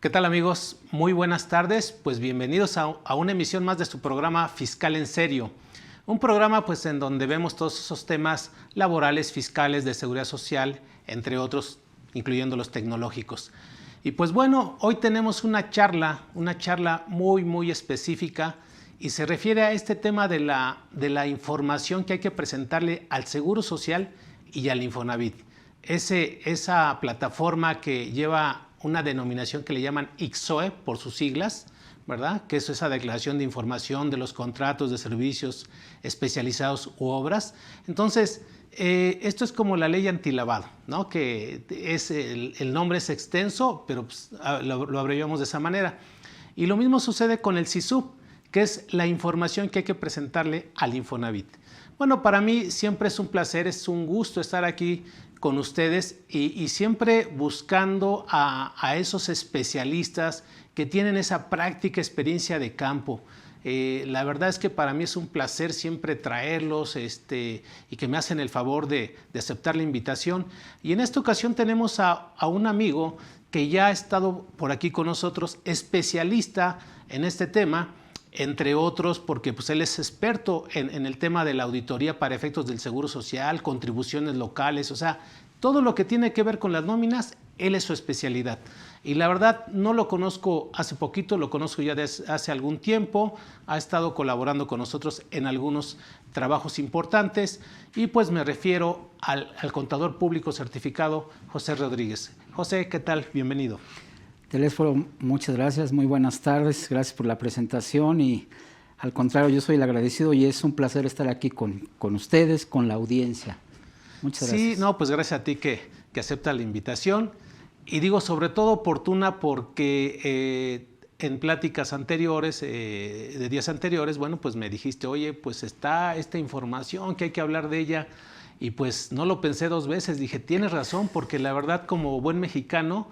¿Qué tal, amigos? Muy buenas tardes. Pues bienvenidos a una emisión más de su programa Fiscal en Serio. Un programa pues en donde vemos todos esos temas laborales, fiscales, de seguridad social, entre otros, incluyendo los tecnológicos. Y pues bueno, hoy tenemos una charla muy específica y se refiere a este tema de la información que hay que presentarle al Seguro Social y al Infonavit. Esa plataforma que lleva una denominación que le llaman ICSOE por sus siglas, ¿verdad? Que es esa declaración de información de los contratos de servicios especializados u obras. Entonces, esto es como la ley antilavado, ¿no? Que el nombre es extenso, pero pues, lo abreviamos de esa manera. Y lo mismo sucede con el SISUB, que es la información que hay que presentarle al Infonavit. Bueno, para mí siempre es un placer, es un gusto estar aquí con ustedes y siempre buscando a esos especialistas que tienen esa práctica experiencia de campo. La verdad es que para mí es un placer siempre traerlos y que me hacen el favor de aceptar la invitación. Y en esta ocasión tenemos a un amigo que ya ha estado por aquí con nosotros, especialista en este tema, entre otros, porque pues, él es experto en el tema de la auditoría para efectos del Seguro Social, contribuciones locales, o sea, todo lo que tiene que ver con las nóminas, él es su especialidad. Y la verdad, no lo conozco hace poquito, lo conozco ya desde hace algún tiempo, ha estado colaborando con nosotros en algunos trabajos importantes y pues me refiero al contador público certificado José Rodríguez. José, ¿qué tal? Bienvenido. Telésforo, muchas gracias, muy buenas tardes, gracias por la presentación y al contrario, yo soy el agradecido y es un placer estar aquí con ustedes, con la audiencia. Muchas gracias. Sí, no, pues gracias a ti que acepta la invitación y digo sobre todo oportuna porque en pláticas anteriores, de días anteriores, bueno, pues me dijiste, oye, pues está esta información que hay que hablar de ella y pues no lo pensé dos veces, dije, tienes razón porque la verdad como buen mexicano,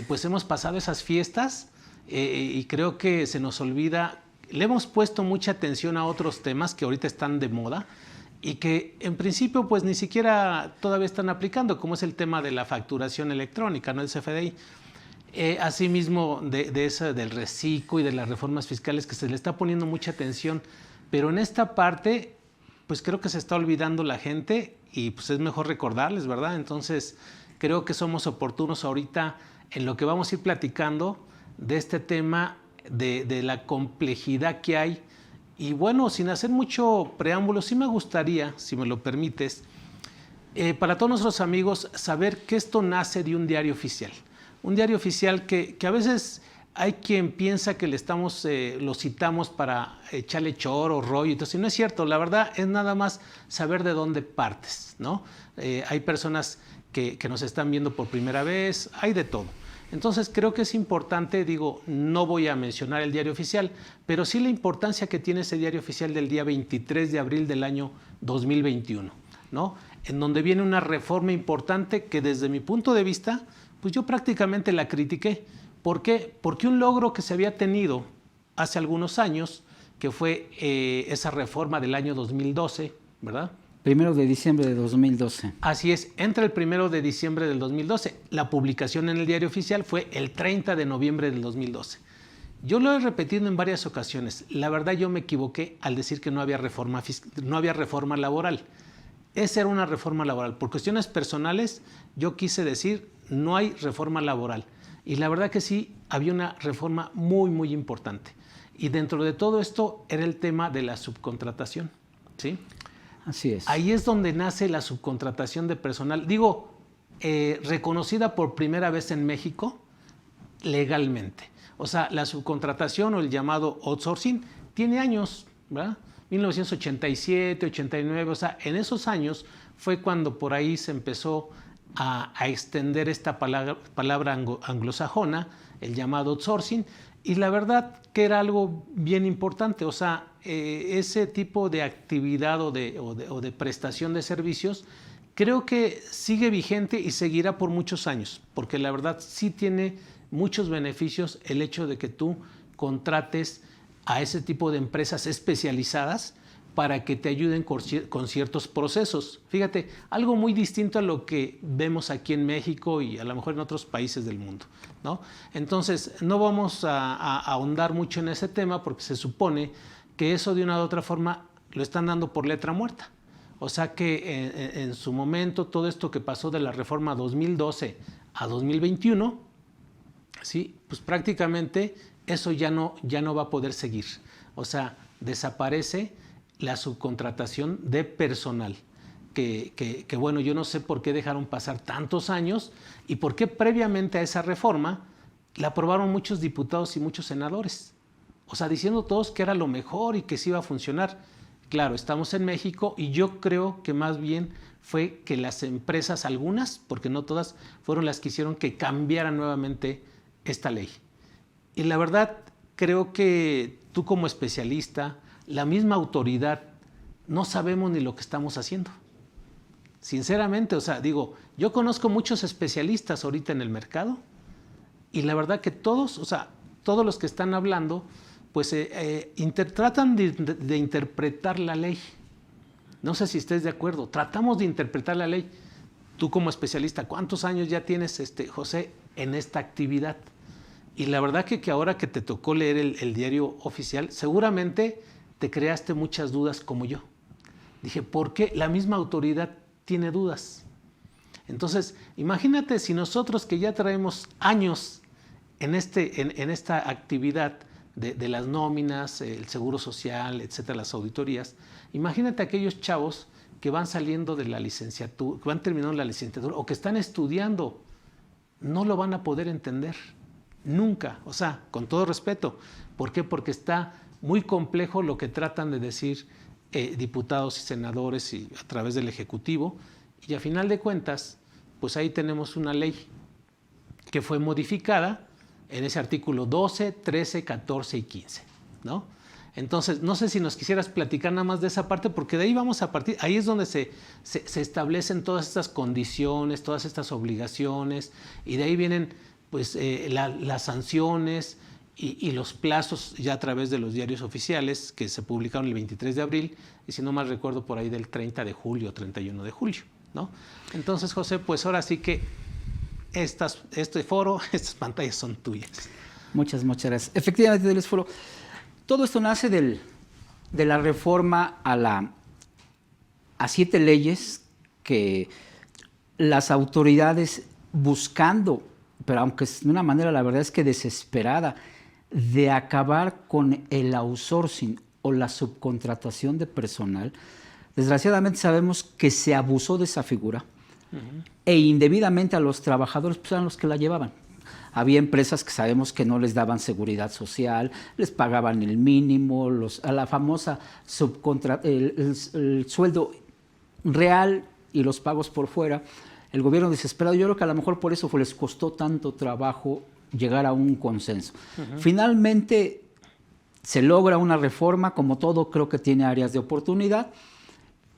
pues hemos pasado esas fiestas y creo que se nos olvida, le hemos puesto mucha atención a otros temas que ahorita están de moda y que en principio pues ni siquiera todavía están aplicando, como es el tema de la facturación electrónica, ¿no? El CFDI. Asimismo del reciclo y de las reformas fiscales que se le está poniendo mucha atención, pero en esta parte pues creo que se está olvidando la gente y pues es mejor recordarles, ¿verdad? Entonces creo que somos oportunos ahorita en lo que vamos a ir platicando de este tema de la complejidad que hay. Y bueno, sin hacer mucho preámbulo, sí me gustaría, si me lo permites, para todos nuestros amigos, saber que esto nace de un diario oficial. Un diario oficial que a veces hay quien piensa que lo citamos para echarle choro, rollo, entonces no es cierto, la verdad es nada más saber de dónde partes, ¿no? Hay personas que nos están viendo por primera vez, hay de todo. Entonces creo que es importante, digo, no voy a mencionar el diario oficial, pero sí la importancia que tiene ese diario oficial del día 23 de abril del año 2021, ¿no? En donde viene una reforma importante que desde mi punto de vista, pues yo prácticamente la critiqué. ¿Por qué? Porque un logro que se había tenido hace algunos años, que fue esa reforma del año 2012, ¿verdad? 1 de diciembre de 2012. Así es, entra el 1 de diciembre del 2012. La publicación en el diario oficial fue el 30 de noviembre del 2012. Yo lo he repetido en varias ocasiones. La verdad yo me equivoqué al decir que no había reforma laboral. Esa era una reforma laboral. Por cuestiones personales yo quise decir no hay reforma laboral. Y la verdad que sí, había una reforma muy importante. Y dentro de todo esto era el tema de la subcontratación, ¿sí? Así es. Ahí es donde nace la subcontratación de personal, digo, reconocida por primera vez en México legalmente. O sea, la subcontratación o el llamado outsourcing tiene años, ¿verdad? 1987, 89, o sea, en esos años fue cuando por ahí se empezó a extender esta palabra anglosajona, el llamado outsourcing, y la verdad que era algo bien importante, o sea, ese tipo de actividad o de prestación de servicios creo que sigue vigente y seguirá por muchos años, porque la verdad sí tiene muchos beneficios el hecho de que tú contrates a ese tipo de empresas especializadas para que te ayuden con ciertos procesos. Fíjate, algo muy distinto a lo que vemos aquí en México y a lo mejor en otros países del mundo, ¿no? Entonces, no vamos a ahondar mucho en ese tema porque se supone que eso de una u otra forma lo están dando por letra muerta. O sea que en su momento todo esto que pasó de la reforma 2012 a 2021, ¿sí? Pues prácticamente eso ya no va a poder seguir. O sea, desaparece la subcontratación de personal, que bueno, yo no sé por qué dejaron pasar tantos años y por qué previamente a esa reforma la aprobaron muchos diputados y muchos senadores. O sea, diciendo todos que era lo mejor y que sí iba a funcionar. Claro, estamos en México y yo creo que más bien fue que las empresas, algunas, porque no todas, fueron las que hicieron que cambiara nuevamente esta ley. Y la verdad, creo que tú como especialista, la misma autoridad, no sabemos ni lo que estamos haciendo. Sinceramente, o sea, digo, yo conozco muchos especialistas ahorita en el mercado y la verdad que todos, o sea, todos los que están hablando, pues tratan de interpretar la ley. No sé si estés de acuerdo, tratamos de interpretar la ley. Tú como especialista, ¿cuántos años ya tienes, José, en esta actividad? Y la verdad que ahora que te tocó leer el diario oficial, seguramente te creaste muchas dudas como yo. Dije, ¿por qué la misma autoridad tiene dudas? Entonces, imagínate si nosotros que ya traemos años en esta actividad de las nóminas, el seguro social, etcétera, las auditorías, imagínate aquellos chavos que van saliendo de la licenciatura, que van terminando la licenciatura o que están estudiando, no lo van a poder entender. Nunca, o sea, con todo respeto. ¿Por qué? Porque está muy complejo lo que tratan de decir diputados y senadores y a través del Ejecutivo. Y a final de cuentas, pues ahí tenemos una ley que fue modificada en ese artículo 12, 13, 14 y 15, ¿no? Entonces, no sé si nos quisieras platicar nada más de esa parte, porque de ahí vamos a partir, ahí es donde se establecen todas estas condiciones, todas estas obligaciones, y de ahí vienen pues las sanciones y los plazos ya a través de los diarios oficiales que se publicaron el 23 de abril y si no mal recuerdo por ahí del 30 de julio, 31 de julio, ¿no? Entonces, José, pues ahora sí que este foro, estas pantallas son tuyas. Muchas gracias. Efectivamente, del foro. Todo esto nace de la reforma a 7 leyes que las autoridades buscando, pero aunque de una manera la verdad es que desesperada, de acabar con el outsourcing o la subcontratación de personal, desgraciadamente sabemos que se abusó de esa figura e indebidamente a los trabajadores pues, eran los que la llevaban. Había empresas que sabemos que no les daban seguridad social, les pagaban el mínimo, a la famosa el sueldo real y los pagos por fuera. El gobierno desesperado, yo creo que a lo mejor por eso les costó tanto trabajo llegar a un consenso. Finalmente se logra una reforma, como todo creo que tiene áreas de oportunidad,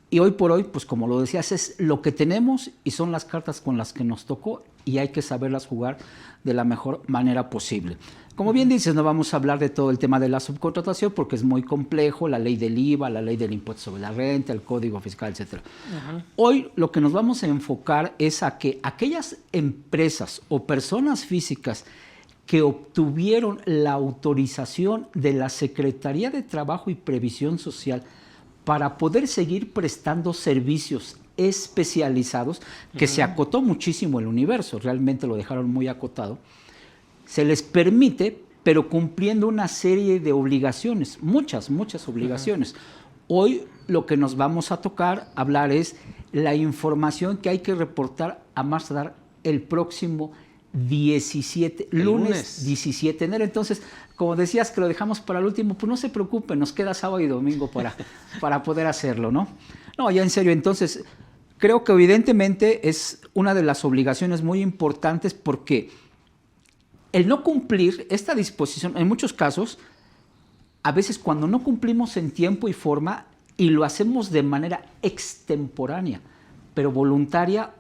y hoy por hoy, pues como lo decías, es lo que tenemos y son las cartas con las que nos tocó y hay que saberlas jugar de la mejor manera posible. Como bien dices, no vamos a hablar de todo el tema de la subcontratación porque es muy complejo, la ley del IVA, la ley del impuesto sobre la renta, el código fiscal, etc. Hoy lo que nos vamos a enfocar es a que aquellas empresas o personas físicas que obtuvieron la autorización de la Secretaría de Trabajo y Previsión Social para poder seguir prestando servicios especializados, que se acotó muchísimo el universo, realmente lo dejaron muy acotado, se les permite, pero cumpliendo una serie de obligaciones, muchas obligaciones. Hoy lo que nos vamos a hablar es la información que hay que reportar a más tardar el próximo 17, lunes 17 de enero. Entonces, como decías que lo dejamos para el último, pues no se preocupen, nos queda sábado y domingo para poder hacerlo, ¿no? No, ya en serio, entonces, creo que evidentemente es una de las obligaciones muy importantes porque el no cumplir esta disposición, en muchos casos, a veces cuando no cumplimos en tiempo y forma y lo hacemos de manera extemporánea, pero voluntaria,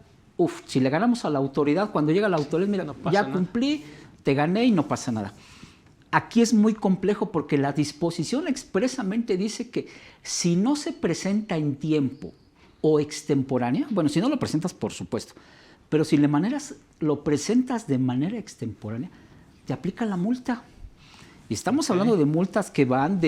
si le ganamos a la autoridad, cuando llega la autoridad, mira, no ya cumplí, te gané y no pasa nada. aquí es muy complejo porque la disposición expresamente dice que si no se presenta en tiempo o extemporánea, bueno, si no lo presentas, por supuesto, pero si lo presentas de manera extemporánea, te aplica la multa. Y estamos hablando de multas que van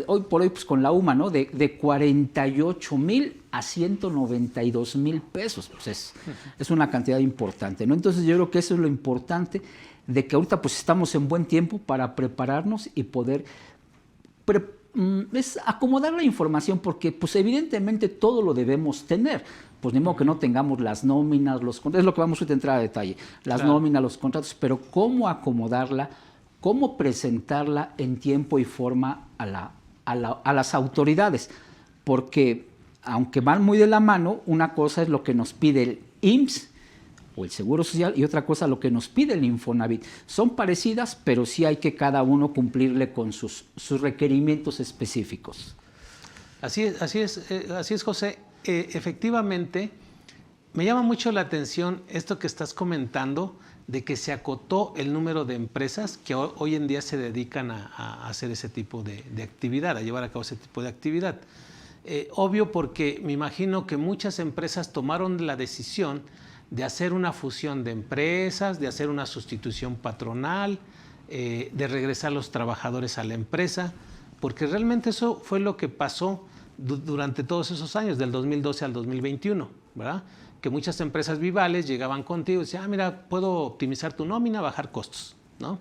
hoy por hoy, pues con la UMA, ¿no? De 48,000 a 192,000 pesos. Pues es una cantidad importante, ¿no? Entonces yo creo que eso es lo importante, de que ahorita pues estamos en buen tiempo para prepararnos y poder es acomodar la información, porque pues evidentemente todo lo debemos tener. Pues ni modo que no tengamos las nóminas, los contratos, es lo que vamos a entrar a detalle, las nóminas, los contratos, pero cómo acomodarla, cómo presentarla en tiempo y forma a las autoridades, porque aunque van muy de la mano, una cosa es lo que nos pide el IMSS o el Seguro Social y otra cosa lo que nos pide el Infonavit. Son parecidas, pero sí hay que cada uno cumplirle con sus requerimientos específicos. Así es, José. Efectivamente, me llama mucho la atención esto que estás comentando, de que se acotó el número de empresas que hoy en día se dedican a hacer ese tipo de actividad, a llevar a cabo ese tipo de actividad. Obvio, porque me imagino que muchas empresas tomaron la decisión de hacer una fusión de empresas, de hacer una sustitución patronal, de regresar los trabajadores a la empresa, porque realmente eso fue lo que pasó durante todos esos años, del 2012 al 2021, ¿verdad? Que muchas empresas vivales llegaban contigo y decían, mira, puedo optimizar tu nómina, bajar costos, ¿no?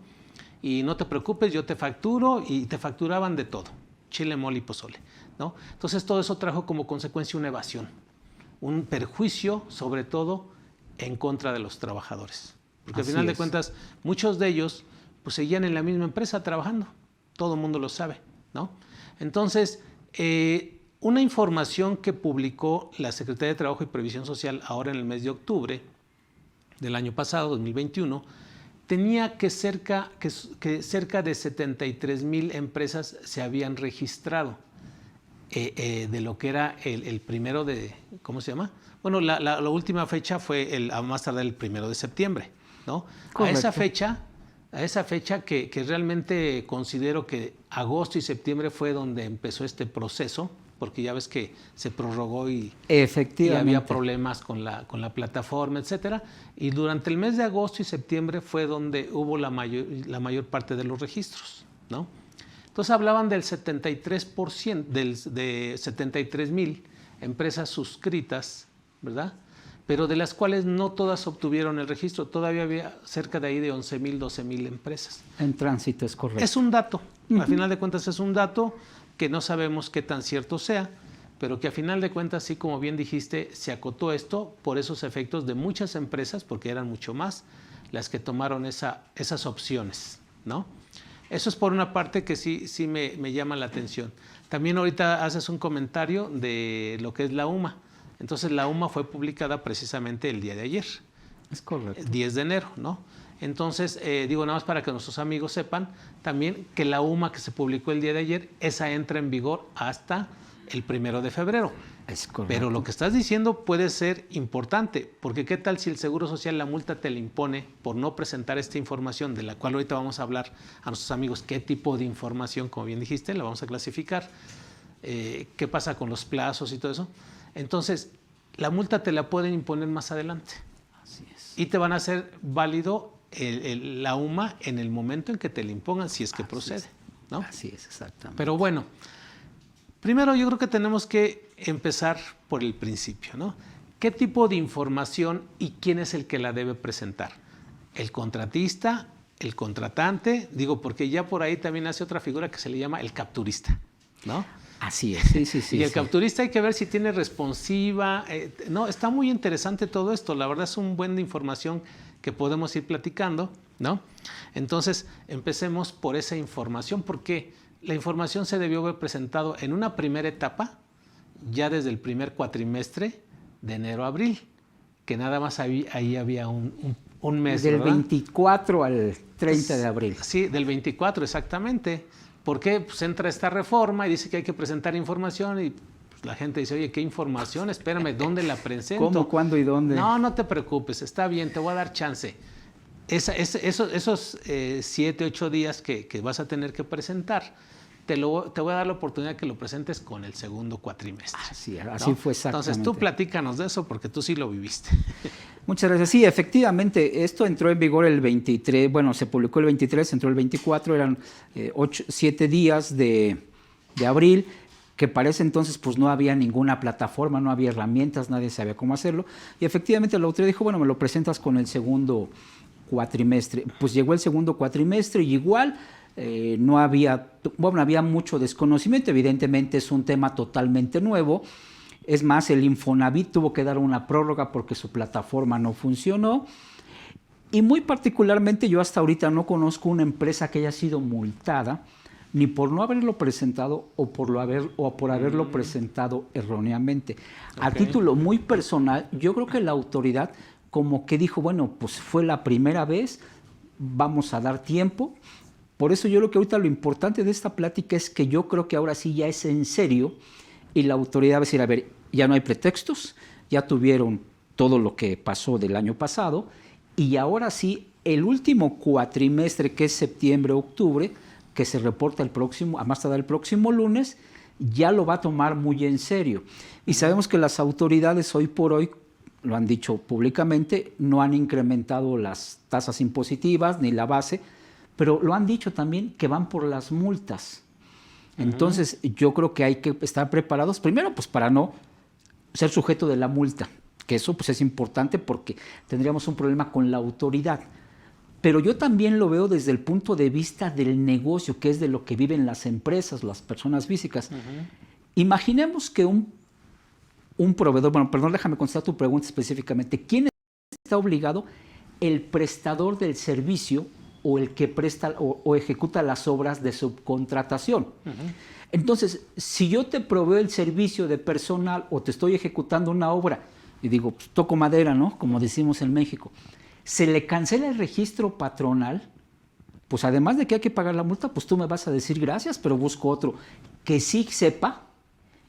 Y no te preocupes, yo te facturo, y te facturaban de todo, chile, mole y pozole, ¿no? Entonces todo eso trajo como consecuencia una evasión, un perjuicio sobre todo en contra de los trabajadores. Porque al final de cuentas, muchos de ellos pues seguían en la misma empresa trabajando, todo el mundo lo sabe, ¿no? Entonces, una información que publicó la Secretaría de Trabajo y Previsión Social ahora en el mes de octubre del año pasado, 2021, tenía que cerca de 73,000 empresas se habían registrado de lo que era el primero de, ¿cómo se llama? Bueno, la última fecha fue a más tardar el 1 de septiembre, ¿no? Correcto. A esa fecha que realmente considero que agosto y septiembre fue donde empezó este proceso, porque ya ves que se prorrogó y había problemas con la plataforma, etcétera. Y durante el mes de agosto y septiembre fue donde hubo la mayor parte de los registros, ¿no? Entonces hablaban del 73%, de 73,000 empresas suscritas, ¿verdad? Pero de las cuales no todas obtuvieron el registro. Todavía había cerca de ahí de 11,000, 12,000 empresas. En tránsito, es correcto. Es un dato. A final de cuentas es un dato que no sabemos qué tan cierto sea, pero que a final de cuentas, sí, como bien dijiste, se acotó esto por esos efectos de muchas empresas, porque eran mucho más las que tomaron esas opciones, ¿no? Eso es por una parte que sí me llama la atención. También ahorita haces un comentario de lo que es la UMA. Entonces la UMA fue publicada precisamente el día de ayer. Es correcto. 10 de enero, ¿no? Entonces, digo nada más para que nuestros amigos sepan también que la UMA que se publicó el día de ayer, esa entra en vigor hasta el 1 de febrero. Es correcto. Pero lo que estás diciendo puede ser importante, porque ¿qué tal si el Seguro Social la multa te la impone por no presentar esta información, de la cual ahorita vamos a hablar a nuestros amigos qué tipo de información, como bien dijiste, la vamos a clasificar, qué pasa con los plazos y todo eso? Entonces, la multa te la pueden imponer más adelante. Así es. Y te van a hacer válido la UMA en el momento en que te la impongan, si es que procede, ¿no? Así es, exactamente. Pero bueno, primero yo creo que tenemos que empezar por el principio, ¿no? ¿Qué tipo de información y quién es el que la debe presentar? ¿El contratista, el contratante? Digo, porque ya por ahí también hace otra figura que se le llama el capturista, ¿no? Así es, sí. Y el capturista hay que ver si tiene responsiva. No, está muy interesante todo esto. La verdad es un buen de información que podemos ir platicando, ¿no? Entonces, empecemos por esa información, porque la información se debió haber presentado en una primera etapa, ya desde el primer cuatrimestre de enero a abril, que nada más ahí había un mes, del ¿verdad? 24 al 30 de abril. Sí, del 24, exactamente. Porque pues entra esta reforma y dice que hay que presentar información y pues, la gente dice, oye, ¿qué información? Espérame, ¿dónde la presento? ¿Cómo, cuándo y dónde? No te preocupes, está bien, te voy a dar chance. esos 7, 8 días que vas a tener que presentar, te voy a dar la oportunidad de que lo presentes con el segundo cuatrimestre. Así ¿no? fue exactamente. Entonces tú platícanos de eso porque tú sí lo viviste. Muchas gracias. Sí, efectivamente, esto entró en vigor el 23, bueno, se publicó el 23, entró el 24, eran 7 días de abril, que para ese entonces pues no había ninguna plataforma, no había herramientas, nadie sabía cómo hacerlo. Y efectivamente la autoridad dijo, bueno, me lo presentas con el segundo cuatrimestre. Pues llegó el segundo cuatrimestre y igual no había, bueno, había mucho desconocimiento, evidentemente es un tema totalmente nuevo. Es más, el Infonavit tuvo que dar una prórroga porque su plataforma no funcionó. Y muy particularmente yo hasta ahorita no conozco una empresa que haya sido multada ni por no haberlo presentado o por haberlo presentado erróneamente. A título muy personal, yo creo que la autoridad como que dijo, bueno, pues fue la primera vez, vamos a dar tiempo. Por eso yo creo que ahorita lo importante de esta plática es que yo creo que ahora sí ya es en serio y la autoridad va a decir, a ver, ya no hay pretextos, ya tuvieron todo lo que pasó del año pasado y ahora sí, el último cuatrimestre que es septiembre, octubre, que se reporta a más tardar el próximo lunes, ya lo va a tomar muy en serio. Y sabemos que las autoridades hoy por hoy, lo han dicho públicamente, no han incrementado las tasas impositivas ni la base, pero lo han dicho también que van por las multas. Entonces, yo creo que hay que estar preparados, primero, pues para no ser sujeto de la multa, que eso pues es importante porque tendríamos un problema con la autoridad. Pero yo también lo veo desde el punto de vista del negocio, que es de lo que viven las empresas, las personas físicas. Imaginemos que un proveedor, bueno, perdón, déjame contestar tu pregunta específicamente. ¿Quién está obligado? El prestador del servicio o el que presta o ejecuta las obras de subcontratación. Entonces, si yo te proveo el servicio de personal o te estoy ejecutando una obra, y digo, pues, toco madera, ¿no? Como decimos en México, se le cancela el registro patronal, pues además de que hay que pagar la multa, pues tú me vas a decir gracias, pero busco otro que sí sepa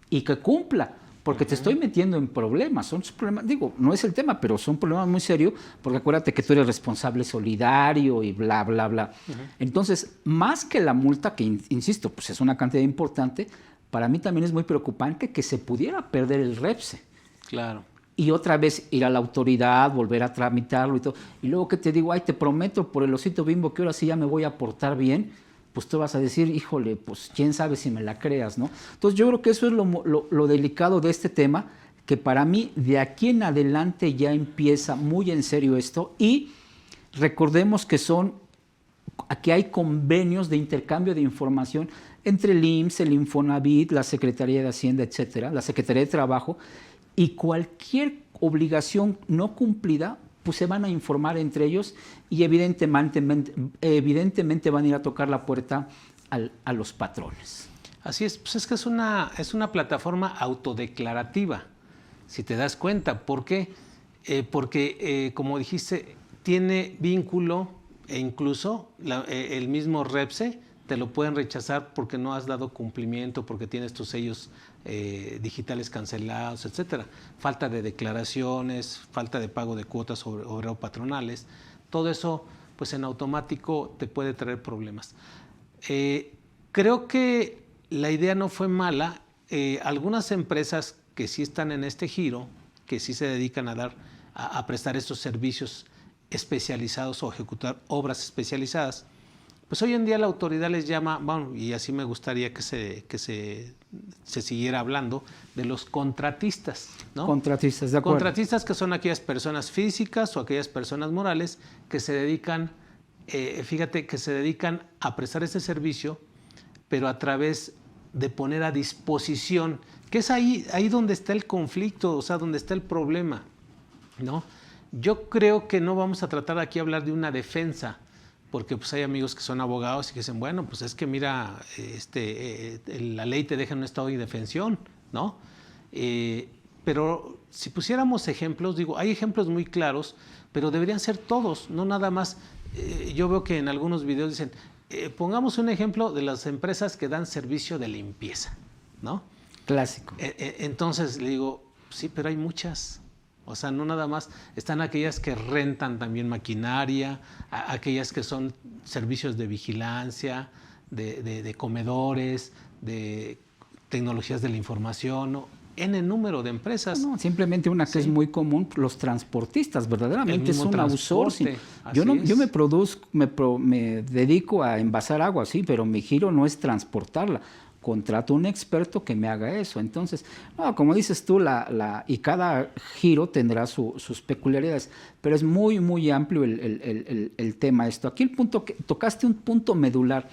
y que cumpla, porque te estoy metiendo en problemas. Son problemas, digo, no es el tema, pero son problemas muy serios, porque acuérdate que tú eres responsable solidario y bla, bla, bla. Entonces, más que la multa, que insisto, pues es una cantidad importante, para mí también es muy preocupante que se pudiera perder el REPSE. Claro. Y otra vez ir a la autoridad, volver a tramitarlo y todo. Y luego que te digo, ay, te prometo por el osito Bimbo que ahora sí ya me voy a portar bien, pues tú vas a decir, híjole, pues quién sabe si me la creas, ¿no? Entonces yo creo que eso es lo delicado de este tema, que para mí de aquí en adelante ya empieza muy en serio esto y recordemos que aquí hay convenios de intercambio de información entre el IMSS, el Infonavit, la Secretaría de Hacienda, etcétera, la Secretaría de Trabajo, y cualquier obligación no cumplida, pues se van a informar entre ellos y evidentemente van a ir a tocar la puerta a los patrones. Así es, pues es que es una plataforma autodeclarativa, si te das cuenta. ¿Por qué? Porque, como dijiste, tiene vínculo e incluso el mismo REPSE te lo pueden rechazar porque no has dado cumplimiento, porque tienes tus sellos digitales cancelados, etcétera. Falta de declaraciones, falta de pago de cuotas obrero patronales. Todo eso, pues en automático te puede traer problemas. Creo que la idea no fue mala. Algunas empresas que sí están en este giro, que sí se dedican a prestar estos servicios especializados o ejecutar obras especializadas, pues hoy en día la autoridad les llama, bueno, y así me gustaría que se siguiera hablando, de los contratistas, ¿no? Contratistas, de acuerdo. Contratistas que son aquellas personas físicas o aquellas personas morales que se dedican, fíjate, que se dedican a prestar ese servicio, pero a través de poner a disposición, que es ahí donde está el conflicto, o sea, donde está el problema, ¿no? Yo creo que no vamos a tratar aquí de hablar de una defensa, porque pues hay amigos que son abogados y que dicen, bueno, pues es que mira, la ley te deja en un estado de indefensión, ¿no? Pero si pusiéramos ejemplos, digo, hay ejemplos muy claros, pero deberían ser todos, no nada más. Yo veo que en algunos videos dicen, pongamos un ejemplo de las empresas que dan servicio de limpieza, ¿no? Clásico. Entonces le digo, sí, pero hay muchas. O sea, no nada más, están aquellas que rentan también maquinaria, aquellas que son servicios de vigilancia, de comedores, de tecnologías de la información, ¿no? En el número de empresas. No, simplemente una que es muy común, los transportistas, verdaderamente es un outsourcing. Yo me dedico a envasar agua, sí, pero mi giro no es transportarla. Contrato un experto que me haga eso. Entonces, no, como dices tú, y cada giro tendrá sus peculiaridades, pero es muy, muy amplio el tema esto. Aquí tocaste un punto medular,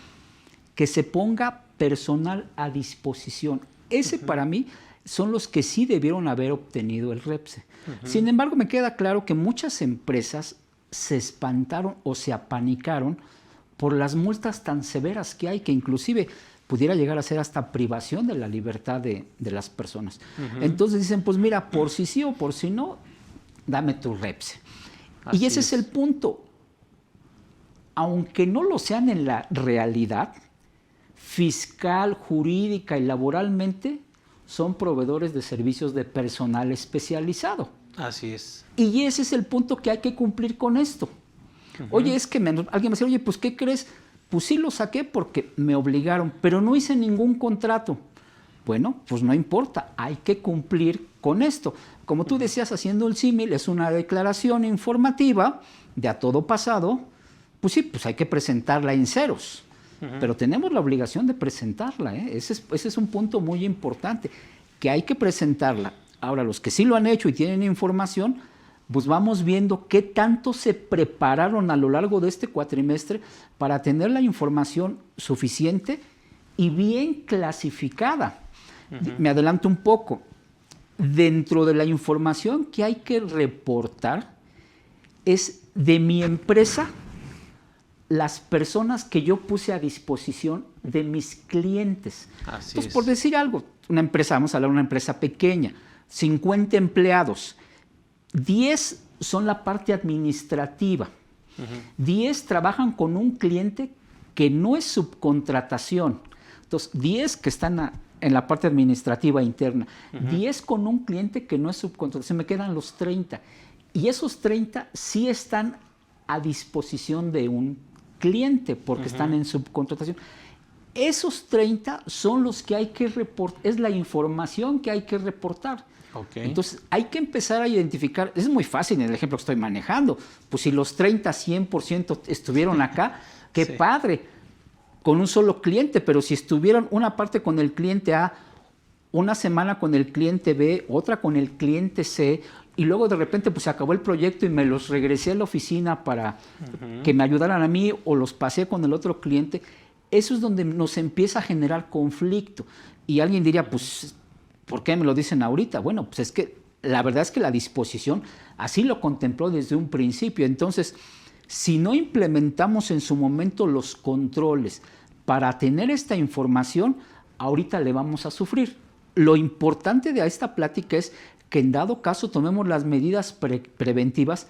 que se ponga personal a disposición. Ese para mí son los que sí debieron haber obtenido el REPSE. Sin embargo, me queda claro que muchas empresas se espantaron o se apanicaron por las multas tan severas que hay, que inclusive pudiera llegar a ser hasta privación de la libertad de las personas. Entonces dicen, pues mira, por si sí o por si no, dame tu REPSE. Y ese es el punto. Aunque no lo sean en la realidad, fiscal, jurídica y laboralmente, son proveedores de servicios de personal especializado. Así es. Y ese es el punto que hay que cumplir con esto. Oye, es que alguien me dice, oye, pues ¿qué crees? Pues sí lo saqué porque me obligaron, pero no hice ningún contrato. Bueno, pues no importa, hay que cumplir con esto. Como tú decías, haciendo el símil, es una declaración informativa de a todo pasado, pues sí, pues hay que presentarla en ceros. Pero tenemos la obligación de presentarla, ¿eh? Ese es un punto muy importante, que hay que presentarla. Ahora, los que sí lo han hecho y tienen información, pues vamos viendo qué tanto se prepararon a lo largo de este cuatrimestre para tener la información suficiente y bien clasificada. Me adelanto un poco. Dentro de la información que hay que reportar es de mi empresa, las personas que yo puse a disposición de mis clientes. Entonces, por decir algo, una empresa, vamos a hablar de una empresa pequeña, 50 empleados, 10 son la parte administrativa, 10 trabajan con un cliente que no es subcontratación. Entonces, 10 que están en la parte administrativa interna, 10 con un cliente que no es subcontratación, me quedan los 30. Y esos 30 sí están a disposición de un cliente porque están en subcontratación. Esos 30 son los que hay que reportar, es la información que hay que reportar. Entonces hay que empezar a identificar, es muy fácil en el ejemplo que estoy manejando, pues si los 30, 100% estuvieron acá, qué padre, con un solo cliente, pero si estuvieron una parte con el cliente A, una semana con el cliente B, otra con el cliente C, y luego de repente pues se acabó el proyecto y me los regresé a la oficina para que me ayudaran a mí o los pasé con el otro cliente, eso es donde nos empieza a generar conflicto. Y alguien diría, pues, ¿por qué me lo dicen ahorita? Bueno, pues es que la verdad es que la disposición así lo contempló desde un principio. Entonces, si no implementamos en su momento los controles para tener esta información, ahorita le vamos a sufrir. Lo importante de esta plática es que en dado caso tomemos las medidas preventivas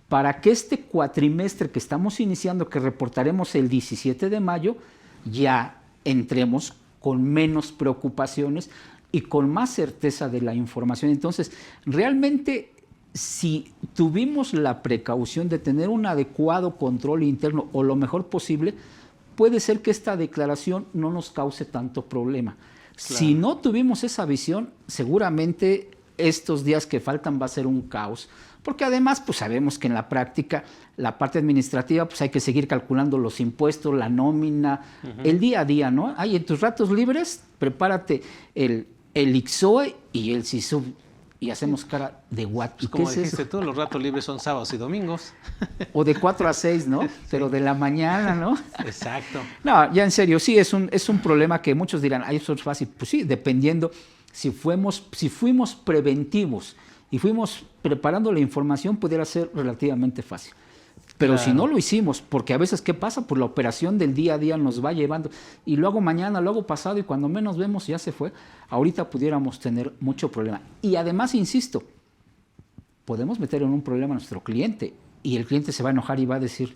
para que este cuatrimestre que estamos iniciando, que reportaremos el 17 de mayo, ya entremos con menos preocupaciones y con más certeza de la información. Entonces, realmente, si tuvimos la precaución de tener un adecuado control interno o lo mejor posible, puede ser que esta declaración no nos cause tanto problema. Claro. Si no tuvimos esa visión, seguramente estos días que faltan va a ser un caos, porque además pues sabemos que en la práctica la parte administrativa pues hay que seguir calculando los impuestos, la nómina, el día a día, ¿no? Ay, en tus ratos libres prepárate el IXOE y el SISUB y hacemos cara de what. Pues como dijiste tú, los ratos libres son sábados y domingos. O de 4 a 6, ¿no? Sí. Pero de la mañana, ¿no? Exacto. No, ya en serio, sí, es un problema que muchos dirán, ay, eso es fácil. Pues sí, dependiendo si fuimos preventivos y fuimos preparando la información, pudiera ser relativamente fácil. Pero claro, si no lo hicimos, porque a veces, ¿qué pasa? Pues la operación del día a día nos va llevando, y luego mañana, luego pasado, y cuando menos vemos ya se fue. Ahorita pudiéramos tener mucho problema. Y además, insisto, podemos meter en un problema a nuestro cliente, y el cliente se va a enojar y va a decir,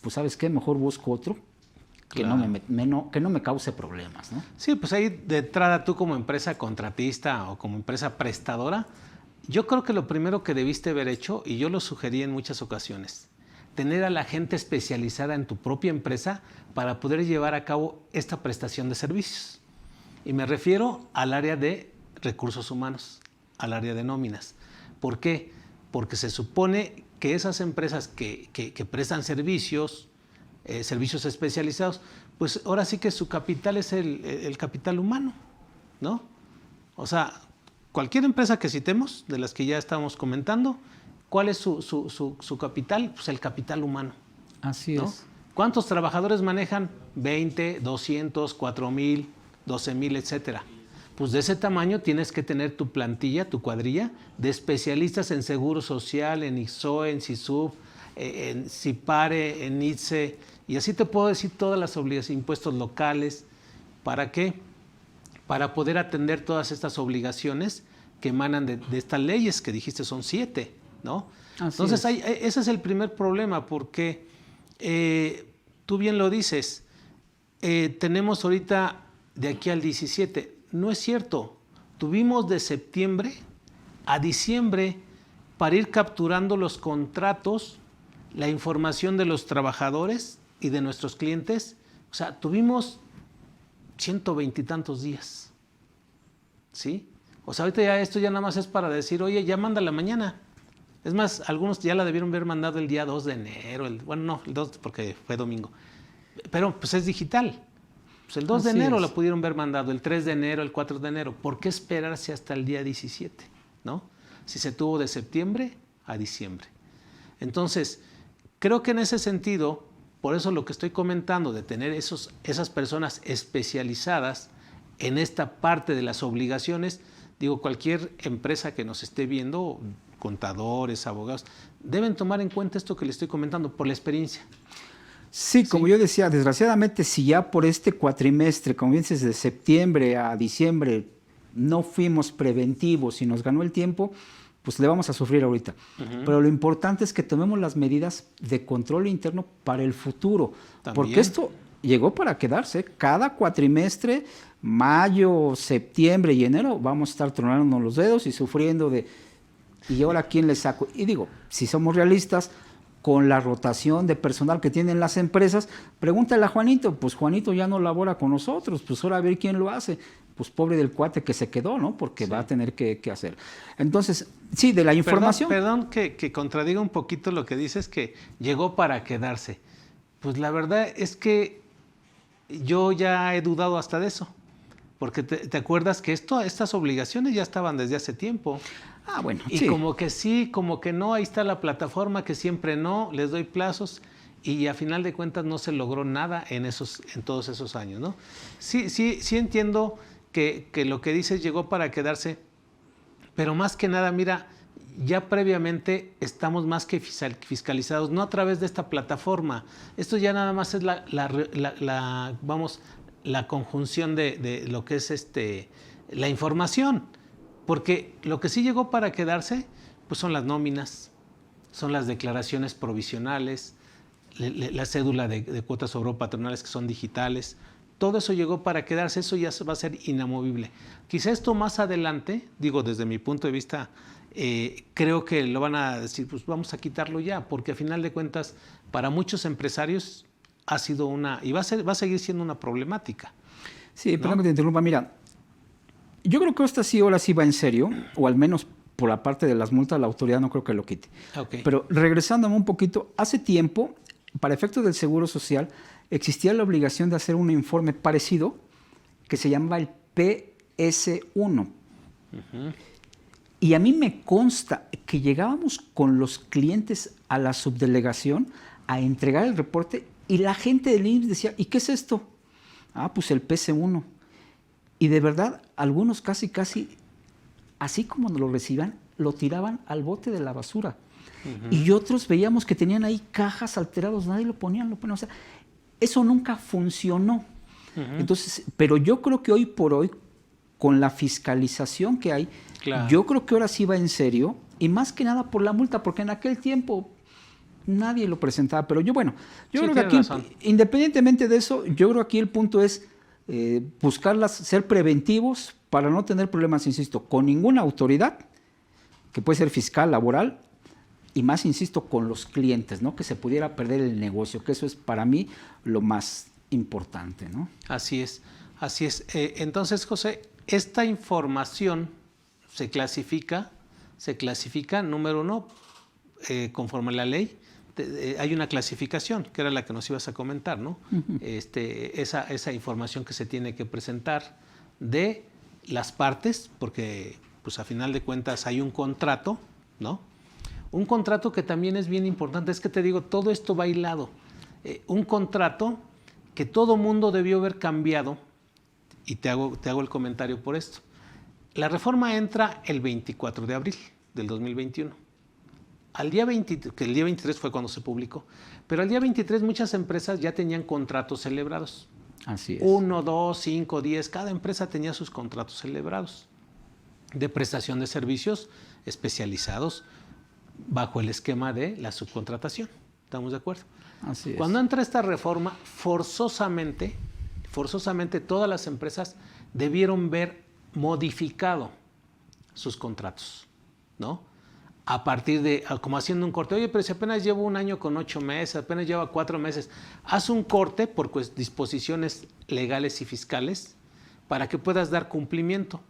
pues ¿sabes qué? Mejor busco otro que, claro, que no me cause problemas, ¿no? Sí, pues ahí de entrada tú como empresa contratista o como empresa prestadora, Yo creo que lo primero que debiste haber hecho, y yo lo sugerí en muchas ocasiones, tener a la gente especializada en tu propia empresa para poder llevar a cabo esta prestación de servicios. Y me refiero al área de recursos humanos, al área de nóminas. ¿Por qué? Porque se supone que esas empresas que prestan servicios, servicios especializados, pues ahora sí que su capital es el capital humano, ¿no? O sea, cualquier empresa que citemos, de las que ya estamos comentando, ¿cuál es su capital? Pues el capital humano. Así ¿no? es. ¿Cuántos trabajadores manejan? 20, 200, 4,000, 12,000, etcétera. Pues de ese tamaño tienes que tener tu plantilla, tu cuadrilla de especialistas en seguro social, en IXOE, en SISUB, en CIPARE, en ITSE, y así te puedo decir todas las obligaciones, impuestos locales. ¿Para qué? Para poder atender todas estas obligaciones que emanan de estas leyes, que dijiste son 7, ¿no? Entonces, ese es el primer problema, porque tú bien lo dices, tenemos ahorita de aquí al 17, no es cierto, tuvimos de septiembre a diciembre para ir capturando los contratos, la información de los trabajadores y de nuestros clientes, o sea, tuvimos 120 y tantos días, ¿sí? O sea, ahorita ya esto ya nada más es para decir, oye, ya mándala mañana. Es más, algunos ya la debieron haber mandado el día 2 de enero, bueno, no, el 2 porque fue domingo, pero pues es digital. Pues el 2 de enero la pudieron haber mandado, el 3 de enero, el 4 de enero. ¿Por qué esperarse hasta el día 17? ¿No? Si se tuvo de septiembre a diciembre. Entonces, creo que en ese sentido, por eso lo que estoy comentando de tener esas personas especializadas en esta parte de las obligaciones, digo, cualquier empresa que nos esté viendo, contadores, abogados, deben tomar en cuenta esto que les estoy comentando por la experiencia. Sí, como yo decía, desgraciadamente, si ya por este cuatrimestre, como dices, de septiembre a diciembre, no fuimos preventivos y nos ganó el tiempo, pues le vamos a sufrir ahorita. Pero lo importante es que tomemos las medidas de control interno para el futuro. ¿También? Porque esto llegó para quedarse. Cada cuatrimestre, mayo, septiembre y enero, vamos a estar tronándonos los dedos y sufriendo de, ¿y ahora quién le saco? Y digo, si somos realistas, con la rotación de personal que tienen las empresas, pregúntale a Juanito, pues Juanito ya no labora con nosotros, pues ahora a ver quién lo hace. Pues pobre del cuate que se quedó, ¿no? Porque va a tener que hacer. Entonces, sí, de la información. Perdón que contradiga un poquito lo que dices, que llegó para quedarse. Pues la verdad es que yo ya he dudado hasta de eso. Porque te acuerdas que estas obligaciones ya estaban desde hace tiempo. Ah, bueno, y sí. Como que sí, como que no, ahí está la plataforma, que siempre no, les doy plazos y a final de cuentas no se logró nada en todos esos años, ¿no? Sí entiendo que lo que dices llegó para quedarse, pero más que nada, mira, ya previamente estamos más que fiscalizados, no a través de esta plataforma. Esto ya nada más es la conjunción de lo que es la información. Porque lo que sí llegó para quedarse, pues son las nóminas, son las declaraciones provisionales, la cédula de cuotas obrero-patronales que son digitales. Todo eso llegó para quedarse, eso ya va a ser inamovible. Quizá esto más adelante, digo desde mi punto de vista, creo que lo van a decir, pues vamos a quitarlo ya, porque a final de cuentas, para muchos empresarios ha sido y va a seguir siendo una problemática. Sí, perdón que te interrumpa, mira. Yo creo que ahora sí va en serio, o al menos por la parte de las multas, la autoridad no creo que lo quite. Okay. Pero regresándome un poquito, hace tiempo, para efectos del Seguro Social, existía la obligación de hacer un informe parecido que se llamaba el PS1. Y a mí me consta que llegábamos con los clientes a la subdelegación a entregar el reporte y la gente del IMSS decía, ¿y qué es esto? Ah, pues el PS1. Y de verdad, algunos casi, así como nos lo recibían, lo tiraban al bote de la basura. Y otros veíamos que tenían ahí cajas alteradas, nadie lo ponían. O sea, eso nunca funcionó. Entonces, pero yo creo que hoy por hoy, con la fiscalización que hay, yo creo que ahora sí va en serio, y más que nada por la multa, porque en aquel tiempo nadie lo presentaba. Pero yo creo que aquí, independientemente de eso, yo creo que aquí el punto es buscarlas, ser preventivos para no tener problemas, insisto, con ninguna autoridad que puede ser fiscal, laboral, y más, insisto, con los clientes, ¿no? Que se pudiera perder el negocio, que eso es para mí lo más importante, ¿no? Así es, así es. Entonces, José, esta información se clasifica, número uno, conforme a la ley, hay una clasificación, que era la que nos ibas a comentar, ¿no? Uh-huh. Esa información que se tiene que presentar de las partes, porque pues a final de cuentas hay un contrato, ¿no? Un contrato que también es bien importante, es que te digo, todo esto va hilado. Un contrato que todo mundo debió haber cambiado, y te hago el comentario por esto. La reforma entra el 24 de abril del 2021. Al día 20, que el día 23 fue cuando se publicó, pero al día 23 muchas empresas ya tenían contratos celebrados. Así es. 1, 2, 5, 10, cada empresa tenía sus contratos celebrados de prestación de servicios especializados bajo el esquema de la subcontratación. ¿Estamos de acuerdo? Así es. Cuando entra esta reforma, forzosamente todas las empresas debieron ver modificado sus contratos, ¿no? A partir de, como haciendo un corte, oye, pero si apenas llevo 1 año con 8 meses, apenas lleva 4 meses, haz un corte por disposiciones legales y fiscales para que puedas dar cumplimiento.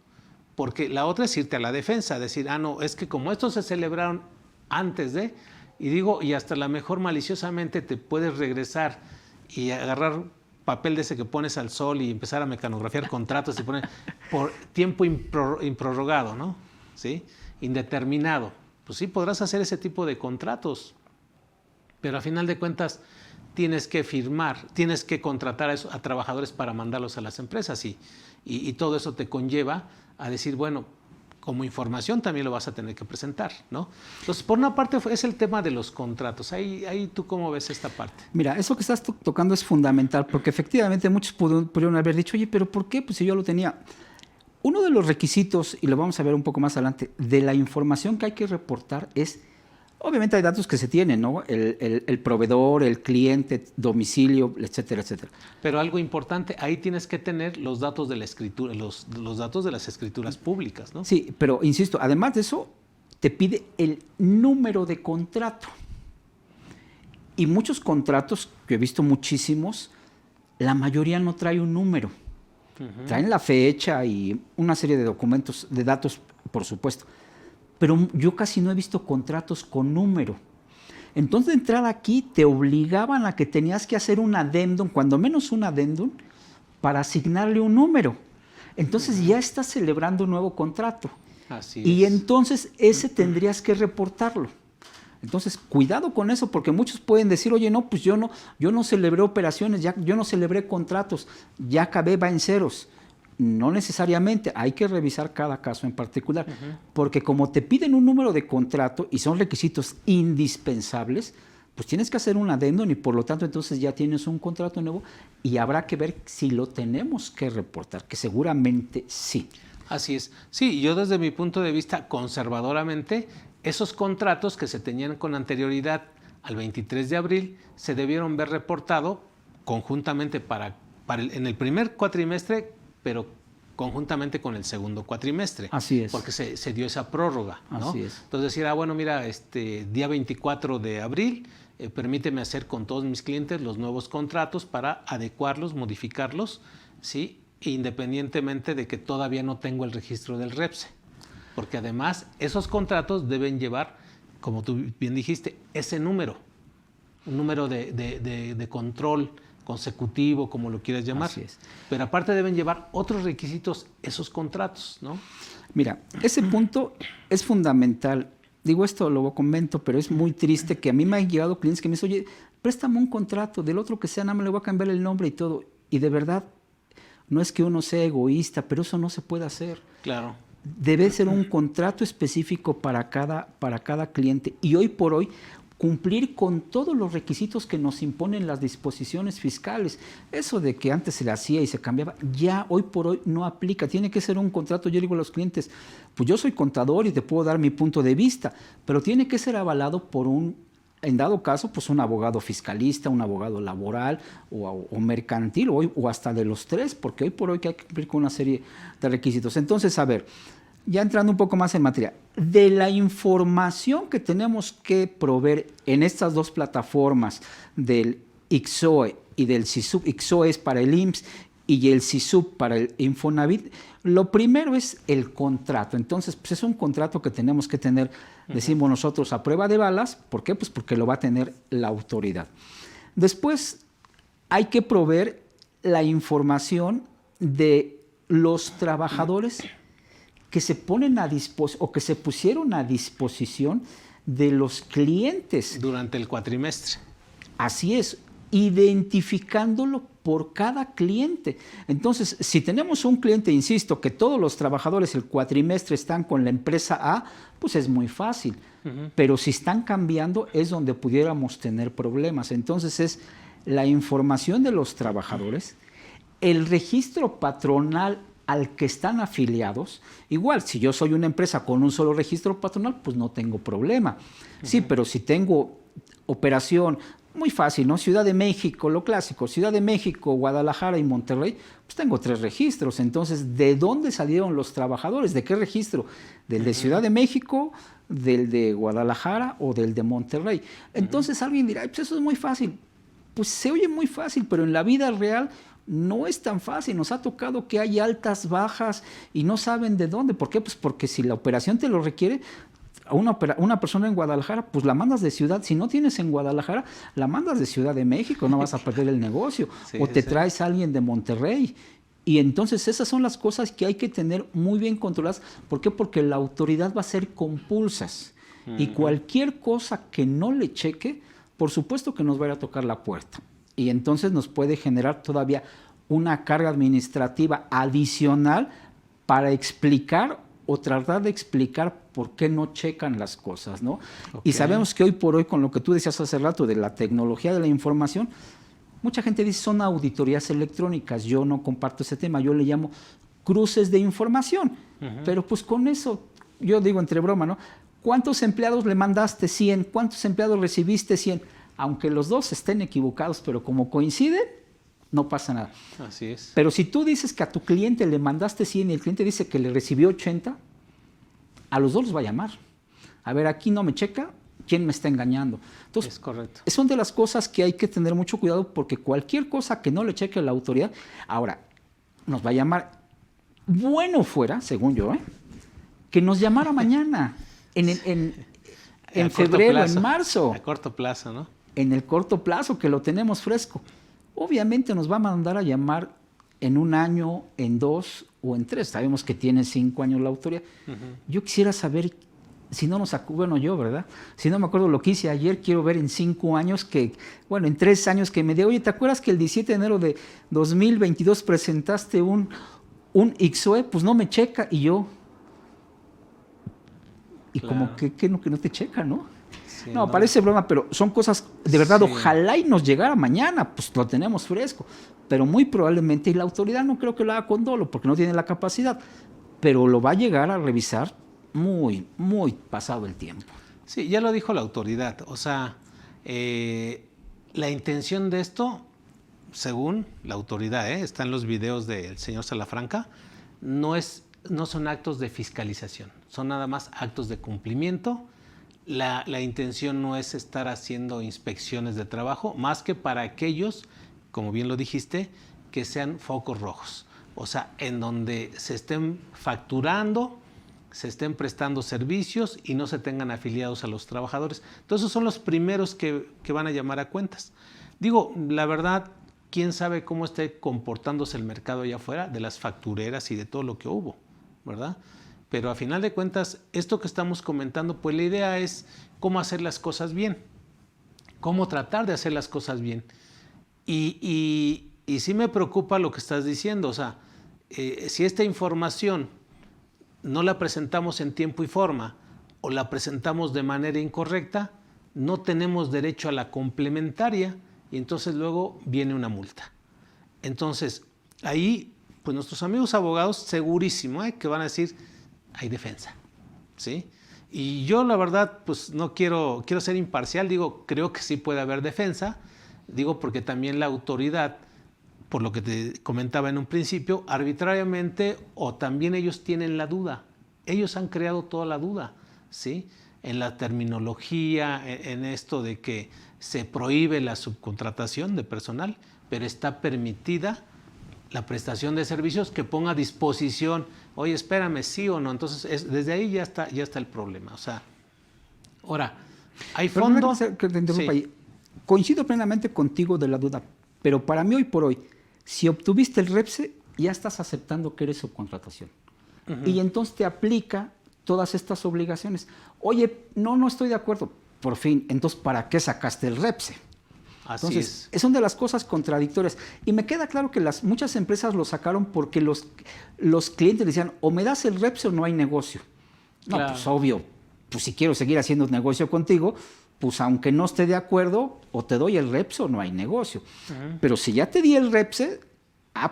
Porque la otra es irte a la defensa, decir, no, es que como estos se celebraron antes de, y hasta la mejor maliciosamente te puedes regresar y agarrar papel de ese que pones al sol y empezar a mecanografiar contratos y poner por tiempo improrrogado, ¿no? ¿Sí? Indeterminado. Pues sí, podrás hacer ese tipo de contratos, pero a final de cuentas tienes que firmar, tienes que contratar a trabajadores para mandarlos a las empresas y todo eso te conlleva a decir, bueno, como información también lo vas a tener que presentar, ¿no? Entonces, por una parte es el tema de los contratos. Ahí ¿tú cómo ves esta parte? Mira, eso que estás tocando es fundamental, porque efectivamente muchos pudieron haber dicho, oye, ¿pero por qué? Pues si yo lo tenía. Uno de los requisitos, y lo vamos a ver un poco más adelante, de la información que hay que reportar es, obviamente hay datos que se tienen, ¿no? El proveedor, el cliente, domicilio, etcétera, etcétera. Pero algo importante, ahí tienes que tener los datos de la escritura, los datos de las escrituras públicas, ¿no? Sí, pero insisto, además de eso, te pide el número de contrato. Y muchos contratos, que he visto muchísimos, la mayoría no trae un número. Uh-huh. Traen la fecha y una serie de documentos, de datos, por supuesto. Pero yo casi no he visto contratos con número. Entonces, de entrada aquí, te obligaban a que tenías que hacer un adendum, cuando menos un adendum, para asignarle un número. Entonces, ya estás celebrando un nuevo contrato. Así y es. Entonces, ese tendrías que reportarlo. Entonces, cuidado con eso, porque muchos pueden decir, oye, no, pues yo no celebré operaciones, yo no celebré contratos, ya acabé, va en ceros. No necesariamente, hay que revisar cada caso en particular, uh-huh. Porque como te piden un número de contrato y son requisitos indispensables, pues tienes que hacer un adendum y por lo tanto entonces ya tienes un contrato nuevo y habrá que ver si lo tenemos que reportar, que seguramente sí. Así es. Sí, yo desde mi punto de vista conservadoramente, esos contratos que se tenían con anterioridad al 23 de abril se debieron ver reportado conjuntamente en el primer cuatrimestre, pero conjuntamente con el segundo cuatrimestre. Así es. Porque se dio esa prórroga, ¿no? Así es. Entonces decir, bueno, mira, día 24 de abril, permíteme hacer con todos mis clientes los nuevos contratos para adecuarlos, modificarlos, ¿sí? Independientemente de que todavía no tengo el registro del REPSE. Porque además esos contratos deben llevar, como tú bien dijiste, ese número, un número de control consecutivo, como lo quieras llamar. Así es. Pero aparte deben llevar otros requisitos esos contratos, ¿no? Mira, ese punto es fundamental. Digo, esto lo comento, pero es muy triste que a mí me han llegado clientes que me dicen, oye, préstame un contrato, del otro que sea, nada más le voy a cambiar el nombre y todo. Y de verdad, no es que uno sea egoísta, pero eso no se puede hacer. Claro. Debe ser un contrato específico para cada cliente y hoy por hoy cumplir con todos los requisitos que nos imponen las disposiciones fiscales. Eso de que antes se le hacía y se cambiaba, ya hoy por hoy no aplica. Tiene que ser un contrato, yo digo a los clientes, pues yo soy contador y te puedo dar mi punto de vista, pero tiene que ser avalado por en dado caso, pues un abogado fiscalista, un abogado laboral o mercantil o hasta de los tres, porque hoy por hoy hay que cumplir con una serie de requisitos. Entonces, a ver, ya entrando un poco más en materia, de la información que tenemos que proveer en estas dos plataformas del ICSOE y del SISUB, ICSOE es para el IMSS y el SISUB para el Infonavit, lo primero es el contrato. Entonces, pues es un contrato que tenemos que tener, decimos nosotros, a prueba de balas. ¿Por qué? Pues porque lo va a tener la autoridad. Después hay que proveer la información de los trabajadores que se ponen a disposición o que se pusieron a disposición de los clientes. Durante el cuatrimestre. Así es, identificándolo por cada cliente. Entonces, si tenemos un cliente, insisto, que todos los trabajadores el cuatrimestre están con la empresa A, pues es muy fácil. Pero si están cambiando es donde pudiéramos tener problemas. Entonces es la información de los trabajadores, el registro patronal al que están afiliados. Igual, si yo soy una empresa con un solo registro patronal, pues no tengo problema. Sí, pero si tengo operación, muy fácil, ¿no? Ciudad de México, lo clásico, Ciudad de México, Guadalajara y Monterrey, pues tengo 3 registros. Entonces, ¿de dónde salieron los trabajadores? ¿De qué registro? ¿Del de Ciudad de México, del de Guadalajara o del de Monterrey? Entonces alguien dirá, pues eso es muy fácil. Pues se oye muy fácil, pero en la vida real no es tan fácil. Nos ha tocado que hay altas, bajas y no saben de dónde. ¿Por qué? Pues porque si la operación te lo requiere, a una persona en Guadalajara, pues la mandas de ciudad. Si no tienes en Guadalajara, la mandas de Ciudad de México, no vas a perder el negocio. Sí, o te traes a alguien de Monterrey. Y entonces esas son las cosas que hay que tener muy bien controladas. ¿Por qué? Porque la autoridad va a ser compulsas. Y cualquier cosa que no le cheque, por supuesto que nos va a ir a tocar la puerta. Y entonces nos puede generar todavía una carga administrativa adicional para explicar o tratar de explicar por qué no checan las cosas, ¿no? Okay. Y sabemos que hoy por hoy, con lo que tú decías hace rato de la tecnología de la información, mucha gente dice son auditorías electrónicas. Yo no comparto ese tema, yo le llamo cruces de información. Pero pues con eso, yo digo entre broma, ¿no? ¿Cuántos empleados le mandaste? 100. ¿Cuántos empleados recibiste? 100. Aunque los dos estén equivocados, pero como coinciden, no pasa nada. Así es. Pero si tú dices que a tu cliente le mandaste 100 y el cliente dice que le recibió 80, a los dos los va a llamar. A ver, aquí no me checa, ¿quién me está engañando? Entonces, es correcto. Son de las cosas que hay que tener mucho cuidado, porque cualquier cosa que no le cheque la autoridad, ahora, nos va a llamar. Bueno fuera, según yo, que nos llamara mañana, en febrero, en marzo. A corto plazo, ¿no? En el corto plazo, que lo tenemos fresco. Obviamente nos va a mandar a llamar en 1 año, en 2 o en 3. Sabemos que tiene 5 años la autoridad. Yo quisiera saber, si no nos acuerdo, bueno, yo, ¿verdad? Si no me acuerdo lo que hice ayer, quiero ver en 5 años en 3 años que me diga, oye, ¿te acuerdas que el 17 de enero de 2022 presentaste un ICSOE? Pues no me checa. Y yo, y claro, como que no te checa, ¿no? Sí, no, parece broma, pero son cosas, de verdad, sí. Ojalá y nos llegara mañana, pues lo tenemos fresco, pero muy probablemente, y la autoridad no creo que lo haga con dolo, porque no tiene la capacidad, pero lo va a llegar a revisar muy, muy pasado el tiempo. Sí, ya lo dijo la autoridad, o sea, la intención de esto, según la autoridad, están los videos del señor Salafranca, no son actos de fiscalización, son nada más actos de cumplimiento. La intención no es estar haciendo inspecciones de trabajo, más que para aquellos, como bien lo dijiste, que sean focos rojos. O sea, en donde se estén facturando, se estén prestando servicios y no se tengan afiliados a los trabajadores. Entonces son los primeros que van a llamar a cuentas. Digo, la verdad, quién sabe cómo esté comportándose el mercado allá afuera de las factureras y de todo lo que hubo, ¿verdad? Pero a final de cuentas, esto que estamos comentando, pues la idea es cómo hacer las cosas bien, cómo tratar de hacer las cosas bien. Y sí me preocupa lo que estás diciendo, o sea, si esta información no la presentamos en tiempo y forma o la presentamos de manera incorrecta, no tenemos derecho a la complementaria y entonces luego viene una multa. Entonces, ahí, pues nuestros amigos abogados, segurísimo, que van a decir, hay defensa, ¿sí? Y yo la verdad, pues no quiero ser imparcial, digo, creo que sí puede haber defensa, digo porque también la autoridad, por lo que te comentaba en un principio, arbitrariamente o también ellos tienen la duda, ellos han creado toda la duda, ¿sí? En la terminología, en esto de que se prohíbe la subcontratación de personal, pero está permitida la prestación de servicios que ponga a disposición, oye, espérame, sí o no. Entonces, desde ahí ya está el problema. O sea, ahora, hay fondo. Que te interrumpa Sí. ahí. Coincido plenamente contigo de la duda, pero para mí hoy por hoy, si obtuviste el REPSE, ya estás aceptando que eres subcontratación. Y entonces te aplica todas estas obligaciones. Oye, no estoy de acuerdo. Por fin, entonces, ¿para qué sacaste el REPSE? Así Entonces, es. son de las cosas contradictorias. Y me queda claro que muchas empresas lo sacaron porque los clientes decían, o me das el REPSE o no hay negocio. No, Claro. pues obvio, pues si quiero seguir haciendo negocio contigo, pues aunque no esté de acuerdo, o te doy el REPSE o no hay negocio. Pero si ya te di el REPSE,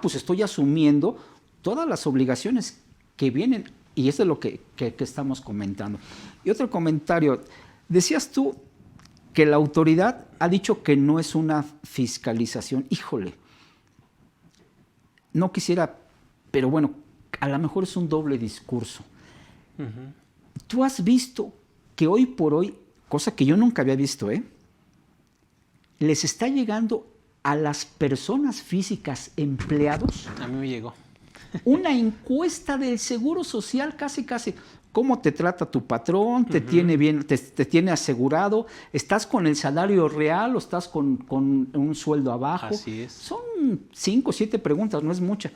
pues estoy asumiendo todas las obligaciones que vienen, y eso es lo que estamos comentando. Y otro comentario, decías tú que la autoridad ha dicho que no es una fiscalización. Híjole, no quisiera, pero bueno, a lo mejor es un doble discurso. Tú has visto que hoy por hoy, cosa que yo nunca había visto, les está llegando a las personas físicas empleados A mí me llegó. una encuesta del Seguro Social casi. ¿Cómo te trata tu patrón? ¿Te tiene bien, te tiene asegurado? ¿Estás con el salario real o estás con un sueldo abajo? Así es. Son 5 o 7 preguntas, no es mucha.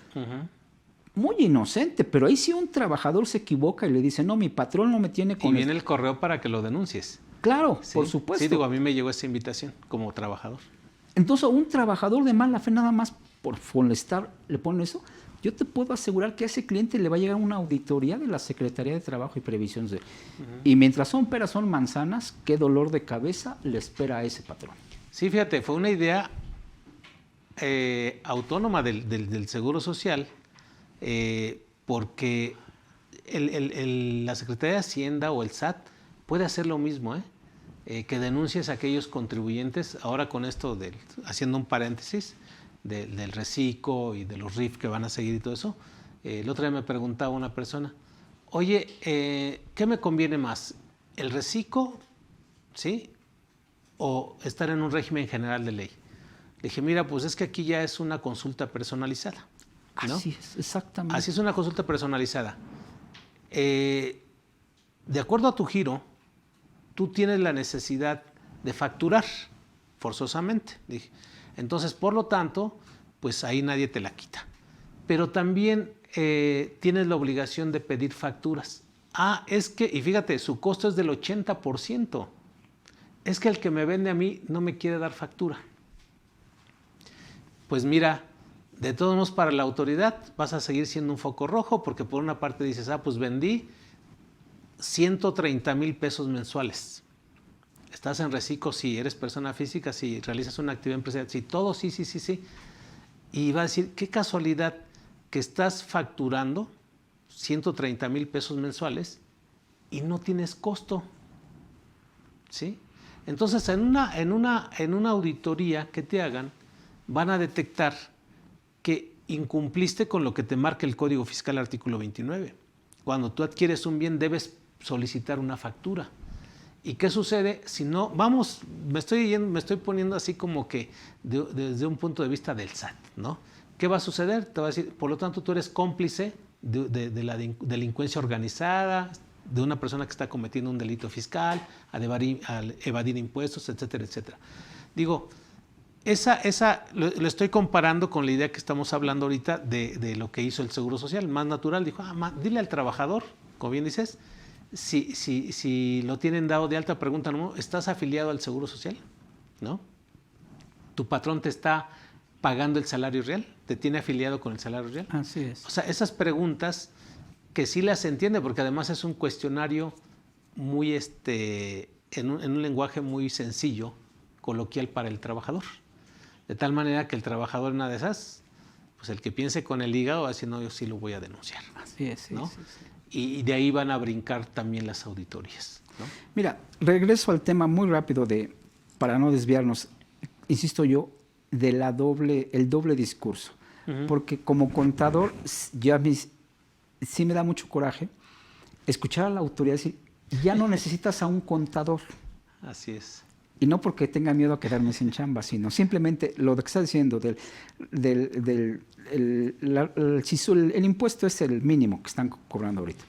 Muy inocente, pero ahí sí un trabajador se equivoca y le dice, no, mi patrón no me tiene con Y viene el correo para que lo denuncies. Claro, Sí. por supuesto. Sí, digo, a mí me llegó esa invitación como trabajador. Entonces, a un trabajador de mala fe nada más por molestar le pone eso. Yo te puedo asegurar que a ese cliente le va a llegar una auditoría de la Secretaría de Trabajo y Previsión Social. Y mientras son peras, son manzanas, qué dolor de cabeza le espera a ese patrón. Sí, fíjate, fue una idea autónoma del Seguro Social, porque la Secretaría de Hacienda o el SAT puede hacer lo mismo, que denuncies a aquellos contribuyentes, ahora con esto, haciendo un paréntesis, del reciclo y de los RIF que van a seguir y todo eso. El otro día me preguntaba una persona, oye, ¿qué me conviene más? ¿El reciclo, sí? ¿O estar en un régimen general de ley? Le dije, mira, pues es que aquí ya es una consulta personalizada, ¿no? Así es, exactamente. Así es una consulta personalizada. De acuerdo a tu giro, tú tienes la necesidad de facturar forzosamente. Dije, entonces, por lo tanto, pues ahí nadie te la quita. Pero también tienes la obligación de pedir facturas. Es que, y fíjate, su costo es del 80%. Es que el que me vende a mí no me quiere dar factura. Pues mira, de todos modos para la autoridad vas a seguir siendo un foco rojo porque por una parte dices, pues vendí 130,000 pesos mensuales. Estás en reciclo, sí, eres persona física, sí, realizas una actividad empresarial, sí, todo, sí. Y va a decir, qué casualidad que estás facturando 130,000 pesos mensuales y no tienes costo, ¿sí? Entonces, en una auditoría que te hagan, van a detectar que incumpliste con lo que te marca el Código Fiscal artículo 29. Cuando tú adquieres un bien, debes solicitar una factura. ¿Y qué sucede si no? Vamos, me estoy poniendo así como que desde un punto de vista del SAT, ¿no? ¿Qué va a suceder? Te va a decir, por lo tanto, tú eres cómplice de la delincuencia organizada, de una persona que está cometiendo un delito fiscal, al evadir impuestos, etcétera, etcétera. Digo, lo estoy comparando con la idea que estamos hablando ahorita de lo que hizo el Seguro Social. Más natural, dijo, dile al trabajador, como bien dices, si lo tienen dado de alta, preguntan, ¿no? ¿Estás afiliado al Seguro Social? ¿No? ¿Tu patrón te está pagando el salario real? ¿Te tiene afiliado con el salario real? Así es. O sea, esas preguntas que sí las entiende, porque además es un cuestionario muy, en un lenguaje muy sencillo, coloquial para el trabajador. De tal manera que el trabajador, en una de esas, pues el que piense con el hígado va a decir, no, yo sí lo voy a denunciar. Así es, sí, ¿no? sí. Y de ahí van a brincar también las auditorías, ¿no? Mira, regreso al tema muy rápido para no desviarnos, insisto yo, el doble discurso. Porque como contador, ya sí me da mucho coraje escuchar a la autoridad decir, ya no necesitas a un contador. Así es. Y no porque tenga miedo a quedarme sin chamba, sino simplemente lo que está diciendo el impuesto es el mínimo que están cobrando ahorita.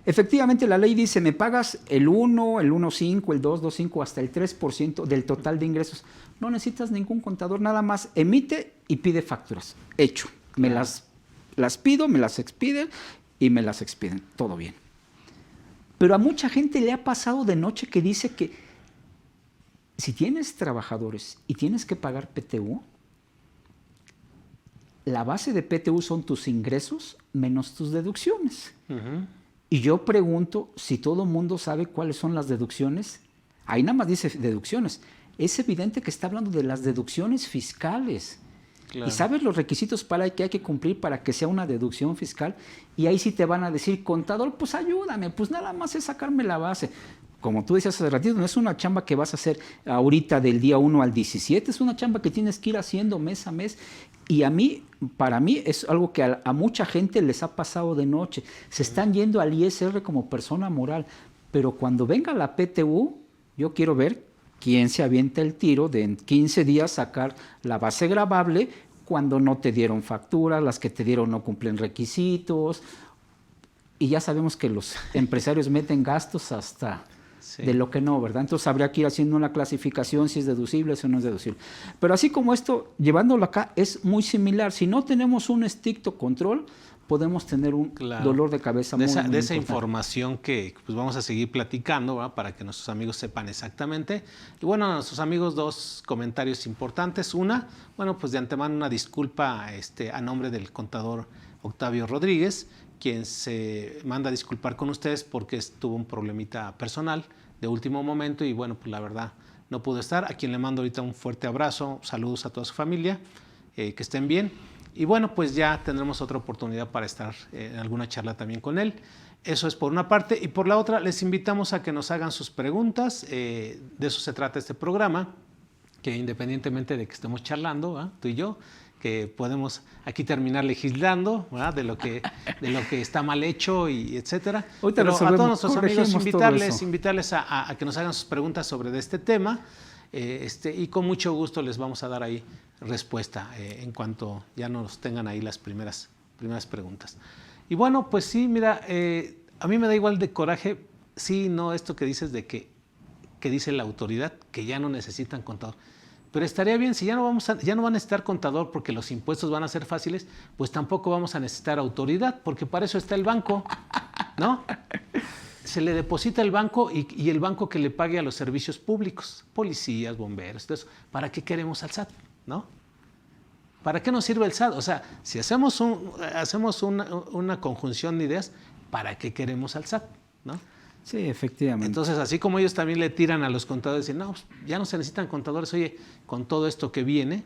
Efectivamente, la ley dice, me pagas el 1, el 1.5, el 2.5, hasta el 3% del total de ingresos. No necesitas ningún contador, nada más emite y pide facturas. Hecho. Me las pido, me las expiden y me las expiden. Todo bien. Pero a mucha gente le ha pasado de noche que dice que si tienes trabajadores y tienes que pagar PTU, la base de PTU son tus ingresos menos tus deducciones. Uh-huh. Y yo pregunto si todo el mundo sabe cuáles son las deducciones. Ahí nada más dice deducciones. Es evidente que está hablando de las deducciones fiscales. Claro. Y sabes los requisitos que hay que cumplir para que sea una deducción fiscal. Y ahí sí te van a decir, contador, pues ayúdame, pues nada más es sacarme la base. Como tú decías hace ratito, no es una chamba que vas a hacer ahorita del día 1 al 17, es una chamba que tienes que ir haciendo mes a mes. Y para mí es algo que a mucha gente les ha pasado de noche. Se están yendo al ISR como persona moral, pero cuando venga la PTU, yo quiero ver quién se avienta el tiro de en 15 días sacar la base gravable cuando no te dieron facturas, las que te dieron no cumplen requisitos. Y ya sabemos que los empresarios meten gastos hasta de lo que no, ¿verdad? Entonces habría que ir haciendo una clasificación si es deducible o no es deducible. Pero así como esto, llevándolo acá, es muy similar. Si no tenemos un estricto control, podemos tener un dolor de cabeza muy importante. De esa información que pues vamos a seguir platicando, ¿verdad? Para que nuestros amigos sepan exactamente. Y bueno, a nuestros amigos, 2 comentarios importantes. Una, bueno, pues de antemano una disculpa a nombre del contador Octavio Rodríguez, quien se manda a disculpar con ustedes porque tuvo un problemita personal de último momento y bueno, pues la verdad no pudo estar. A quien le mando ahorita un fuerte abrazo, saludos a toda su familia, que estén bien. Y bueno, pues ya tendremos otra oportunidad para estar en alguna charla también con él. Eso es por una parte. Y por la otra, les invitamos a que nos hagan sus preguntas. De eso se trata este programa, que independientemente de que estemos charlando, ¿verdad? Tú y yo, que podemos aquí terminar legislando, ¿verdad? de lo que está mal hecho y etcétera. Pero a todos nuestros amigos invitarles a que nos hagan sus preguntas sobre este tema y con mucho gusto les vamos a dar ahí respuesta en cuanto ya nos tengan ahí las primeras preguntas. Y bueno, pues sí, mira, a mí me da igual de coraje, sí, no esto que dices de que dice la autoridad, que ya no necesitan contador. Pero estaría bien, si ya no van a necesitar contador porque los impuestos van a ser fáciles, pues tampoco vamos a necesitar autoridad, porque para eso está el banco, ¿no? Se le deposita el banco y el banco que le pague a los servicios públicos, policías, bomberos, todo eso. ¿Para qué queremos al SAT, no? ¿Para qué nos sirve el SAT? O sea, si hacemos una conjunción de ideas, ¿para qué queremos al SAT, no? Sí, efectivamente. Entonces, así como ellos también le tiran a los contadores y dicen, no, pues ya no se necesitan contadores, oye, con todo esto que viene,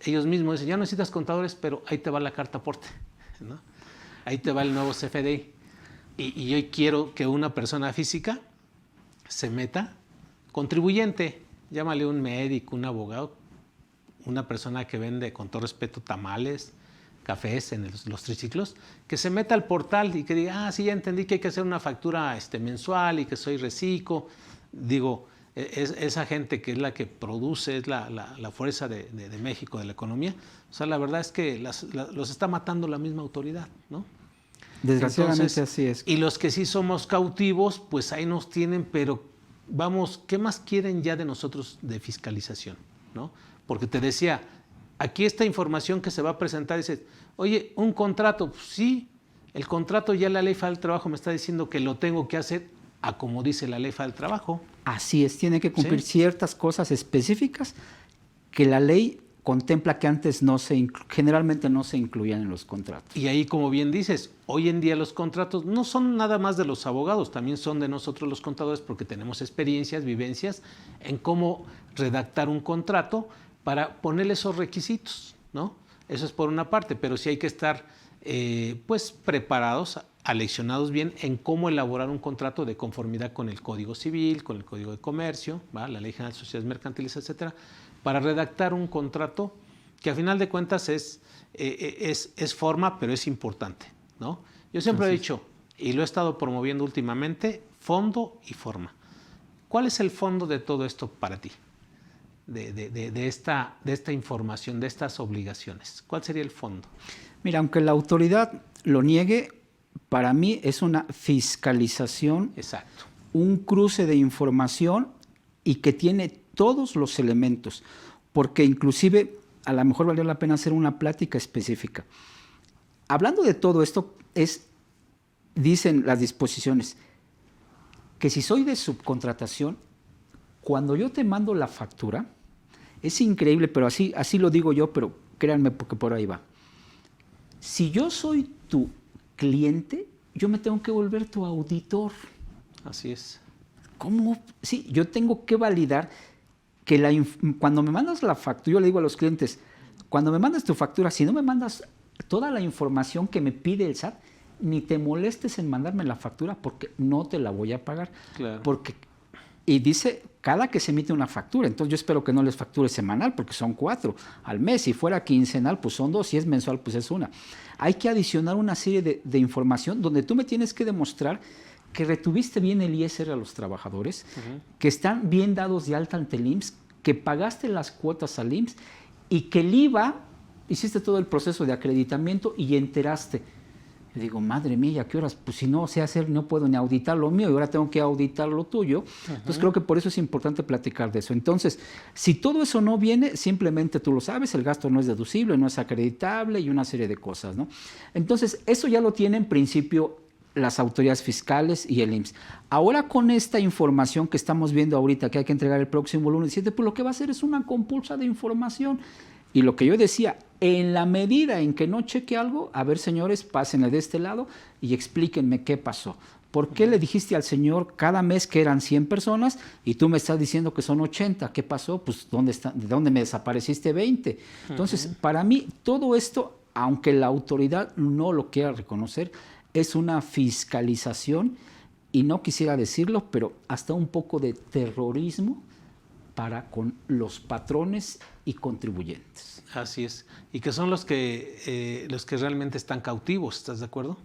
ellos mismos dicen, ya no necesitas contadores, pero ahí te va la carta aporte, ¿no? Ahí te va el nuevo CFDI. Y yo quiero que una persona física se meta, contribuyente, llámale un médico, un abogado, una persona que vende, con todo respeto, tamales, cafés en los triciclos, que se meta al portal y que diga, sí, ya entendí que hay que hacer una factura mensual y que soy reciclo. Digo, esa gente que es la que produce, es la fuerza de México, de la economía. O sea, la verdad es que los está matando la misma autoridad, ¿no? Desgraciadamente. Entonces, así es. Y los que sí somos cautivos, pues ahí nos tienen, pero vamos, ¿qué más quieren ya de nosotros de fiscalización, ¿no? Porque te decía, aquí esta información que se va a presentar dice, oye, un contrato, pues sí, el contrato ya la Ley Federal del Trabajo me está diciendo que lo tengo que hacer a como dice la Ley Federal del Trabajo. Así es, tiene que cumplir ciertas cosas específicas que la ley contempla que antes generalmente no se incluían en los contratos. Y ahí, como bien dices, hoy en día los contratos no son nada más de los abogados, también son de nosotros los contadores porque tenemos experiencias, vivencias en cómo redactar un contrato para ponerle esos requisitos, ¿no? Eso es por una parte, pero sí hay que estar pues preparados, aleccionados bien en cómo elaborar un contrato de conformidad con el Código Civil, con el Código de Comercio, ¿va? La Ley General de Sociedades Mercantiles, etcétera, para redactar un contrato que a final de cuentas es forma, pero es importante, ¿no? Yo siempre he dicho, y lo he estado promoviendo últimamente, fondo y forma. ¿Cuál es el fondo de todo esto para ti? De esta información, de estas obligaciones. ¿Cuál sería el fondo? Mira, aunque la autoridad lo niegue, para mí es una fiscalización, Exacto. un cruce de información y que tiene todos los elementos, porque inclusive a lo mejor valió la pena hacer una plática específica. Hablando de todo esto, dicen las disposiciones, que si soy de subcontratación, cuando yo te mando la factura, es increíble, pero así lo digo yo, pero créanme porque por ahí va. Si yo soy tu cliente, yo me tengo que volver tu auditor. Así es. ¿Cómo? Sí, yo tengo que validar que cuando me mandas la factura, yo le digo a los clientes, cuando me mandas tu factura, si no me mandas toda la información que me pide el SAT, ni te molestes en mandarme la factura porque no te la voy a pagar. Claro. Y dice, cada que se emite una factura, entonces yo espero que no les facture semanal porque son 4 al mes. Si fuera quincenal, pues son 2, si es mensual, pues es 1. Hay que adicionar una serie de información donde tú me tienes que demostrar que retuviste bien el ISR a los trabajadores, que están bien dados de alta ante el IMSS, que pagaste las cuotas al IMSS y que el IVA, hiciste todo el proceso de acreditamiento y enteraste. Yo digo, madre mía, ¿a qué horas? Pues si no sé hacer, no puedo ni auditar lo mío y ahora tengo que auditar lo tuyo. Entonces creo que por eso es importante platicar de eso. Entonces, si todo eso no viene, simplemente tú lo sabes, el gasto no es deducible, no es acreditable y una serie de cosas, ¿no? Entonces, eso ya lo tiene en principio las autoridades fiscales y el IMSS. Ahora con esta información que estamos viendo ahorita, que hay que entregar el próximo lunes 7, pues lo que va a hacer es una compulsa de información. Y lo que yo decía, en la medida en que no cheque algo, a ver, señores, pásenle de este lado y explíquenme qué pasó. ¿Por qué le dijiste al señor cada mes que eran 100 personas y tú me estás diciendo que son 80? ¿Qué pasó? Pues ¿de dónde me desapareciste 20? Entonces, para mí, todo esto, aunque la autoridad no lo quiera reconocer, es una fiscalización, y no quisiera decirlo, pero hasta un poco de terrorismo para con los patrones y contribuyentes. Así es. Y que son los que realmente están cautivos, ¿estás de acuerdo?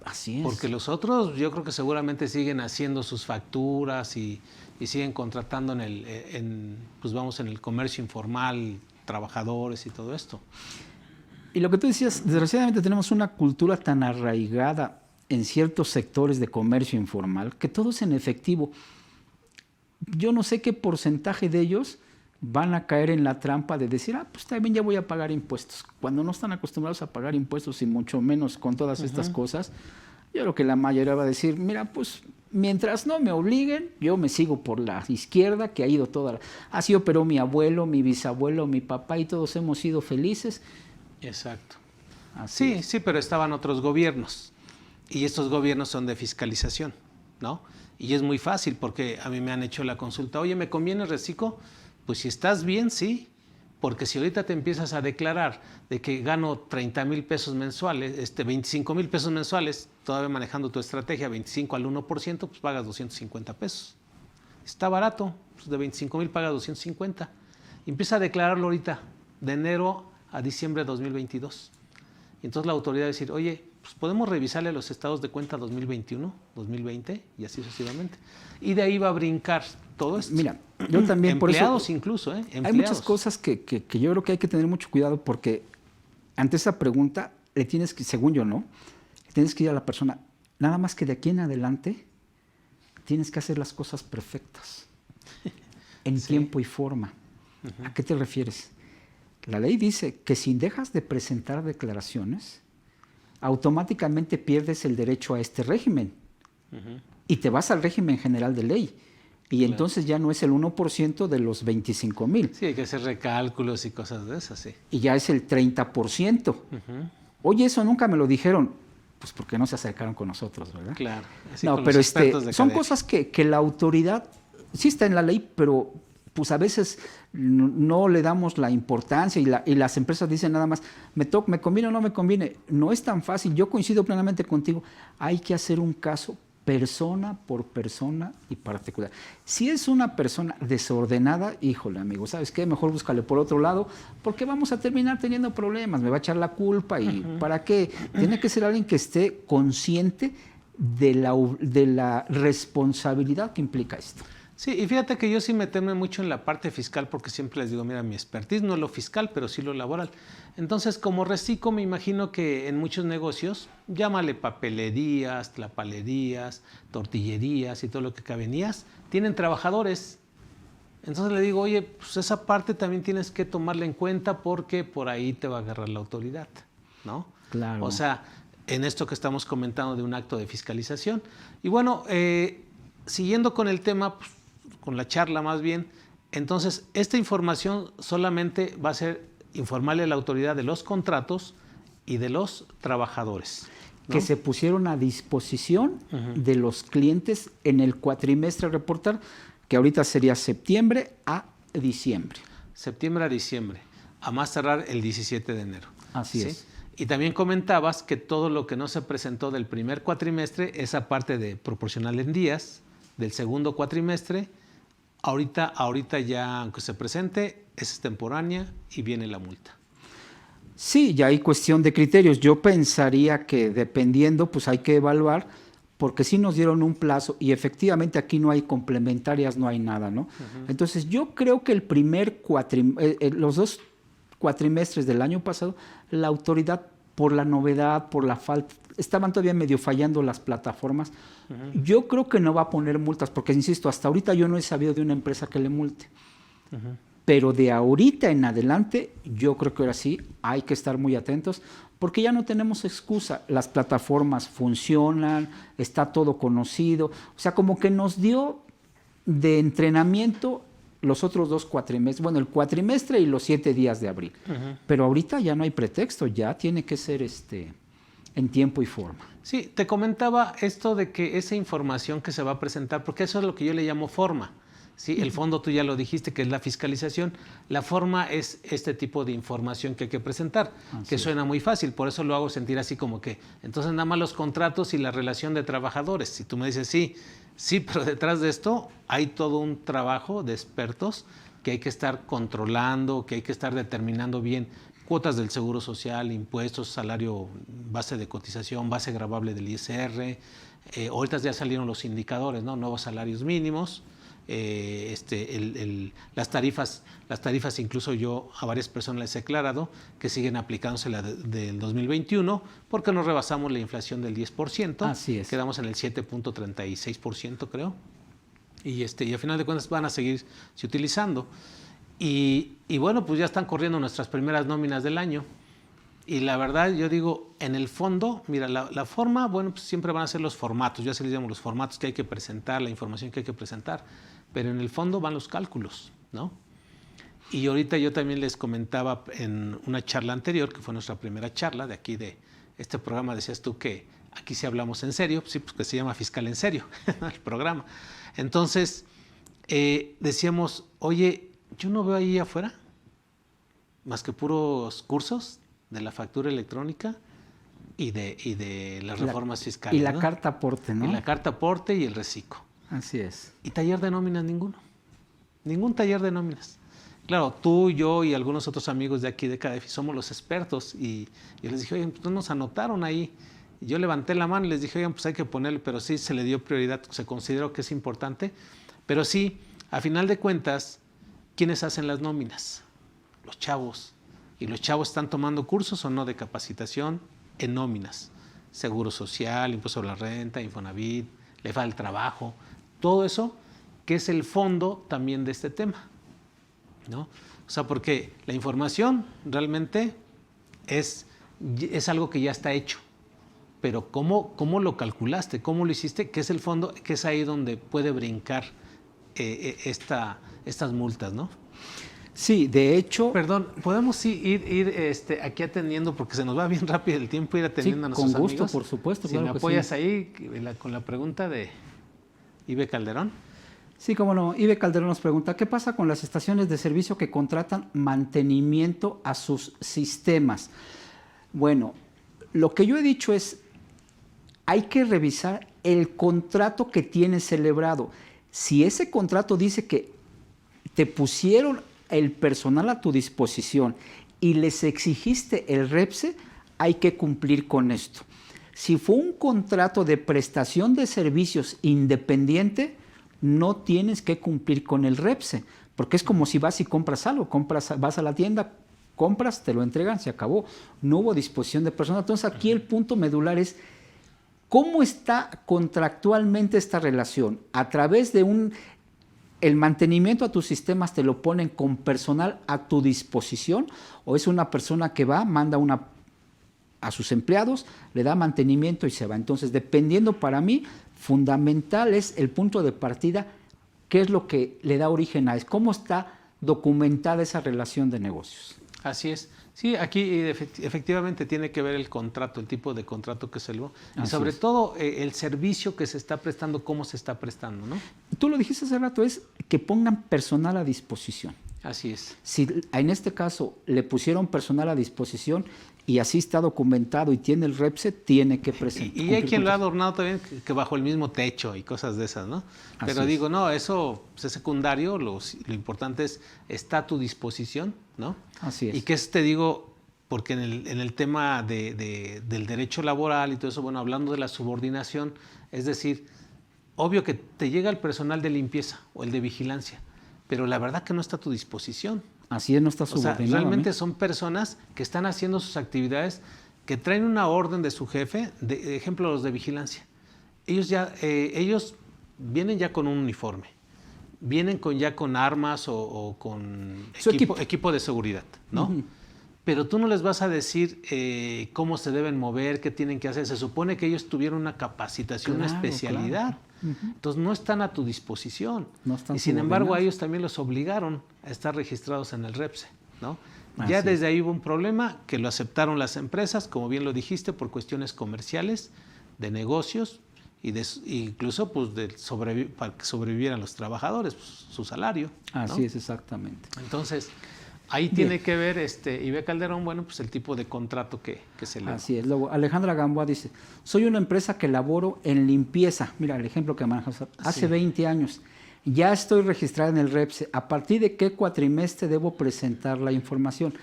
Así es. Porque los otros yo creo que seguramente siguen haciendo sus facturas y siguen contratando en el comercio informal, trabajadores y todo esto. Y lo que tú decías, desgraciadamente tenemos una cultura tan arraigada en ciertos sectores de comercio informal que todo es en efectivo. Yo no sé qué porcentaje de ellos van a caer en la trampa de decir, pues también ya voy a pagar impuestos. Cuando no están acostumbrados a pagar impuestos y mucho menos con todas estas cosas, yo creo que la mayoría va a decir, mira, pues mientras no me obliguen, yo me sigo por la izquierda, que ha ido toda así operó mi abuelo, mi bisabuelo, mi papá y todos hemos sido felices. Exacto. Así sí, pero estaban otros gobiernos y estos gobiernos son de fiscalización, ¿no? Y es muy fácil porque a mí me han hecho la consulta, oye, ¿me conviene reciclo? Pues si estás bien, sí, porque si ahorita te empiezas a declarar de que gano 30,000 pesos mensuales, 25,000 pesos mensuales, todavía manejando tu estrategia 25 al 1%, pues pagas 250 pesos. Está barato, pues de 25,000 pagas 250. Y empieza a declararlo ahorita, de enero a diciembre de 2022. Y entonces la autoridad va a decir, oye, pues podemos revisarle los estados de cuenta 2021, 2020 y así sucesivamente. Y de ahí va a brincar todo esto. Mira, yo también por eso... Empleados incluso, Empleados. Hay muchas cosas que yo creo que hay que tener mucho cuidado porque ante esa pregunta le tienes que, según yo, ¿no? Tienes que ir a la persona, nada más que de aquí en adelante tienes que hacer las cosas perfectas, en tiempo y forma. ¿A qué te refieres? La ley dice que si dejas de presentar declaraciones, automáticamente pierdes el derecho a este régimen y te vas al régimen general de ley. Y entonces ya no es el 1% de los 25,000. Sí, hay que hacer recálculos y cosas de esas, sí. Y ya es el 30%. Oye, eso nunca me lo dijeron. Pues porque no se acercaron con nosotros, ¿verdad? Claro. Así No, con pero los expertos de son cadena. cosas que la autoridad sí está en la ley, pero pues a veces no le damos la importancia y las empresas dicen nada más, me conviene o no me conviene. No es tan fácil. Yo coincido plenamente contigo. Hay que hacer un caso persona por persona y particular. Si es una persona desordenada, híjole, amigo, ¿sabes qué? Mejor búscale por otro lado, porque vamos a terminar teniendo problemas, me va a echar la culpa y ¿para qué? Tiene que ser alguien que esté consciente de la responsabilidad que implica esto. Sí, y fíjate que yo sí me temo mucho en la parte fiscal porque siempre les digo, mira, mi expertise no es lo fiscal, pero sí lo laboral. Entonces, como reciclo, me imagino que en muchos negocios, llámale papelerías, tlapalerías, tortillerías y todo lo que cabenías, tienen trabajadores. Entonces le digo, oye, pues esa parte también tienes que tomarla en cuenta porque por ahí te va a agarrar la autoridad, ¿no? Claro. O sea, en esto que estamos comentando de un acto de fiscalización. Y bueno, siguiendo con el tema, pues, con la charla más bien, entonces esta información solamente va a ser informarle a la autoridad de los contratos y de los trabajadores, ¿no? Que se pusieron a disposición de los clientes en el cuatrimestre a reportar, que ahorita sería septiembre a diciembre. Septiembre a diciembre, a más tardar el 17 de enero. Así ¿sí? es. Y también comentabas que todo lo que no se presentó del primer cuatrimestre, esa parte de proporcional en días, del segundo cuatrimestre, ahorita ya, aunque se presente, es extemporánea y viene la multa. Sí, ya hay cuestión de criterios. Yo pensaría que dependiendo, pues hay que evaluar, porque sí nos dieron un plazo y efectivamente aquí no hay complementarias, no hay nada, ¿no? Entonces yo creo que el primer los 2 cuatrimestres del año pasado, la autoridad, por la novedad, por la falta, estaban todavía medio fallando las plataformas. Yo creo que no va a poner multas, porque insisto, hasta ahorita yo no he sabido de una empresa que le multe. Pero de ahorita en adelante, yo creo que ahora sí hay que estar muy atentos, porque ya no tenemos excusa. Las plataformas funcionan, está todo conocido. O sea, como que nos dio de entrenamiento los otros 2 cuatrimestres, bueno, el cuatrimestre y los 7 días de abril. Pero ahorita ya no hay pretexto, ya tiene que ser en tiempo y forma. Sí, te comentaba esto de que esa información que se va a presentar, porque eso es lo que yo le llamo forma. ¿Sí? El fondo tú ya lo dijiste, que es la fiscalización. La forma es este tipo de información que hay que presentar, que suena muy fácil, por eso lo hago sentir así como que, entonces nada más los contratos y la relación de trabajadores. Si tú me dices, sí, pero detrás de esto hay todo un trabajo de expertos que hay que estar controlando, que hay que estar determinando bien cuotas del Seguro Social, impuestos, salario, base de cotización, base gravable del ISR. Ahorita ya salieron los indicadores, ¿no? Nuevos salarios mínimos. Las tarifas incluso yo a varias personas les he aclarado que siguen aplicándose la del 2021 porque nos rebasamos la inflación del 10%. Así es. Quedamos en el 7.36% creo. Y a final de cuentas van a seguirse utilizando. Y bueno, pues ya están corriendo nuestras primeras nóminas del año. Y la verdad, yo digo, en el fondo, mira, la forma, bueno, pues siempre van a ser los formatos, ya se les llama los formatos que hay que presentar, la información que hay que presentar, pero en el fondo van los cálculos, ¿no? Y ahorita yo también les comentaba en una charla anterior, que fue nuestra primera charla de aquí de este programa, decías tú que aquí sí hablamos en serio, sí, pues que se llama Fiscal en Serio, el programa. Entonces, decíamos, oye, yo no veo ahí afuera más que puros cursos de la factura electrónica y de las reformas fiscales. Y la ¿no? carta aporte, ¿no? Y la carta aporte y el reciclo. Así es. Y taller de nóminas ninguno. Ningún taller de nóminas. Claro, tú, yo y algunos otros amigos de aquí de CADEFI somos los expertos y yo les dije, oigan, pues no nos anotaron ahí. Y yo levanté la mano y les dije, oigan, pues hay que ponerle, pero sí se le dio prioridad, se consideró que es importante. Pero sí, a final de cuentas, ¿quiénes hacen las nóminas? Los chavos. Y los chavos están tomando cursos o no de capacitación en nóminas. Seguro Social, Impuesto sobre la Renta, Infonavit, Ley del Trabajo. Todo eso que es el fondo también de este tema, ¿no? O sea, porque la información realmente es algo que ya está hecho. Pero ¿cómo lo calculaste? ¿Cómo lo hiciste? ¿Qué es el fondo? Que es ahí donde puede brincar estas multas, ¿no? Sí, de hecho... Perdón, ¿podemos ir aquí atendiendo, porque se nos va bien rápido el tiempo, ir atendiendo a nuestros amigos? Con gusto, por supuesto. Si claro me apoyas ahí con la pregunta de Ibe Calderón. Sí, cómo no. Ibe Calderón nos pregunta, ¿qué pasa con las estaciones de servicio que contratan mantenimiento a sus sistemas? Bueno, lo que yo he dicho es, hay que revisar el contrato que tienes celebrado. Si ese contrato dice que te pusieron el personal a tu disposición y les exigiste el REPSE, hay que cumplir con esto. Si fue un contrato de prestación de servicios independiente, no tienes que cumplir con el REPSE, porque es como si vas y compras algo, vas a la tienda, compras, te lo entregan, se acabó. No hubo disposición de personal. Entonces aquí el punto medular es cómo está contractualmente esta relación. A través de el mantenimiento a tus sistemas te lo ponen con personal a tu disposición, o es una persona que va, manda a sus empleados, le da mantenimiento y se va. Entonces, dependiendo, para mí, fundamental es el punto de partida, qué es lo que le da origen a eso, cómo está documentada esa relación de negocios. Así es. Sí, aquí efectivamente tiene que ver el contrato, el tipo de contrato que se lo... Y sobre todo el servicio que se está prestando, cómo se está prestando, ¿no? Tú lo dijiste hace rato, es que pongan personal a disposición. Así es. Si en este caso le pusieron personal a disposición y así está documentado y tiene el REPSE, tiene que presentar. Y hay quien lo ha adornado también que bajo el mismo techo y cosas de esas, ¿no? Pero digo, no, eso es secundario, lo importante es, está a tu disposición, ¿no? Así es. Y que te digo, porque en el tema del derecho laboral y todo eso, bueno, hablando de la subordinación, es decir, obvio que te llega el personal de limpieza o el de vigilancia, pero la verdad que no está a tu disposición. Así es, no está subordinado. O sea, realmente son personas que están haciendo sus actividades, que traen una orden de su jefe, de ejemplo los de vigilancia. Ellos vienen ya con un uniforme, vienen ya con armas o con equipo de seguridad, ¿no? Uh-huh. Pero tú no les vas a decir cómo se deben mover, qué tienen que hacer. Se supone que ellos tuvieron una capacitación, una especialidad. Claro. Uh-huh. Entonces no están a tu disposición. No están, y sin embargo a ellos también los obligaron a estar registrados en el REPSE, ¿no? Ya desde ahí hubo un problema que lo aceptaron las empresas, como bien lo dijiste, por cuestiones comerciales, de negocios y incluso pues, para que sobrevivieran los trabajadores, pues, su salario, ¿no? Así es, exactamente. Entonces, ahí tiene que ver Ibe Calderón, bueno, pues el tipo de contrato que se le da. Así es. Luego, Alejandra Gamboa dice, soy una empresa que laboro en limpieza. Mira, el ejemplo que manejas, hace 20 años. Ya estoy registrada en el REPSE. ¿A partir de qué cuatrimestre debo presentar la información?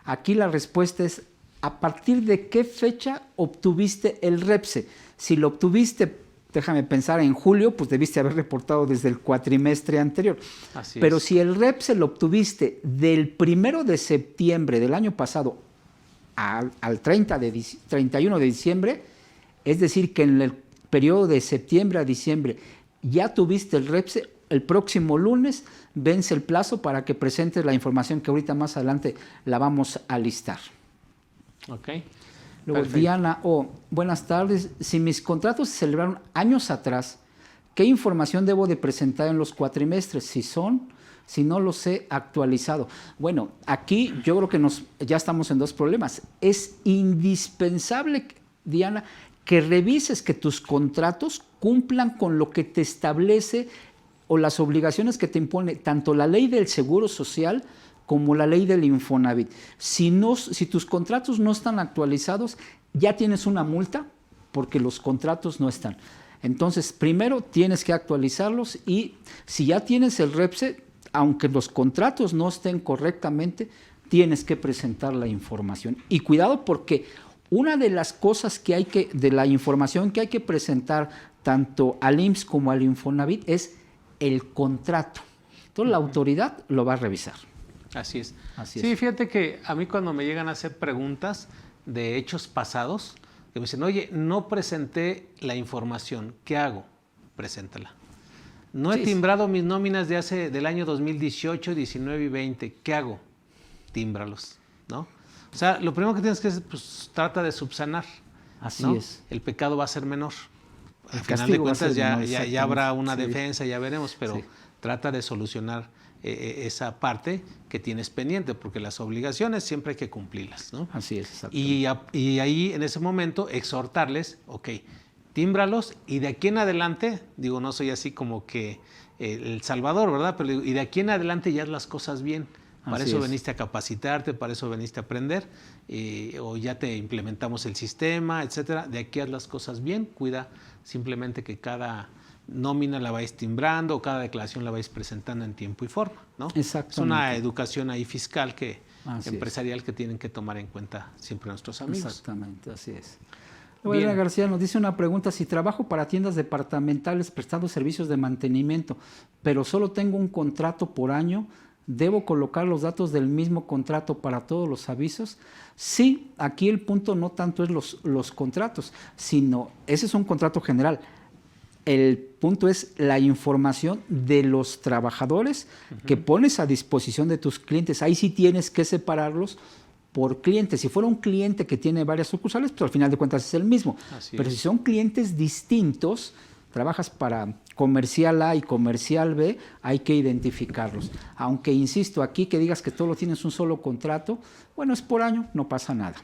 Aquí la respuesta es, ¿a partir de qué fecha obtuviste el REPSE? Si lo obtuviste, déjame pensar, en julio, pues debiste haber reportado desde el cuatrimestre anterior. Así Pero es. Si el REPSE lo obtuviste del 1 de septiembre del año pasado al 31 de diciembre, es decir, que en el periodo de septiembre a diciembre ya tuviste el REPSE, el próximo lunes vence el plazo para que presentes la información que ahorita más adelante la vamos a listar. Ok. Luego, perfecto. Diana buenas tardes. Si mis contratos se celebraron años atrás, ¿qué información debo de presentar en los cuatrimestres? Si no los he actualizado. Bueno, aquí yo creo que ya estamos en dos problemas. Es indispensable, Diana, que revises que tus contratos cumplan con lo que te establece o las obligaciones que te impone tanto la ley del Seguro Social como la ley del Infonavit. Si tus contratos no están actualizados, ya tienes una multa porque los contratos no están. Entonces, primero tienes que actualizarlos y si ya tienes el REPSE, aunque los contratos no estén correctamente, tienes que presentar la información. Y cuidado porque una de las cosas de la información que hay que presentar tanto al IMSS como al Infonavit es el contrato. Entonces, la autoridad lo va a revisar. Así es. Sí, fíjate que a mí cuando me llegan a hacer preguntas de hechos pasados, que me dicen, oye, no presenté la información, ¿qué hago? Preséntala. No he timbrado mis nóminas del año 2018, 19 y 20, ¿qué hago? Tímbralos, ¿no? O sea, lo primero que tienes que hacer, pues, trata de subsanar. Así ¿no? es. El pecado va a ser menor. Al final de cuentas ya habrá una defensa, ya veremos, pero trata de solucionar esa parte que tienes pendiente, porque las obligaciones siempre hay que cumplirlas, ¿no? Así es, exacto. Y ahí en ese momento exhortarles, ok, tímbralos y de aquí en adelante, digo, no soy así como que el Salvador, ¿verdad? Pero y de aquí en adelante ya haz las cosas bien. Para eso veniste a capacitarte, para eso veniste a aprender, o ya te implementamos el sistema, etcétera. De aquí haz las cosas bien, cuida simplemente que cada nómina la vais timbrando o cada declaración la vais presentando en tiempo y forma, ¿no? Exactamente. Es una educación ahí fiscal empresarial que tienen que tomar en cuenta siempre nuestros amigos. Exactamente, así es. Lorena García nos dice una pregunta: si trabajo para tiendas departamentales prestando servicios de mantenimiento, pero solo tengo un contrato por año, ¿debo colocar los datos del mismo contrato para todos los avisos? Sí, aquí el punto no tanto es los contratos, sino ese es un contrato general. El punto es la información de los trabajadores que pones a disposición de tus clientes. Ahí sí tienes que separarlos por clientes. Si fuera un cliente que tiene varias sucursales, pues al final de cuentas es el mismo. Pero si son clientes distintos, trabajas para comercial A y comercial B, hay que identificarlos. Aunque, insisto, aquí que digas que todo lo tienes un solo contrato, bueno, es por año, no pasa nada.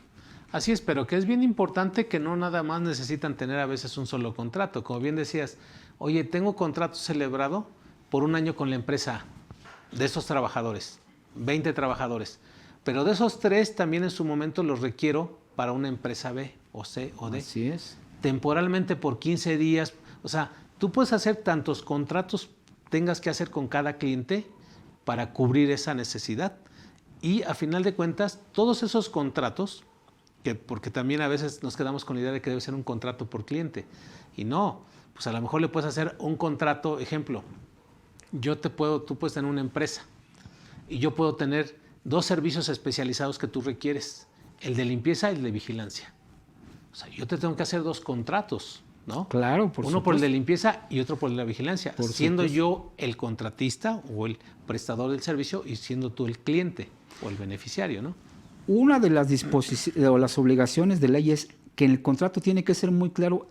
Así es, pero que es bien importante que no nada más necesitan tener a veces un solo contrato. Como bien decías, oye, tengo contrato celebrado por un año con la empresa de esos trabajadores, 20 trabajadores. Pero de esos 3 también en su momento los requiero para una empresa B o C o D. Así es. Temporalmente por 15 días. O sea, tú puedes hacer tantos contratos tengas que hacer con cada cliente para cubrir esa necesidad. Y a final de cuentas, todos esos contratos, porque también a veces nos quedamos con la idea de que debe ser un contrato por cliente. Y no, pues a lo mejor le puedes hacer un contrato, ejemplo, tú puedes tener una empresa y yo puedo tener 2 servicios especializados que tú requieres, el de limpieza y el de vigilancia. O sea, yo te tengo que hacer 2 contratos, ¿no? Claro, por supuesto. Uno por el de limpieza y otro por el de la vigilancia, siendo supuesto. yo el contratista o el prestador del servicio y siendo tú el cliente o el beneficiario, ¿no? Una de las disposiciones o las obligaciones de ley es que en el contrato tiene que ser muy claro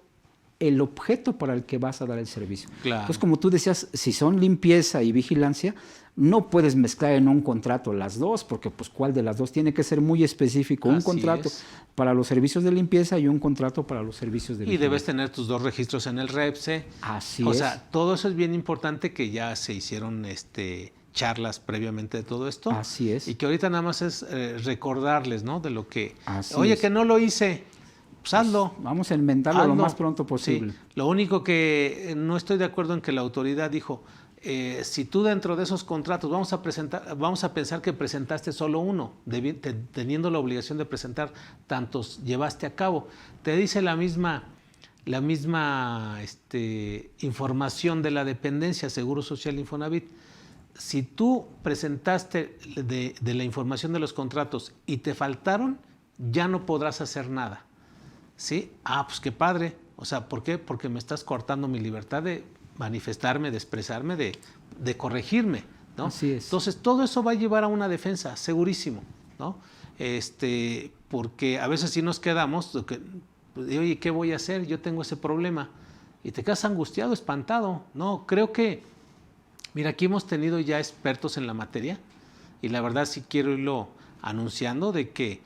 el objeto para el que vas a dar el servicio. Claro. Entonces, como tú decías, si son limpieza y vigilancia, no puedes mezclar en un contrato las dos, porque pues ¿cuál de las dos? Tiene que ser muy específico. Un contrato para los servicios de limpieza y un contrato para los servicios de vigilancia. Y debes tener tus 2 registros en el REPSE. Así es. O es. sea, todo eso es bien importante, que ya se hicieron charlas previamente de todo esto. Así es. Y que ahorita nada más es recordarles, ¿no? De lo que... Así Oye, es. que no lo hice. Pues hazlo. Vamos a inventarlo lo más pronto posible. Sí. Lo único que no estoy de acuerdo en que la autoridad dijo, si tú dentro de esos contratos vamos a pensar que presentaste solo uno, teniendo la obligación de presentar tantos llevaste a cabo. Te dice la misma información de la dependencia, Seguro Social Infonavit. Si tú presentaste de la información de los contratos y te faltaron, ya no podrás hacer nada. ¿Sí? Pues qué padre. O sea, ¿por qué? Porque me estás cortando mi libertad de manifestarme, de expresarme, de corregirme, ¿no? Así es. Entonces, todo eso va a llevar a una defensa, segurísimo, ¿no? Porque a veces sí nos quedamos, oye, ¿qué voy a hacer? Yo tengo ese problema. Y te quedas angustiado, espantado. No, creo que, mira, aquí hemos tenido ya expertos en la materia y la verdad sí quiero irlo anunciando de que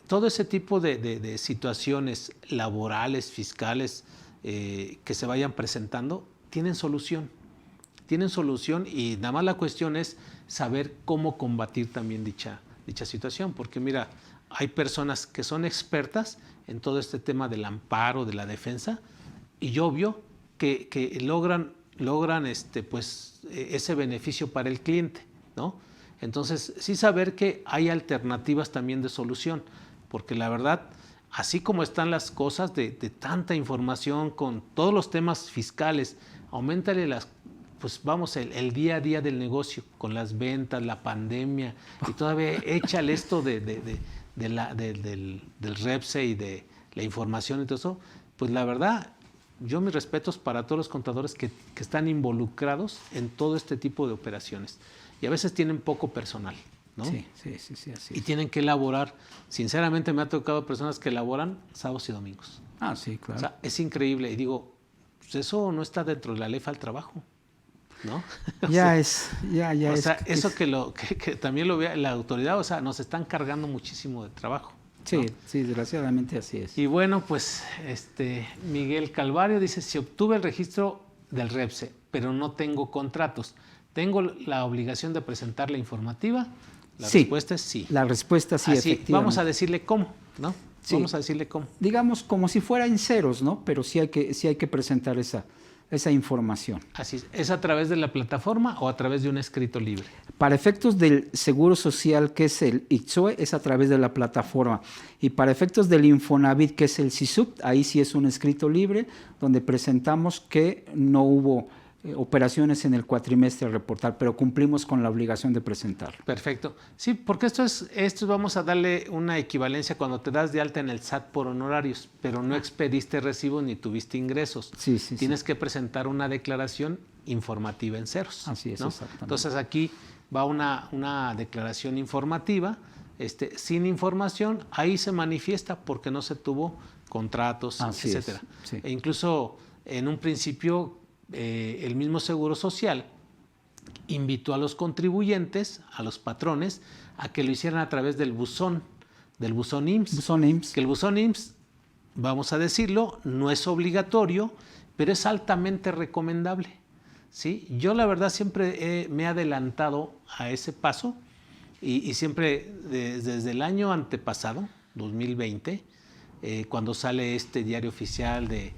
todo ese tipo de situaciones laborales, fiscales, que se vayan presentando, tienen solución y nada más la cuestión es saber cómo combatir también dicha situación, porque mira, hay personas que son expertas en todo este tema del amparo, de la defensa, y obvio que logran ese beneficio para el cliente, ¿no? Entonces, sí saber que hay alternativas también de solución, porque la verdad, así como están las cosas de tanta información con todos los temas fiscales, auméntale el día a día del negocio, con las ventas, la pandemia, y todavía échale esto del REPSE y de la información y todo eso, pues la verdad, yo mis respetos para todos los contadores que están involucrados en todo este tipo de operaciones. Y a veces tienen poco personal, ¿no? Sí, así y es. tienen que elaborar. Sinceramente me ha tocado personas que elaboran sábados y domingos. Sí, claro. O sea, es increíble. Y digo, pues eso no está dentro de la ley al trabajo, ¿no? O sea, eso que también lo vea la autoridad, o sea, nos están cargando muchísimo de trabajo. Sí, ¿no? sí, desgraciadamente así es. Y bueno, pues Miguel Calvario dice, si obtuve el registro del REPSE, pero no tengo contratos, ¿tengo la obligación de presentar la informativa? La respuesta es sí. La respuesta sí, efectivamente. Vamos a decirle cómo, ¿no? Sí. Vamos a decirle cómo. Digamos como si fuera en ceros, ¿no? Pero sí hay que presentar esa esa información. Así es a través de la plataforma o a través de un escrito libre. Para efectos del Seguro Social, que es el ITSOE, es a través de la plataforma. Y para efectos del Infonavit, que es el SISUP, ahí sí es un escrito libre, donde presentamos que no hubo operaciones en el cuatrimestre a reportar, pero cumplimos con la obligación de presentarlo. Perfecto. Sí, porque esto vamos a darle una equivalencia cuando te das de alta en el SAT por honorarios, pero no expediste recibo ni tuviste ingresos. Sí, Tienes que presentar una declaración informativa en ceros. Así es, ¿no? exactamente. Entonces aquí va una declaración informativa, sin información, ahí se manifiesta porque no se tuvo contratos, Así etcétera. Sí. E incluso en un principio el mismo Seguro Social invitó a los contribuyentes, a los patrones, a que lo hicieran a través del buzón IMSS. Buzón IMSS. Que el buzón IMSS, vamos a decirlo, no es obligatorio, pero es altamente recomendable. ¿Sí? Yo la verdad siempre me he adelantado a ese paso y siempre desde el año antepasado, 2020, cuando sale este diario oficial de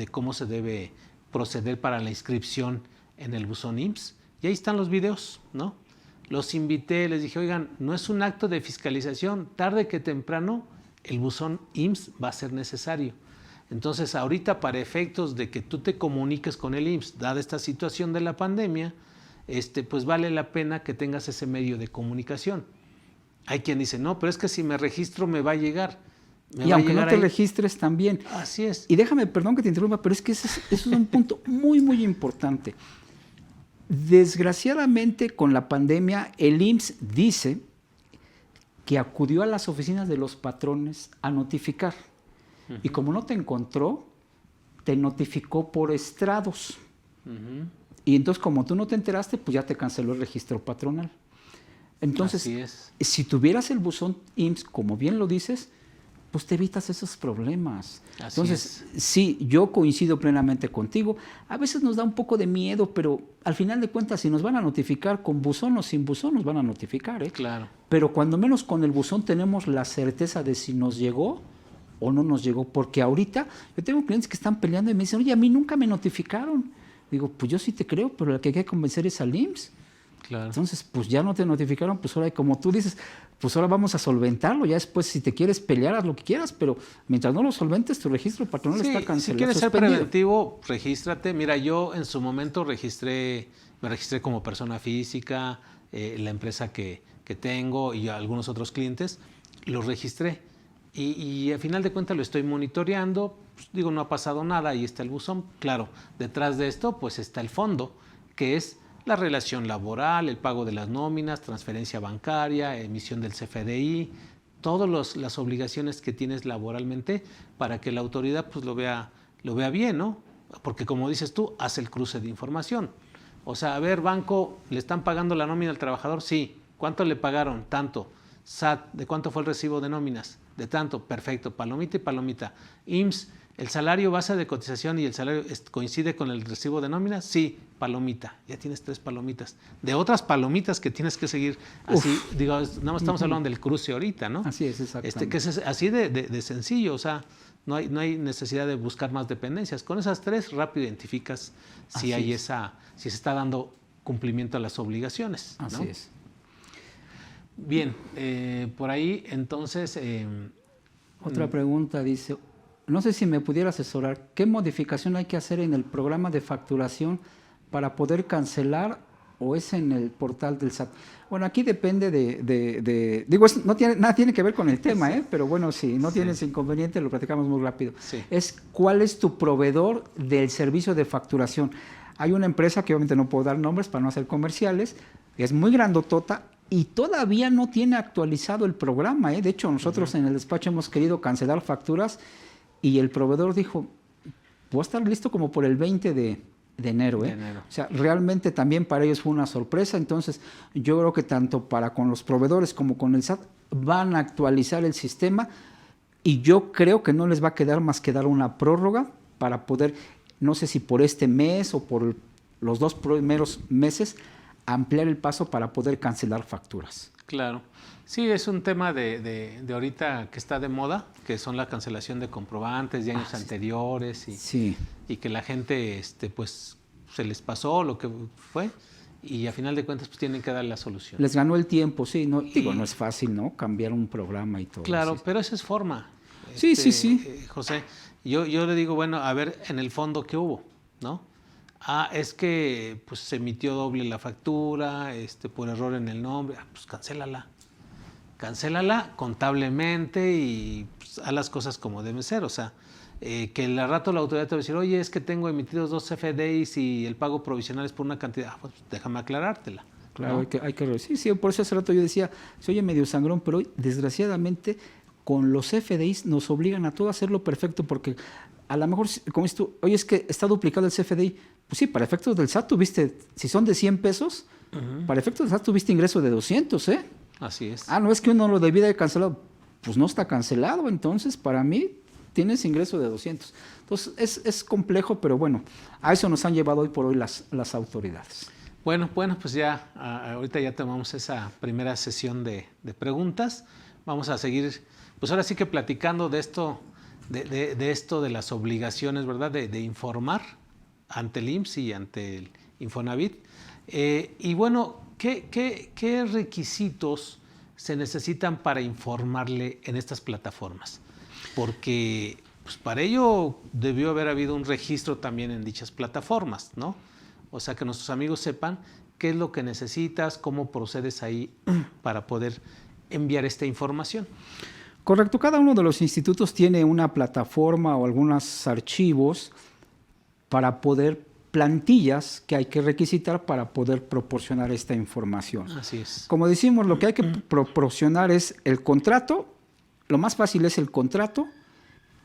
cómo se debe proceder para la inscripción en el buzón IMSS, y ahí están los videos, ¿no? Los invité, les dije, oigan, no es un acto de fiscalización, tarde que temprano el buzón IMSS va a ser necesario. Entonces, ahorita para efectos de que tú te comuniques con el IMSS, dada esta situación de la pandemia, pues vale la pena que tengas ese medio de comunicación. Hay quien dice, no, pero es que si me registro me va a llegar. Y aunque no te registres también. Así es. Y déjame, perdón que te interrumpa, pero es que eso es un punto muy, muy importante. Desgraciadamente, con la pandemia, el IMSS dice que acudió a las oficinas de los patrones a notificar. Y como no te encontró, te notificó por estrados. Y entonces, como tú no te enteraste, pues ya te canceló el registro patronal. Entonces, si tuvieras el buzón IMSS, como bien lo dices, pues te evitas esos problemas. Entonces, sí, yo coincido plenamente contigo. A veces nos da un poco de miedo, pero al final de cuentas, si nos van a notificar con buzón o sin buzón, nos van a notificar, ¿eh? Claro. Pero cuando menos con el buzón tenemos la certeza de si nos llegó o no nos llegó. Porque ahorita yo tengo clientes que están peleando y me dicen, oye, a mí nunca me notificaron. Digo, pues yo sí te creo, pero el que hay que convencer es al IMSS. Claro. Entonces, pues ya no te notificaron, pues ahora, como tú dices, pues ahora vamos a solventarlo. Ya después, si te quieres pelear, haz lo que quieras, pero mientras no lo solventes, tu registro patronal está cancelado. Si quieres ser preventivo, regístrate. Mira, yo en su momento me registré como persona física, la empresa que tengo y algunos otros clientes, los registré. Y al final de cuentas lo estoy monitoreando. Pues, digo, no ha pasado nada, ahí está el buzón. Claro, detrás de esto, pues está el fondo, que es la relación laboral, el pago de las nóminas, transferencia bancaria, emisión del CFDI, todas las obligaciones que tienes laboralmente para que la autoridad pues lo vea bien, ¿no? Porque como dices tú, hace el cruce de información. O sea, a ver, banco, ¿le están pagando la nómina al trabajador? Sí. ¿Cuánto le pagaron? Tanto. SAT, ¿de cuánto fue el recibo de nóminas? De tanto. Perfecto. Palomita y palomita. IMSS, ¿el salario base de cotización y el salario coincide con el recibo de nómina? Sí, palomita. Ya tienes 3 palomitas. De otras palomitas que tienes que seguir así, digo, nada más estamos hablando del cruce ahorita, ¿no? Así es, exactamente. Que es así de sencillo, o sea, no hay necesidad de buscar más dependencias. Con esas 3 rápido identificas si si se está dando cumplimiento a las obligaciones, ¿no? Así es. Bien, por ahí entonces... Otra pregunta dice, no sé si me pudiera asesorar, ¿qué modificación hay que hacer en el programa de facturación para poder cancelar o es en el portal del SAT? Bueno, aquí depende digo, nada tiene que ver con el tema, pero bueno, si no tienes inconveniente, lo platicamos muy rápido. Sí. Es cuál es tu proveedor del servicio de facturación. Hay una empresa que obviamente no puedo dar nombres para no hacer comerciales, es muy grandotota, y todavía no tiene actualizado el programa. De hecho, nosotros en el despacho hemos querido cancelar facturas y el proveedor dijo, voy a estar listo como por el 20 de enero. O sea, realmente también para ellos fue una sorpresa. Entonces, yo creo que tanto con los proveedores como con el SAT van a actualizar el sistema y yo creo que no les va a quedar más que dar una prórroga para poder, no sé si por este mes o por los 2 primeros meses, ampliar el paso para poder cancelar facturas. Claro. Sí, es un tema de ahorita que está de moda, que son la cancelación de comprobantes de años anteriores y que la gente pues se les pasó lo que fue y a final de cuentas pues tienen que dar la solución. Les ganó el tiempo, sí. No, digo, no es fácil, ¿no? Cambiar un programa y todo. Claro, sí. pero esa es forma. Sí, sí. José, yo le digo, bueno, a ver, en el fondo, ¿qué hubo? ¿No? Es que pues se emitió doble la factura, por error en el nombre. Pues cancélala. Cancélala contablemente y pues, haz las cosas como deben ser. O sea, que al rato la autoridad te va a decir, oye, es que tengo emitidos 2 CFDIs y el pago provisional es por una cantidad. Pues déjame aclarártela. Claro, ¿no? hay que sí, por eso hace rato yo decía, se oye medio sangrón, pero hoy, desgraciadamente, con los CFDIs nos obligan a todo a hacerlo perfecto, porque a lo mejor, como dices tú, oye, es que está duplicado el CFDI. Pues sí, para efectos del SAT tuviste, si son de 100 pesos, para efectos del SAT tuviste ingreso de 200, ¿eh? Así es. No es que uno lo debía de cancelado. Pues no está cancelado, entonces para mí tienes ingreso de 200. Entonces es complejo, pero bueno, a eso nos han llevado hoy por hoy las autoridades. Bueno, pues ya ahorita ya tomamos esa primera sesión de preguntas. Vamos a seguir, pues ahora sí que platicando de esto, de esto de las obligaciones, ¿verdad? De informar ante el IMSS y ante el Infonavit. Y bueno, ¿qué requisitos se necesitan para informarle en estas plataformas? Porque pues para ello debió haber habido un registro también en dichas plataformas, ¿no? O sea, que nuestros amigos sepan qué es lo que necesitas, cómo procedes ahí para poder enviar esta información. Correcto, cada uno de los institutos tiene una plataforma o algunos archivos para poder, plantillas que hay que requisitar para poder proporcionar esta información. Así es. Como decimos, lo que hay que proporcionar es el contrato, lo más fácil es el contrato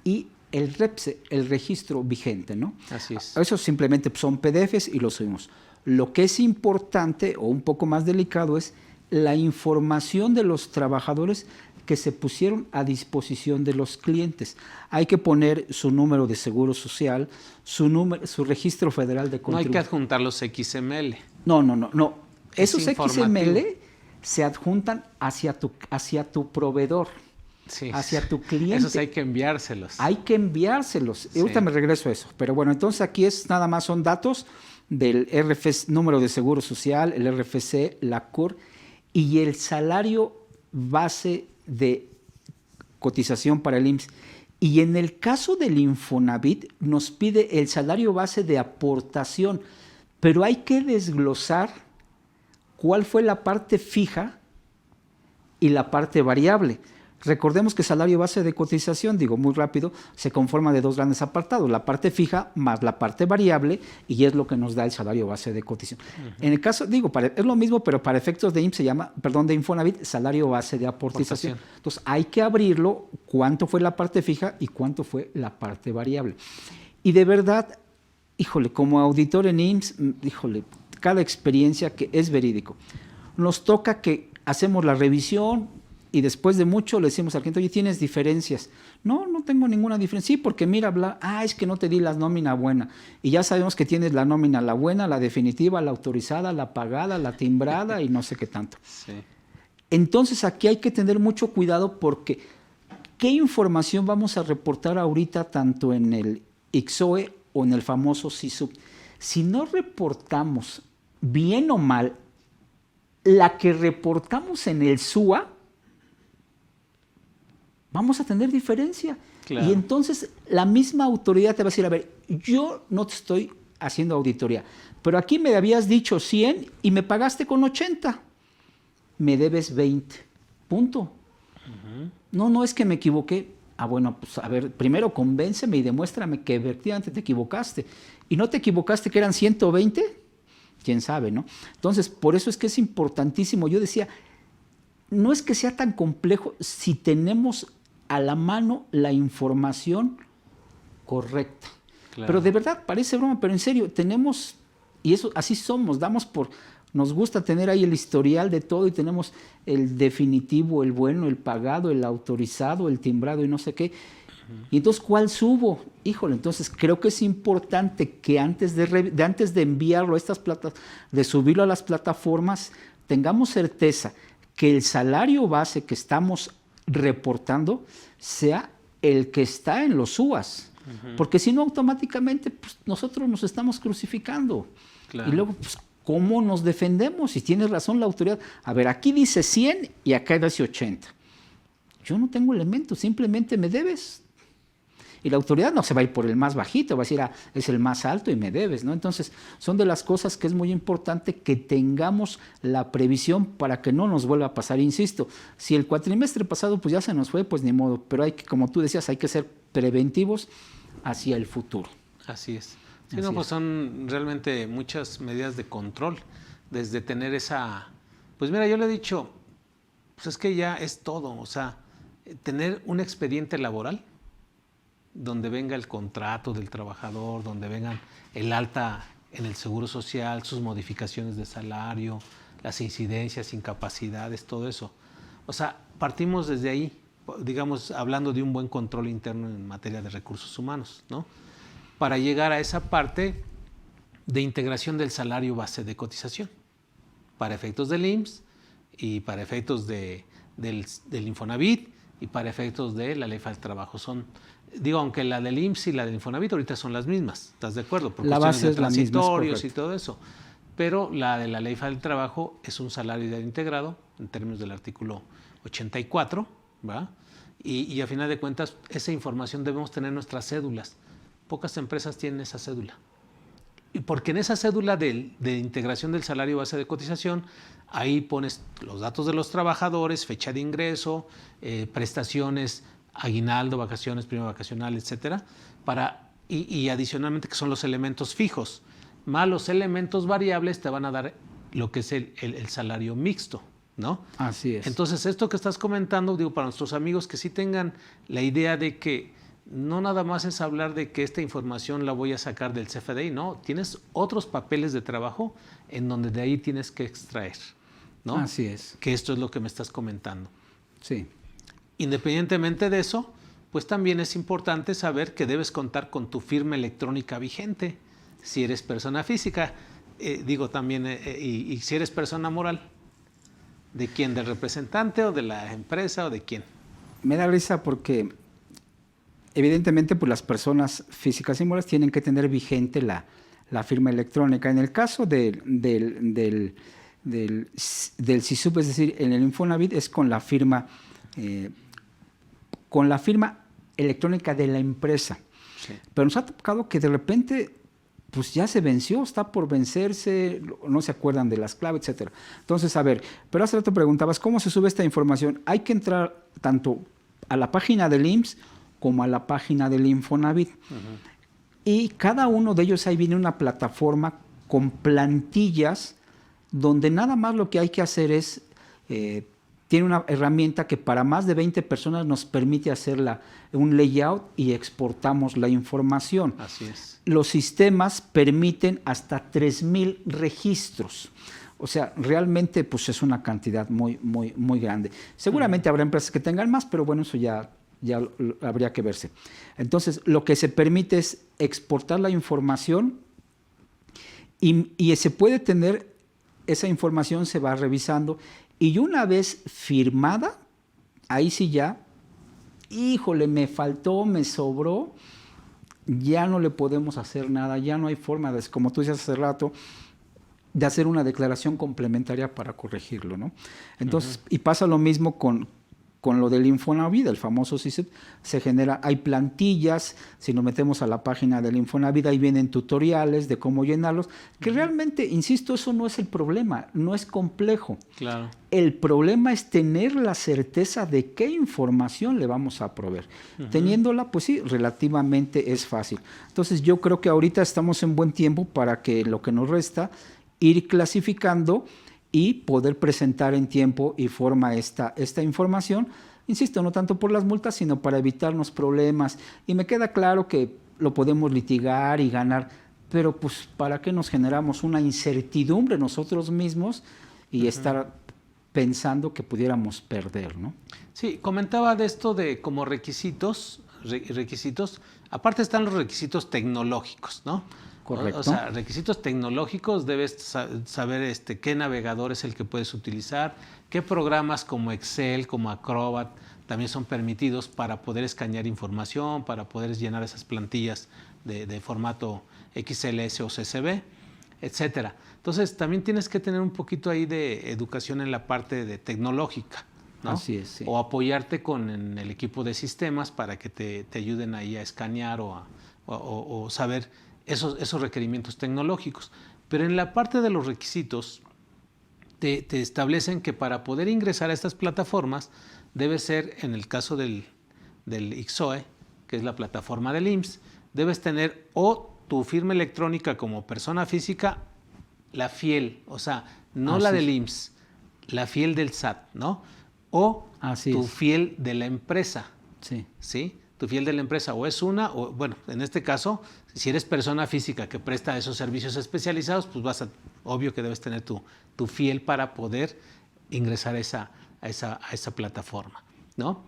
y el REPSE, el registro vigente, ¿no? Así es. Eso simplemente son PDFs y los subimos. Lo que es importante o un poco más delicado es la información de los trabajadores que se pusieron a disposición de los clientes. Hay que poner su número de seguro social, su registro federal de contribución. No hay que adjuntar los XML. No. Esos XML se adjuntan hacia tu proveedor. Sí, hacia tu cliente. Esos hay que enviárselos. Hay que enviárselos. Sí. Ahorita me regreso a eso. Pero bueno, entonces aquí nada más son datos del RFC, número de seguro social, el RFC, la CUR y el salario base de cotización para el IMSS. Y en el caso del Infonavit nos pide el salario base de aportación, pero hay que desglosar cuál fue la parte fija y la parte variable. Recordemos que salario base de cotización, digo muy rápido, se conforma de dos grandes apartados, la parte fija más la parte variable, y es lo que nos da el salario base de cotización. En el caso, es lo mismo, pero para efectos de IMSS de Infonavit, salario base de aportación. Entonces hay que abrirlo, cuánto fue la parte fija y cuánto fue la parte variable. Y de verdad, como auditor en IMSS, cada experiencia que es verídico. Nos toca que hacemos la revisión, y después de mucho le decimos al cliente, oye, ¿tienes diferencias? No tengo ninguna diferencia. Sí, porque mira, es que no te di la nómina buena. Y ya sabemos que tienes la nómina, la buena, la definitiva, la autorizada, la pagada, la timbrada y no sé qué tanto. Sí. Entonces aquí hay que tener mucho cuidado porque ¿qué información vamos a reportar ahorita tanto en el ICSOE o en el famoso SISUB? Si no reportamos bien o mal la que reportamos en el SUA, vamos a tener diferencia. Claro. Y entonces la misma autoridad te va a decir, a ver, yo no te estoy haciendo auditoría, pero aquí me habías dicho 100 y me pagaste con 80. Me debes 20. Punto. No es que me equivoqué. Bueno, pues a ver, primero convénceme y demuéstrame que efectivamente te equivocaste. ¿Y no te equivocaste que eran 120? ¿Quién sabe, no? Entonces, por eso es que es importantísimo. Yo decía, no es que sea tan complejo si tenemos a la mano la información correcta. Claro. Pero de verdad, parece broma, pero en serio, tenemos, y eso así somos, nos gusta tener ahí el historial de todo y tenemos el definitivo, el bueno, el pagado, el autorizado, el timbrado y no sé qué. Y entonces, ¿cuál subo? Entonces creo que es importante que antes de enviarlo a estas de subirlo a las plataformas, tengamos certeza que el salario base que estamos reportando sea el que está en los UAS, porque si no automáticamente pues, nosotros nos estamos crucificando. Claro. Y luego, pues, ¿cómo nos defendemos? Si tienes razón la autoridad. A ver, aquí dice 100 y acá dice 80. Yo no tengo elementos, simplemente me debes. Y la autoridad no se va a ir por el más bajito, va a decir, es el más alto y me debes, ¿no? Entonces, son de las cosas que es muy importante que tengamos la previsión para que no nos vuelva a pasar. Insisto, si el cuatrimestre pasado pues ya se nos fue, pues ni modo, pero hay que, como tú decías, hay que ser preventivos hacia el futuro. Así es. Sí, no, pues son realmente muchas medidas de control, desde tener esa... Pues mira, yo le he dicho, pues es que ya es todo, o sea, tener un expediente laboral donde venga el contrato del trabajador, donde vengan el alta en el seguro social, sus modificaciones de salario, las incidencias, incapacidades, todo eso. O sea, partimos desde ahí, digamos, hablando de un buen control interno en materia de recursos humanos, ¿no? Para llegar a esa parte de integración del salario base de cotización, para efectos del IMSS y para efectos del Infonavit y para efectos de la Ley Federal del Trabajo. Digo, aunque la del IMSS y la del Infonavit ahorita son las mismas, ¿estás de acuerdo? Por la base de es la misma, transitorios y todo eso. Pero la de la Ley Federal del Trabajo es un salario ideal integrado en términos del artículo 84, ¿va? Y a final de cuentas, esa información debemos tener en nuestras cédulas. Pocas empresas tienen esa cédula. Y porque en esa cédula de integración del salario base de cotización, ahí pones los datos de los trabajadores, fecha de ingreso, prestaciones, aguinaldo, vacaciones, prima vacacional, etcétera, y adicionalmente que son los elementos fijos, más los elementos variables te van a dar lo que es el salario mixto, ¿no? Así es. Entonces, esto que estás comentando, digo, para nuestros amigos que sí tengan la idea de que no nada más es hablar de que esta información la voy a sacar del CFDI, no, tienes otros papeles de trabajo en donde de ahí tienes que extraer, ¿no? Así es. Que esto es lo que me estás comentando. Sí. Independientemente de eso, pues también es importante saber que debes contar con tu firma electrónica vigente, si eres persona física, digo también, y si eres persona moral, ¿de quién? ¿Del representante o de la empresa o de quién? Me da risa porque evidentemente pues las personas físicas y morales tienen que tener vigente la firma electrónica. En el caso del SISUB, es decir, en el Infonavit es con la firma electrónica de la empresa. Sí. Pero nos ha tocado que de repente pues ya se venció, está por vencerse, no se acuerdan de las claves, etcétera. Entonces, a ver, pero hace rato preguntabas, ¿cómo se sube esta información? Hay que entrar tanto a la página del IMSS como a la página del Infonavit. Y cada uno de ellos ahí viene una plataforma con plantillas donde nada más lo que hay que hacer es, tiene una herramienta que para más de 20 personas nos permite hacer un layout y exportamos la información. Así es. Los sistemas permiten hasta 3,000 registros. O sea, realmente pues es una cantidad muy, muy, muy grande. Seguramente habrá empresas que tengan más, pero bueno, eso ya habría que verse. Entonces, lo que se permite es exportar la información y se puede tener, esa información se va revisando y una vez firmada, ahí sí ya, híjole, me faltó, me sobró, ya no le podemos hacer nada, ya no hay forma, como tú decías hace rato, de hacer una declaración complementaria para corregirlo, ¿no? Entonces, y pasa lo mismo con lo del Infonavit, el famoso SISUB, hay plantillas, si nos metemos a la página del Infonavit, ahí vienen tutoriales de cómo llenarlos, que realmente, insisto, eso no es el problema, no es complejo. Claro. El problema es tener la certeza de qué información le vamos a proveer. Teniéndola, pues sí, relativamente es fácil. Entonces, yo creo que ahorita estamos en buen tiempo para que lo que nos resta, ir clasificando y poder presentar en tiempo y forma esta información, insisto, no tanto por las multas, sino para evitarnos problemas. Y me queda claro que lo podemos litigar y ganar, pero pues ¿para qué nos generamos una incertidumbre nosotros mismos y estar pensando que pudiéramos perder, ¿no? Sí, comentaba de esto de como requisitos, aparte están los requisitos tecnológicos, ¿no? Correcto. O sea, requisitos tecnológicos, debes saber qué navegador es el que puedes utilizar, qué programas como Excel, como Acrobat también son permitidos para poder escanear información, para poder llenar esas plantillas de formato XLS o CSV, etcétera. Entonces, también tienes que tener un poquito ahí de educación en la parte de tecnológica, ¿no? Así es, sí. O apoyarte con el equipo de sistemas para que te ayuden ahí a escanear o saber esos requerimientos tecnológicos. Pero en la parte de los requisitos, te establecen que para poder ingresar a estas plataformas, debe ser, en el caso del ICSOE, que es la plataforma del IMSS, debes tener o tu firma electrónica como persona física, la FIEL, o sea, no la del IMSS, la FIEL del SAT, ¿no? O tu FIEL de la empresa, ¿sí? Tu FIEL de la empresa, o es una, o bueno, en este caso, si eres persona física que presta esos servicios especializados, pues obvio que debes tener tu FIEL para poder ingresar a esa plataforma, ¿no?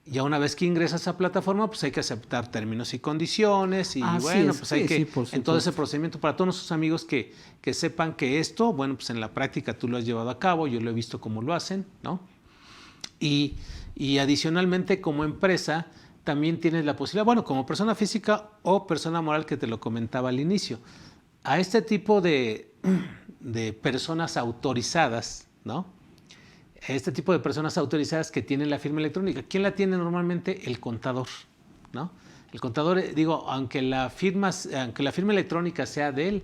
Ya una vez que ingresas a esa plataforma, pues hay que aceptar términos y condiciones y pues hay que, en todo ese procedimiento, para todos nuestros amigos que sepan que esto, bueno, pues en la práctica tú lo has llevado a cabo, yo lo he visto cómo lo hacen, ¿no? Y adicionalmente como empresa, también tienes la posibilidad, bueno, como persona física o persona moral que te lo comentaba al inicio, a este tipo de personas autorizadas, ¿no? Este tipo de personas autorizadas que tienen la firma electrónica, ¿quién la tiene normalmente? El contador, ¿no? El contador, aunque la firma electrónica sea del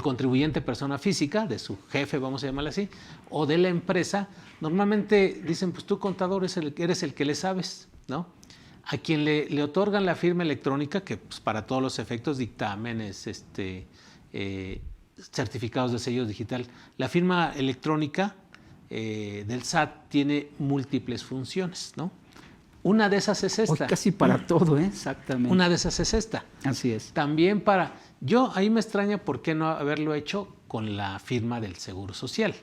contribuyente persona física, de su jefe, vamos a llamarlo así, o de la empresa, normalmente dicen, pues tú contador eres el que le sabes, ¿no? A quien le otorgan la firma electrónica, que pues, para todos los efectos, dictámenes, certificados de sello digital, la firma electrónica del SAT tiene múltiples funciones, ¿no? Una de esas es esta. Casi para todo, exactamente. Una de esas es esta. Así es. También yo ahí me extraña por qué no haberlo hecho con la firma del Seguro Social,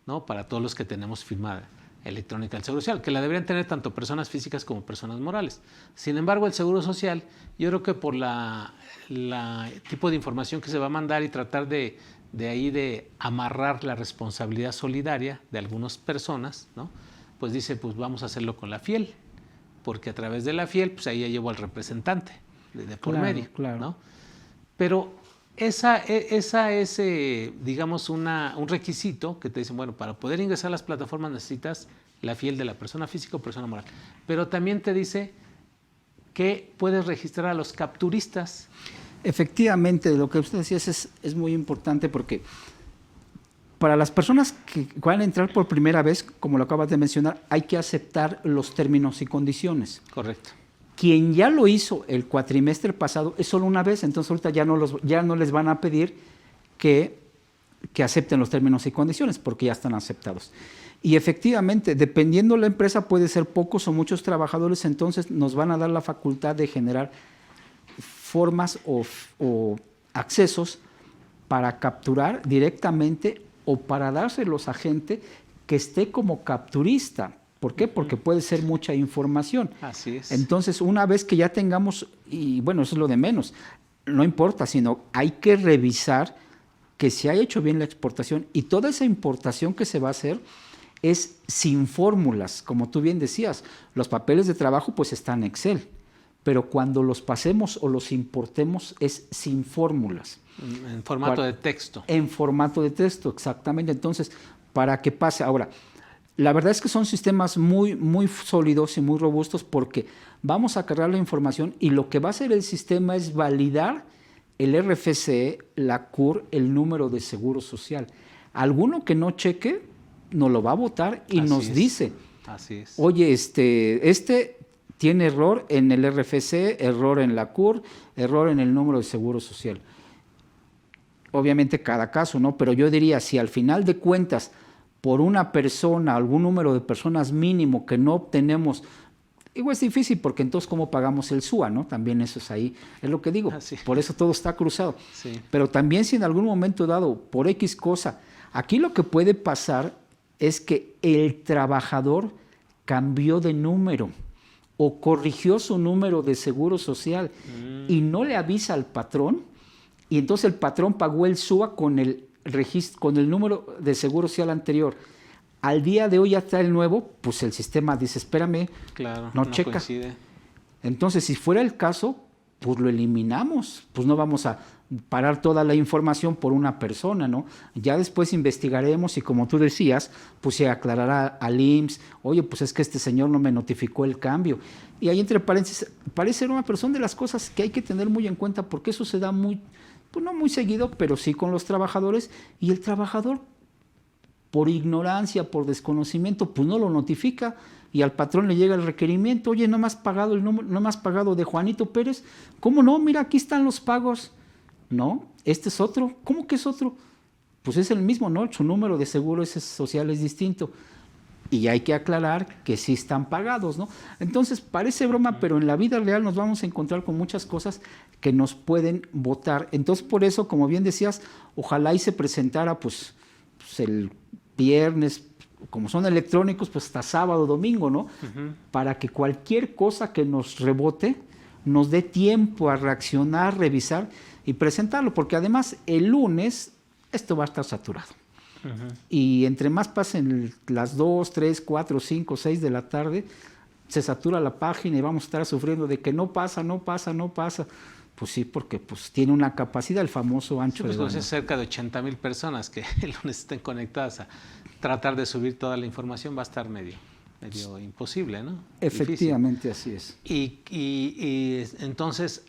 ¿no? Para todos los que tenemos firma electrónica del Seguro Social, que la deberían tener tanto personas físicas como personas morales. Sin embargo, el Seguro Social, yo creo que por la tipo de información que se va a mandar y tratar de amarrar la responsabilidad solidaria de algunas personas, ¿no? Pues dice, pues vamos a hacerlo con la FIEL, porque a través de la FIEL, pues ahí ya llevo al representante de por medio, claro. ¿no? Pero esa es, digamos, un requisito que te dicen, bueno, para poder ingresar a las plataformas necesitas la FIEL de la persona física o persona moral. Pero también te dice que puedes registrar a los capturistas. Efectivamente, lo que usted decía es muy importante porque para las personas que van a entrar por primera vez, como lo acabas de mencionar, hay que aceptar los términos y condiciones. Correcto. Quien ya lo hizo el cuatrimestre pasado es solo una vez, entonces ahorita ya no les van a pedir que acepten los términos y condiciones porque ya están aceptados. Y efectivamente, dependiendo la empresa, puede ser pocos o muchos trabajadores, entonces nos van a dar la facultad de generar formas o accesos para capturar directamente o para dárselos a gente que esté como capturista. ¿Por qué? Porque puede ser mucha información. Así es. Entonces, una vez que ya tengamos, y bueno, eso es lo de menos, no importa, sino hay que revisar que se haya hecho bien la exportación y toda esa importación que se va a hacer es sin fórmulas, como tú bien decías. Los papeles de trabajo pues están en Excel, pero cuando los pasemos o los importemos es sin fórmulas. En formato de texto. En formato de texto, exactamente. Entonces, para que pase. Ahora, la verdad es que son sistemas muy, muy sólidos y muy robustos porque vamos a cargar la información y lo que va a hacer el sistema es validar el RFC, la CUR, el número de seguro social. Alguno que no cheque, nos lo va a votar y nos dice, así es. Oye, este tiene error en el RFC, error en la CUR, error en el número de seguro social. Obviamente cada caso, ¿no? Pero yo diría, si al final de cuentas, por una persona, algún número de personas mínimo que no obtenemos, digo, es difícil porque entonces ¿cómo pagamos el SUA, no? También eso es ahí, es lo que digo, por eso todo está cruzado. Sí. Pero también si en algún momento dado, por X cosa, aquí lo que puede pasar es que el trabajador cambió de número o corrigió su número de seguro social y no le avisa al patrón, y entonces el patrón pagó el SUA con el con el número de seguro social anterior. Al día de hoy ya está el nuevo, pues el sistema dice, espérame, Claro, no no checa. coincide. Entonces, si fuera el caso, pues lo eliminamos, pues no vamos a parar toda la información por una persona, ¿no? Ya después investigaremos y, como tú decías, pues se aclarará al IMSS, oye, pues es que este señor no me notificó el cambio. Y ahí, entre paréntesis, parece ser una persona de las cosas que hay que tener muy en cuenta, porque eso se da muy, pues no muy seguido, pero sí con los trabajadores, y el trabajador, por ignorancia, por desconocimiento, pues no lo notifica, y al patrón le llega el requerimiento, oye, no me has pagado el número, no me has pagado de Juanito Pérez. ¿Cómo no? Mira, aquí están los pagos. No, este es otro. ¿Cómo que es otro? Pues es el mismo, ¿no? Su número de seguro social es distinto. Y hay que aclarar que sí están pagados, ¿no? Entonces, parece broma, pero en la vida real nos vamos a encontrar con muchas cosas que nos pueden botar. Entonces, por eso, como bien decías, ojalá y se presentara, pues el viernes, como son electrónicos, pues hasta sábado, domingo, ¿no? Para que cualquier cosa que nos rebote nos dé tiempo a reaccionar, revisar y presentarlo, porque además el lunes esto va a estar saturado. Y entre más pasen las 2, 3, 4, 5, 6 de la tarde, se satura la página y vamos a estar sufriendo de que no pasa. Pues sí, porque pues tiene una capacidad, el famoso ancho de banda. Es cerca de 80,000 personas que el lunes estén conectadas a tratar de subir toda la información, va a estar medio imposible, ¿no? Efectivamente, difícil. Así es. Y entonces,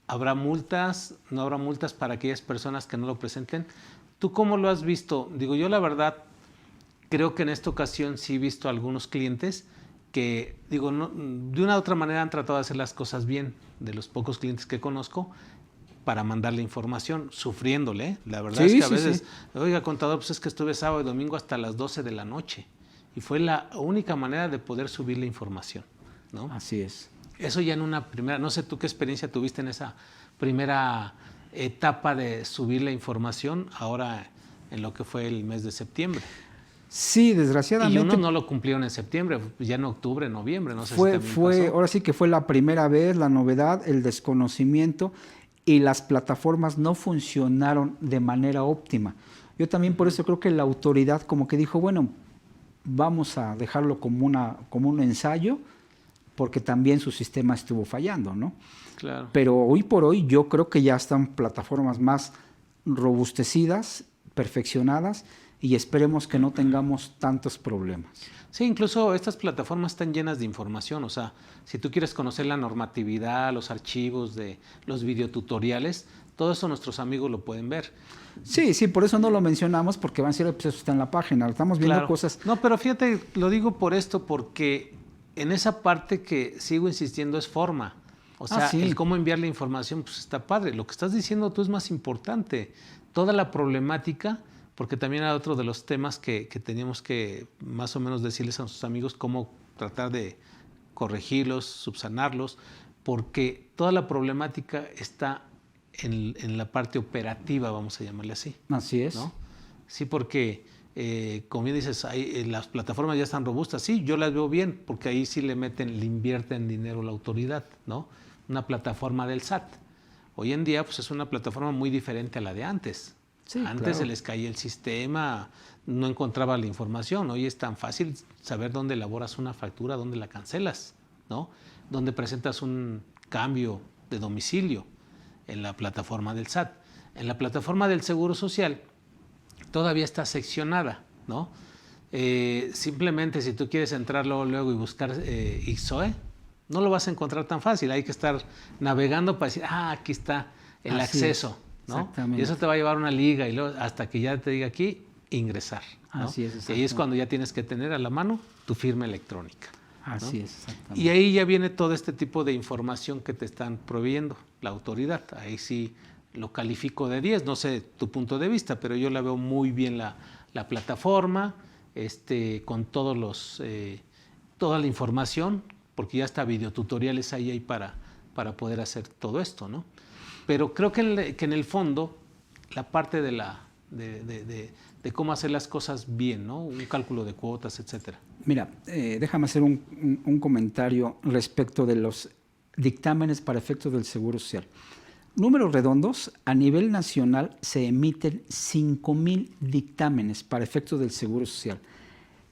¿habrá multas? ¿No habrá multas para aquellas personas que no lo presenten? ¿Tú cómo lo has visto? Digo, yo la verdad creo que en esta ocasión sí he visto a algunos clientes que, digo, no, de una u otra manera han tratado de hacer las cosas bien, de los pocos clientes que conozco, para mandarle información, sufriéndole, ¿eh? La verdad es que a veces, oiga, contador, pues es que estuve sábado y domingo hasta las 12 de la noche, y fue la única manera de poder subir la información, ¿no? Así es. Eso ya en una primera, no sé tú qué experiencia tuviste en esa primera etapa de subir la información, ahora en lo que fue el mes de septiembre. Sí, desgraciadamente. Y unos no lo cumplieron en septiembre, ya en octubre, noviembre, no sé si también pasó. Ahora sí que fue la primera vez, la novedad, el desconocimiento, y las plataformas no funcionaron de manera óptima. Yo también por eso creo que la autoridad como que dijo, bueno, vamos a dejarlo como un ensayo, porque también su sistema estuvo fallando, ¿no? Claro. Pero hoy por hoy yo creo que ya están plataformas más robustecidas, perfeccionadas, y esperemos que no tengamos tantos problemas. Sí, incluso estas plataformas están llenas de información, o sea, si tú quieres conocer la normatividad, los archivos de los videotutoriales, todo eso nuestros amigos lo pueden ver. Sí, por eso no lo mencionamos, porque van a decir, pues eso está en la página, estamos viendo cosas. No, pero fíjate, lo digo por esto, porque en esa parte que sigo insistiendo es forma. O sea, el cómo enviar la información, pues está padre. Lo que estás diciendo tú es más importante. Toda la problemática, porque también era otro de los temas que teníamos que más o menos decirles a nuestros amigos cómo tratar de corregirlos, subsanarlos, porque toda la problemática está en la parte operativa, vamos a llamarle así. Así es. ¿No? Sí, porque como bien dices, las plataformas ya están robustas. Sí, yo las veo bien, porque ahí sí le invierten dinero la autoridad, ¿no? Una plataforma del SAT. Hoy en día, pues es una plataforma muy diferente a la de antes. Sí, antes claro. se les caía el sistema, no encontraba la información. Hoy es tan fácil saber dónde elaboras una factura, dónde la cancelas, ¿no? Dónde presentas un cambio de domicilio en la plataforma del SAT. En la plataforma del Seguro Social todavía está seccionada, ¿no? Simplemente si tú quieres entrar luego y buscar IXOE, no lo vas a encontrar tan fácil. Hay que estar navegando para decir, aquí está el acceso, ¿no? Y eso te va a llevar una liga y luego hasta que ya te diga aquí, ingresar, ¿no? Así es, y ahí es cuando ya tienes que tener a la mano tu firma electrónica, ¿no? Así es, exactamente. Y ahí ya viene todo este tipo de información que te están proveyendo la autoridad. Ahí sí lo califico de 10, no sé tu punto de vista, pero yo la veo muy bien la plataforma, con todos toda la información, porque ya está videotutoriales ahí para poder hacer todo esto, ¿no? Pero creo que en el fondo la parte de la de cómo hacer las cosas bien, ¿no? Un cálculo de cuotas, etcétera. Mira, déjame hacer un comentario respecto de los dictámenes para efectos del Seguro Social. Números redondos, a nivel nacional se emiten 5,000 dictámenes para efectos del Seguro Social.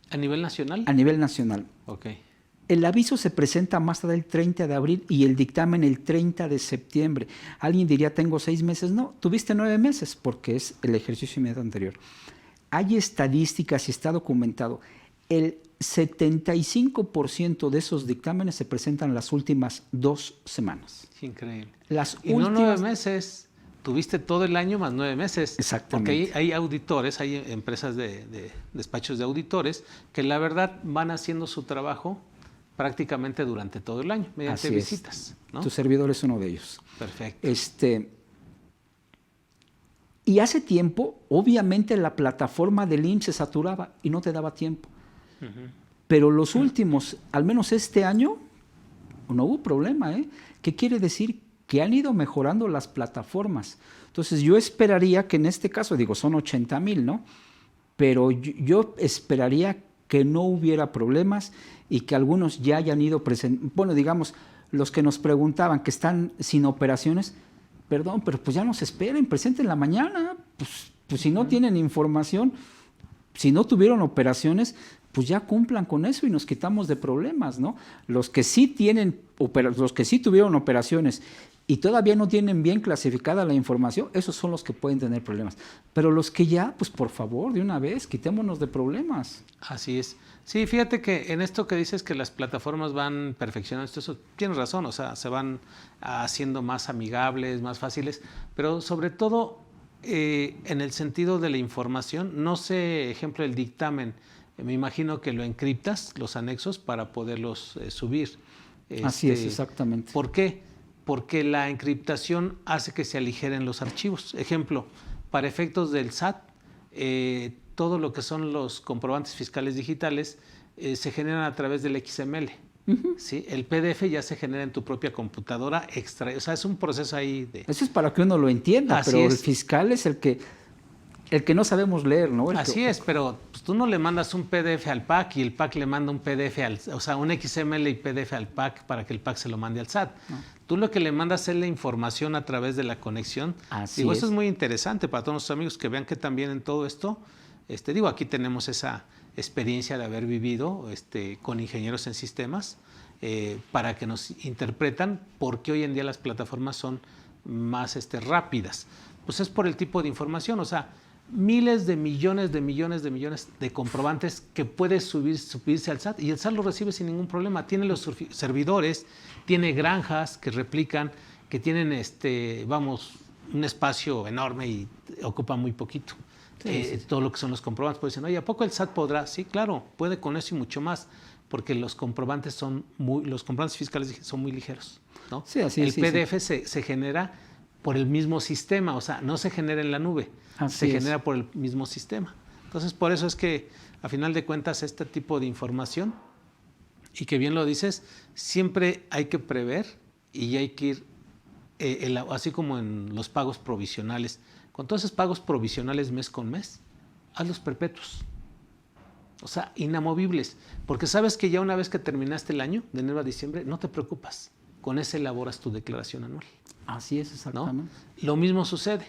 ¿A nivel nacional? A nivel nacional. Ok. El aviso se presenta más tarde el 30 de abril y el dictamen el 30 de septiembre. Alguien diría, tengo 6 meses. No, tuviste 9 meses porque es el ejercicio inmediato anterior. Hay estadísticas y está documentado. El 75% de esos dictámenes se presentan las últimas 2 semanas. Increíble. Las y últimas... no 9 meses, tuviste todo el año más 9 meses. Exactamente. Porque hay auditores, hay empresas de despachos de auditores que la verdad van haciendo su trabajo prácticamente durante todo el año, mediante visitas, ¿no? Tu servidor es uno de ellos. Perfecto. Y hace tiempo, obviamente, la plataforma del IMSS se saturaba y no te daba tiempo. Pero los últimos, al menos este año, no hubo problema, ¿eh? ¿Qué quiere decir? Que han ido mejorando las plataformas. Entonces, yo esperaría que en este caso, digo, son 80,000, ¿no? Pero yo esperaría que no hubiera problemas y que algunos ya hayan ido presentando. Bueno, digamos, los que nos preguntaban que están sin operaciones, perdón, pero pues ya no se esperen, presenten la mañana. Pues si no tienen información, si no tuvieron operaciones, pues ya cumplan con eso y nos quitamos de problemas, ¿no? Los que sí tuvieron operaciones y todavía no tienen bien clasificada la información, esos son los que pueden tener problemas. Pero los que ya, pues por favor, de una vez, quitémonos de problemas. Así es. Sí, fíjate que en esto que dices que las plataformas van perfeccionando, eso tienes razón, o sea, se van haciendo más amigables, más fáciles, pero sobre todo en el sentido de la información, no sé, ejemplo, el dictamen, me imagino que lo encriptas, los anexos, para poderlos subir. Así es, exactamente. ¿Por qué? Porque la encriptación hace que se aligeren los archivos. Ejemplo, para efectos del SAT, todo lo que son los comprobantes fiscales digitales se generan a través del XML. ¿Sí? El PDF ya se genera en tu propia computadora extra. O sea, es un proceso ahí de... Eso es para que uno lo entienda, Así pero es. el fiscal es el que no sabemos leer, ¿no? Así es, pero pues, tú no le mandas un PDF al PAC y el PAC le manda un PDF o sea, un XML y PDF al PAC para que el PAC se lo mande al SAT. No. Tú lo que le mandas es la información a través de la conexión. Eso es muy interesante para todos nuestros amigos que vean que también en todo esto, aquí tenemos esa experiencia de haber vivido con ingenieros en sistemas para que nos interpretan por qué hoy en día las plataformas son más rápidas. Pues es por el tipo de información, o sea, miles de millones de comprobantes que puede subirse al SAT y el SAT lo recibe sin ningún problema. Tiene los servidores, tiene granjas que replican, que tienen un espacio enorme y ocupa muy poquito. Sí. Todo lo que son los comprobantes. Pues dicen, oye, ¿a poco el SAT podrá? Sí, claro, puede con eso y mucho más, porque los comprobantes fiscales son muy ligeros, ¿no? Sí, así el PDF se genera por el mismo sistema, o sea, no se genera en la nube, se genera por el mismo sistema. Entonces, por eso es que, a final de cuentas, este tipo de información, y que bien lo dices, siempre hay que prever y hay que ir, así como en los pagos provisionales, con todos esos pagos provisionales mes con mes, hazlos perpetuos. O sea, inamovibles, porque sabes que ya una vez que terminaste el año, de enero a diciembre, no te preocupas, con ese elaboras tu declaración anual. Así es, exactamente. ¿No? Lo mismo sucede.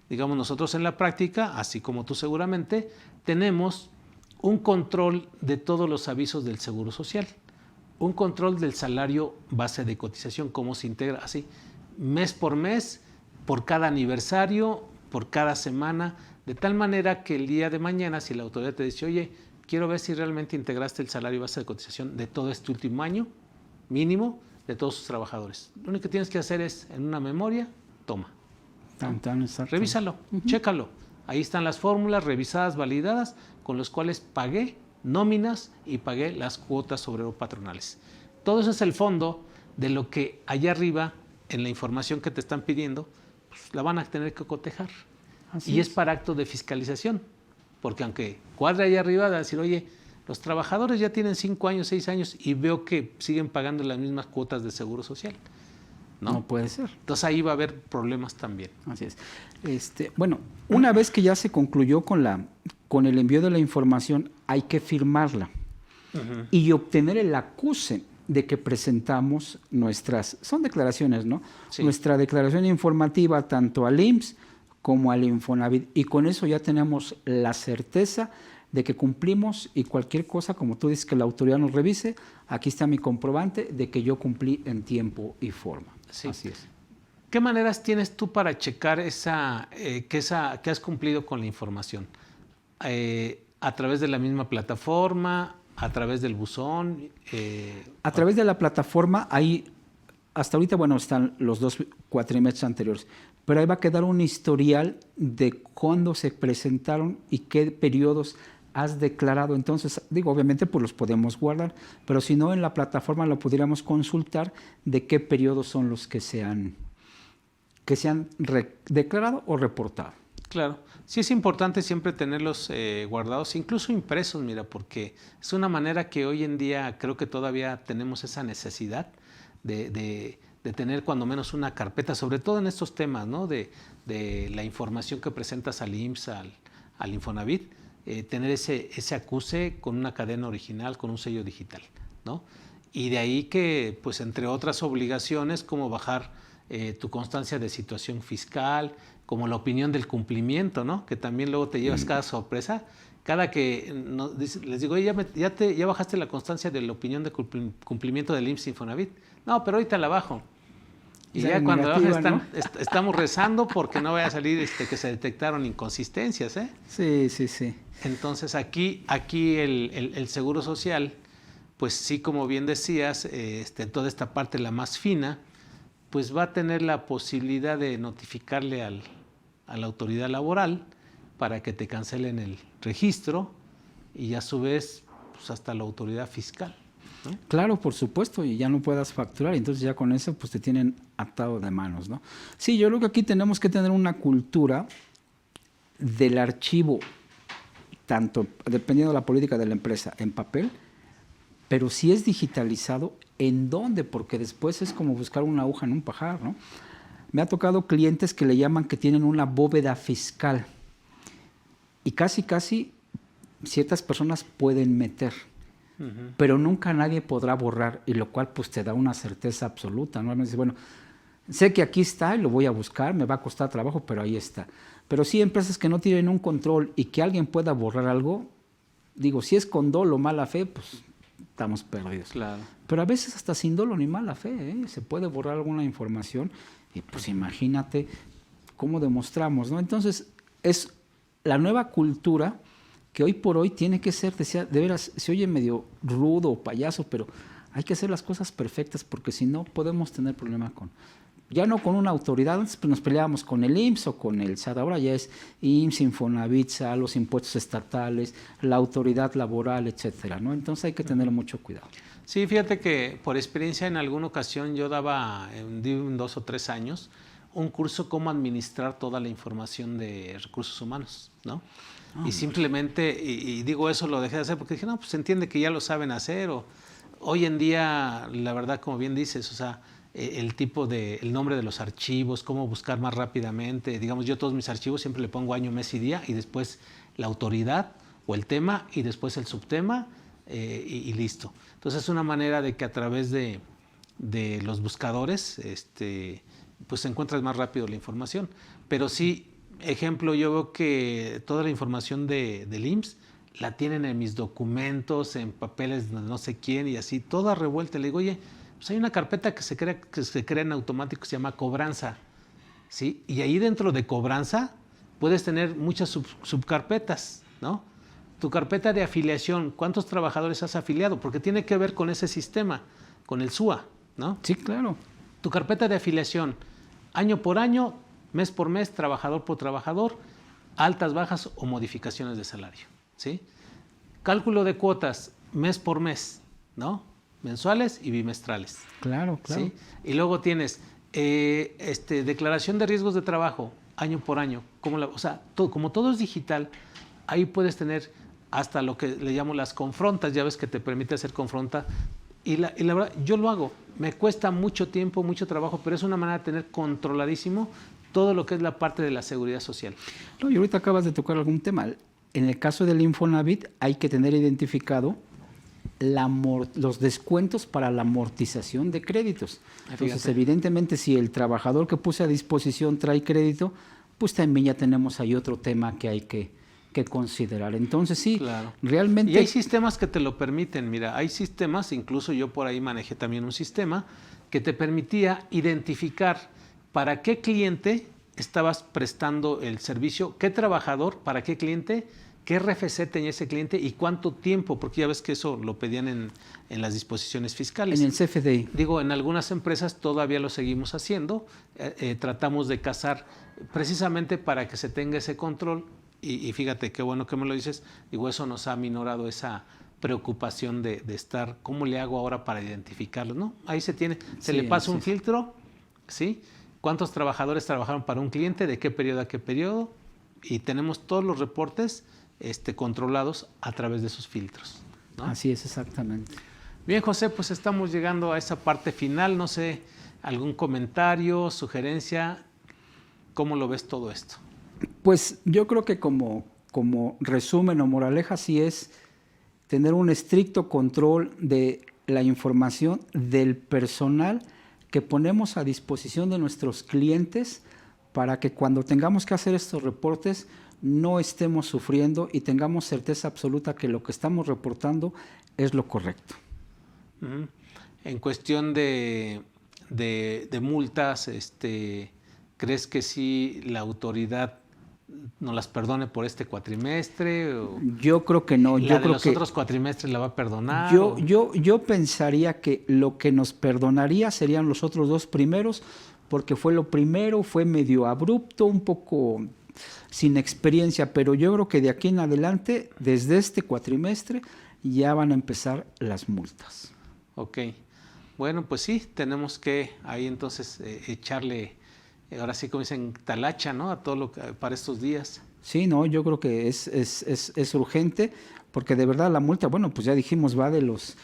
Digamos, nosotros en la práctica, así como tú seguramente, tenemos un control de todos los avisos del Seguro Social, un control del salario base de cotización, cómo se integra, así, mes por mes, por cada aniversario, por cada semana, de tal manera que el día de mañana, si la autoridad te dice, oye, quiero ver si realmente integraste el salario base de cotización de todo este último año, mínimo, de todos sus trabajadores. Lo único que tienes que hacer es, en una memoria, toma. Revísalo, chécalo. Ahí están las fórmulas revisadas, validadas, con los cuales pagué nóminas y pagué las cuotas obrero-patronales. Todo eso es el fondo de lo que allá arriba, en la información que te están pidiendo, pues, la van a tener que cotejar. Y es para acto de fiscalización. Porque aunque cuadre allá arriba, va a decir, oye, los trabajadores ya tienen 5 años, 6 años y veo que siguen pagando las mismas cuotas de seguro social. ¿no? No puede ser. Entonces ahí va a haber problemas también. Así es. Bueno, una vez que ya se concluyó con el envío de la información, hay que firmarla y obtener el acuse de que presentamos son declaraciones, ¿no? Sí. Nuestra declaración informativa tanto al IMSS como al Infonavit, y con eso ya tenemos la certeza de que cumplimos, y cualquier cosa, como tú dices, que la autoridad nos revise, aquí está mi comprobante de que yo cumplí en tiempo y forma. Sí. Así es. ¿Qué maneras tienes tú para checar que has cumplido con la información? ¿A través de la misma plataforma? ¿A través del buzón? A través de la plataforma, ahí, hasta ahorita, bueno, están los 2 cuatrimestres anteriores, pero ahí va a quedar un historial de cuándo se presentaron y qué periodos has declarado. Entonces, obviamente pues los podemos guardar, pero si no, en la plataforma lo pudiéramos consultar de qué periodos son los que se han declarado o reportado. Claro, sí es importante siempre tenerlos guardados, incluso impresos, mira, porque es una manera que hoy en día creo que todavía tenemos esa necesidad de tener cuando menos una carpeta, sobre todo en estos temas, ¿no? De la información que presentas al IMSS, al Infonavit, tener ese acuse con una cadena original, con un sello digital, ¿no? Y de ahí que, pues entre otras obligaciones, como bajar tu constancia de situación fiscal, como la opinión del cumplimiento, ¿no? Que también luego te llevas cada sorpresa. Cada que les digo, oye, ya bajaste la constancia de la opinión de cumplimiento del IMSS Infonavit. No, pero ahorita la bajo. Y ya cuando bajan estamos rezando porque no vaya a salir que se detectaron inconsistencias, ¿eh? Sí, sí, sí. Entonces aquí el Seguro Social, pues sí, como bien decías, toda esta parte, la más fina, pues va a tener la posibilidad de notificarle a la autoridad laboral para que te cancelen el registro y a su vez pues hasta la autoridad fiscal, ¿no? Claro, por supuesto, y ya no puedas facturar, entonces ya con eso pues te tienen atado de manos, ¿no? Sí, yo creo que aquí tenemos que tener una cultura del archivo, tanto dependiendo de la política de la empresa, en papel, pero si es digitalizado, ¿en dónde? Porque después es como buscar una aguja en un pajar, ¿no? Me ha tocado clientes que le llaman que tienen una bóveda fiscal y casi ciertas personas pueden meter, pero nunca nadie podrá borrar, y lo cual pues te da una certeza absoluta, ¿no? Me dice, bueno, sé que aquí está y lo voy a buscar, me va a costar trabajo, pero ahí está. Pero sí, empresas que no tienen un control y que alguien pueda borrar algo, si es con dolo o mala fe, pues estamos perdidos. Claro. Pero a veces hasta sin dolo ni mala fe, se puede borrar alguna información y pues imagínate cómo demostramos, ¿no? Entonces es la nueva cultura que hoy por hoy tiene que ser, de veras, se oye medio rudo o payaso, pero hay que hacer las cosas perfectas porque si no podemos tener problema ya no con una autoridad. Antes pues nos peleábamos con el IMSS o con el SAT, ahora ya es IMSS, Infonavit, SAT, los impuestos estatales, la autoridad laboral, etcétera, ¿no? Entonces hay que tener mucho cuidado. Sí, fíjate que por experiencia en alguna ocasión yo daba en 2 o 3 años un curso cómo administrar toda la información de recursos humanos, ¿no? Y simplemente, y digo eso lo dejé de hacer porque dije, no, pues se entiende que ya lo saben hacer. Hoy en día, la verdad, como bien dices, o sea, el nombre de los archivos, cómo buscar más rápidamente. Digamos, yo todos mis archivos siempre le pongo año, mes y día y después la autoridad o el tema y después el subtema y listo. Entonces es una manera de que a través de los buscadores pues encuentras más rápido la información. Pero sí, ejemplo, yo veo que toda la información del IMSS la tienen en mis documentos, en papeles de no sé quién y así, toda revuelta. Le digo, oye, pues hay una carpeta que se crea en automático que se llama cobranza, ¿sí? Y ahí dentro de cobranza puedes tener muchas subcarpetas, ¿no? Tu carpeta de afiliación, ¿cuántos trabajadores has afiliado? Porque tiene que ver con ese sistema, con el SUA, ¿no? Sí, claro. Tu carpeta de afiliación, año por año, mes por mes, trabajador por trabajador, altas, bajas o modificaciones de salario, ¿sí? Cálculo de cuotas, mes por mes, ¿no? Mensuales y bimestrales. Claro, claro. ¿Sí? Y luego tienes declaración de riesgos de trabajo, año por año. Como todo es digital, ahí puedes tener hasta lo que le llamo las confrontas, ya ves que te permite hacer confronta. Y la verdad, yo lo hago. me cuesta mucho tiempo, mucho trabajo, pero es una manera de tener controladísimo todo lo que es la parte de la seguridad social. No, y ahorita acabas de tocar algún tema. En el caso del Infonavit hay que tener identificado los descuentos para la amortización de créditos. Entonces, evidentemente, si el trabajador que puse a disposición trae crédito, pues también ya tenemos ahí otro tema que hay que considerar. Entonces, sí, claro. realmente... Y hay sistemas que te lo permiten. Mira, hay sistemas, incluso yo por ahí manejé también un sistema que te permitía identificar para qué cliente estabas prestando el servicio, qué trabajador, para qué cliente, qué RFC tenía ese cliente y cuánto tiempo, porque ya ves que eso lo pedían en las disposiciones fiscales. En el CFDI. Digo, en algunas empresas todavía lo seguimos haciendo, tratamos de cazar precisamente para que se tenga ese control y fíjate, qué bueno que me lo dices, digo, eso nos ha minorado esa preocupación de estar, ¿cómo le hago ahora para identificarlo? ¿No? Ahí se le pasa un filtro, ¿sí? ¿Cuántos trabajadores trabajaron para un cliente? ¿De qué periodo a qué periodo? Y tenemos todos los reportes controlados a través de esos filtros, ¿no? Así es, exactamente. Bien, José, pues estamos llegando a esa parte final. No sé, algún comentario, sugerencia, ¿cómo lo ves todo esto? Pues yo creo que como resumen o moraleja sí es tener un estricto control de la información del personal que ponemos a disposición de nuestros clientes para que cuando tengamos que hacer estos reportes no estemos sufriendo y tengamos certeza absoluta que lo que estamos reportando es lo correcto. En cuestión de multas, ¿crees que sí la autoridad nos las perdone por este cuatrimestre? ¿O yo creo que no. ¿La de los otros cuatrimestres la va a perdonar? Yo pensaría que lo que nos perdonaría serían los otros 2 primeros, porque fue lo primero, fue medio abrupto, un poco sin experiencia, pero yo creo que de aquí en adelante, desde este cuatrimestre, ya van a empezar las multas. Ok. Bueno, pues sí, tenemos que ahí entonces echarle, ahora sí como dicen, talacha, ¿no? A todo lo que para estos días. Sí, no, yo creo que es urgente, porque de verdad la multa, bueno, pues ya dijimos, va de los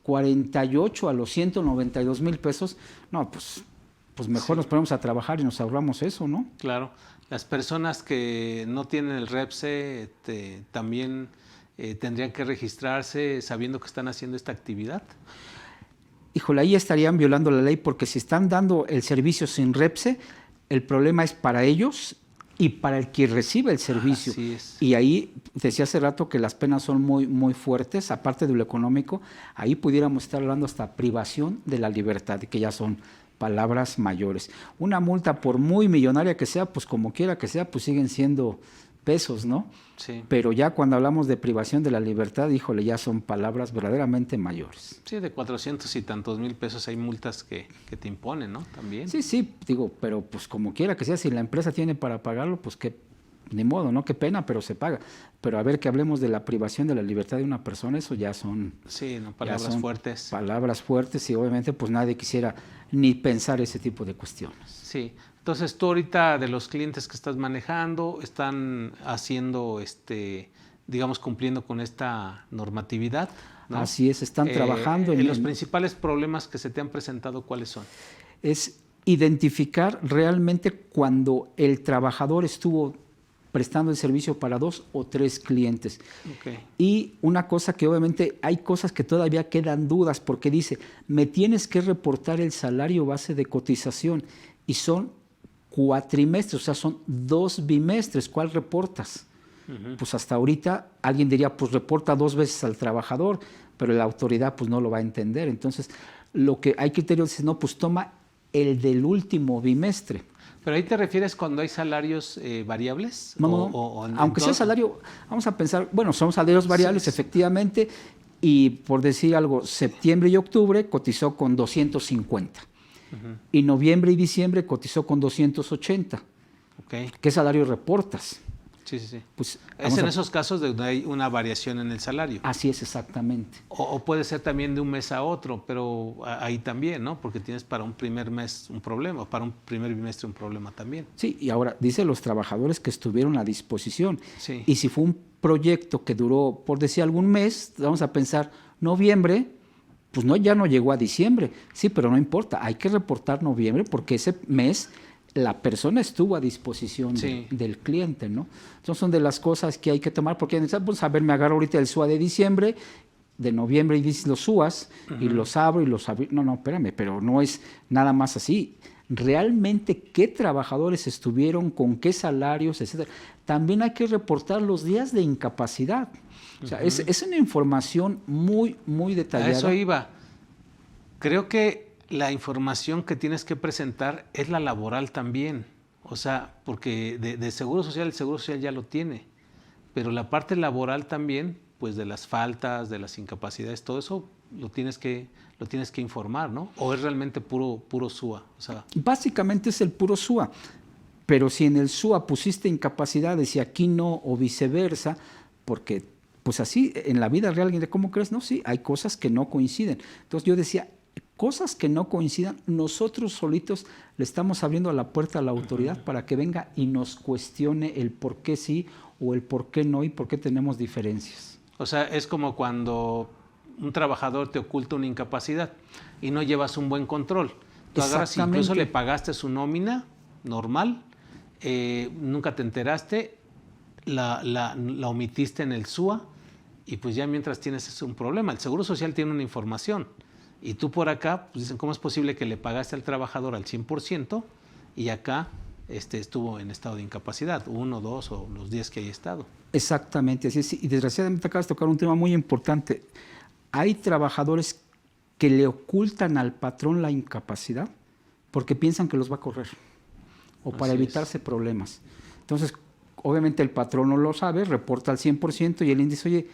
48 a los 192,000 pesos. No, pues mejor nos ponemos a trabajar y nos ahorramos eso, ¿no? Claro. Las personas que no tienen el REPSE también tendrían que registrarse sabiendo que están haciendo esta actividad. Híjole, ahí estarían violando la ley, porque si están dando el servicio sin REPSE, el problema es para ellos y para el que recibe el servicio. Así es. Y ahí, decía hace rato que las penas son muy, muy fuertes, aparte de lo económico, ahí pudiéramos estar hablando hasta privación de la libertad, que ya son palabras mayores. Una multa, por muy millonaria que sea, pues como quiera que sea, pues siguen siendo pesos, ¿no? Sí. Pero ya cuando hablamos de privación de la libertad, híjole, ya son palabras verdaderamente mayores. Sí, de 400 y tantos mil pesos hay multas que te imponen, ¿no? También. Sí, digo, pero pues como quiera que sea, si la empresa tiene para pagarlo, pues ni modo, ¿no? Qué pena, pero se paga. Pero a ver, que hablemos de la privación de la libertad de una persona, eso ya son... Sí, no, palabras fuertes. Palabras fuertes, y obviamente pues nadie quisiera ni pensar ese tipo de cuestiones. Sí, entonces tú ahorita de los clientes que estás manejando, están haciendo, digamos, cumpliendo con esta normatividad, ¿no? Así es, están trabajando en los principales problemas que se te han presentado, ¿cuáles son? Es identificar realmente cuando el trabajador estuvo prestando el servicio para 2 o 3 clientes. Okay. Y una cosa que obviamente hay cosas que todavía quedan dudas, porque dice, me tienes que reportar el salario base de cotización, y son cuatrimestres, o sea, son 2 bimestres. ¿Cuál reportas? Pues hasta ahorita alguien diría, pues reporta 2 veces al trabajador, pero la autoridad pues no lo va a entender. Entonces, lo que hay criterios es, no, pues toma el del último bimestre. ¿Pero ahí te refieres cuando hay salarios variables? No, aunque sea salario, vamos a pensar, bueno, son salarios variables, sí, efectivamente, y por decir algo, septiembre y octubre cotizó con 250, y noviembre y diciembre cotizó con 280. Okay. ¿Qué salario reportas? Sí. Pues, es en esos casos donde hay una variación en el salario. Así es, exactamente. O puede ser también de un mes a otro, pero ahí también, ¿no? Porque tienes para un primer mes un problema, para un primer bimestre un problema también. Sí, y ahora dice los trabajadores que estuvieron a disposición. Sí. Y si fue un proyecto que duró, por decir, algún mes, vamos a pensar noviembre, pues no, ya no llegó a diciembre. Sí, pero no importa, hay que reportar noviembre porque ese mes la persona estuvo a disposición del cliente, ¿no? Entonces son de las cosas que hay que tomar, porque pues, a ver, me agarro ahorita el SUA de diciembre, de noviembre y dices los SUAS, y los abro y los abro. No, espérame, pero no es nada más así. Realmente qué trabajadores estuvieron, con qué salarios, etcétera. También hay que reportar los días de incapacidad. O sea, es una información muy, muy detallada. A eso iba. Creo que la información que tienes que presentar es la laboral también. O sea, porque de Seguro Social, el Seguro Social ya lo tiene. Pero la parte laboral también, pues de las faltas, de las incapacidades, todo eso lo tienes que informar, ¿no? ¿O es realmente puro SUA? O sea, básicamente es el puro SUA. Pero si en el SUA pusiste incapacidades y aquí no, o viceversa, porque pues así en la vida real, ¿cómo crees? No, sí, hay cosas que no coinciden. Entonces yo decía, cosas que no coincidan, nosotros solitos le estamos abriendo la puerta a la autoridad para que venga y nos cuestione el por qué sí o el por qué no y por qué tenemos diferencias. O sea, es como cuando un trabajador te oculta una incapacidad y no llevas un buen control. Tú agarras, incluso le pagaste su nómina normal, nunca te enteraste, la omitiste en el SUA y pues ya mientras tienes un problema. El Seguro Social tiene una información y tú por acá, pues dicen, ¿cómo es posible que le pagaste al trabajador al 100% y acá estuvo en estado de incapacidad, 1, 2 o los 10 que haya estado? Exactamente, así es. Y desgraciadamente acabas de tocar un tema muy importante. Hay trabajadores que le ocultan al patrón la incapacidad porque piensan que los va a correr o para evitarse problemas. Entonces, obviamente el patrón no lo sabe, reporta al 100% y él dice, oye,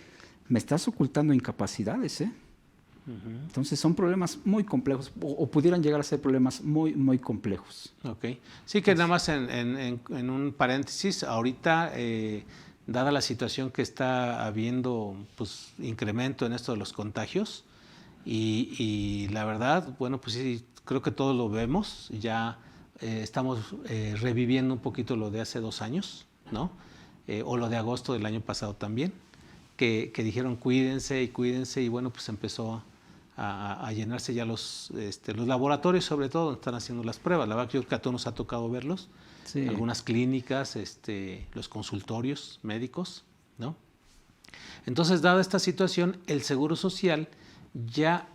me estás ocultando incapacidades, ¿eh? Entonces son problemas muy complejos o pudieran llegar a ser problemas muy, muy complejos. Ok. Sí, que nada más en un paréntesis, ahorita, dada la situación que está habiendo pues, incremento en esto de los contagios y la verdad, bueno, pues sí, creo que todos lo vemos, ya estamos reviviendo un poquito lo de hace 2 años, ¿no? O lo de agosto del año pasado también, que dijeron cuídense y bueno, pues empezó a llenarse ya los laboratorios, sobre todo, donde están haciendo las pruebas. La verdad que a todos nos ha tocado verlos, algunas clínicas, los consultorios médicos, ¿no? Entonces, dada esta situación, el Seguro Social ya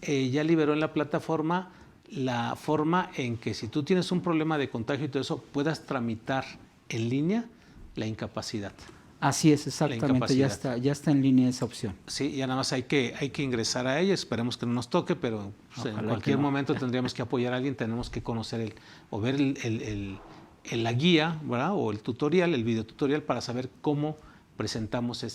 liberó en la plataforma la forma en que si tú tienes un problema de contagio y todo eso, puedas tramitar en línea la incapacidad. Así es, exactamente, ya está en línea esa opción. Sí, ya nada más hay que ingresar a ella, esperemos que no nos toque, pero pues, en cualquier momento tendríamos que apoyar a alguien, tenemos que conocer o ver la guía, ¿verdad? O el tutorial, el videotutorial para saber cómo presentamos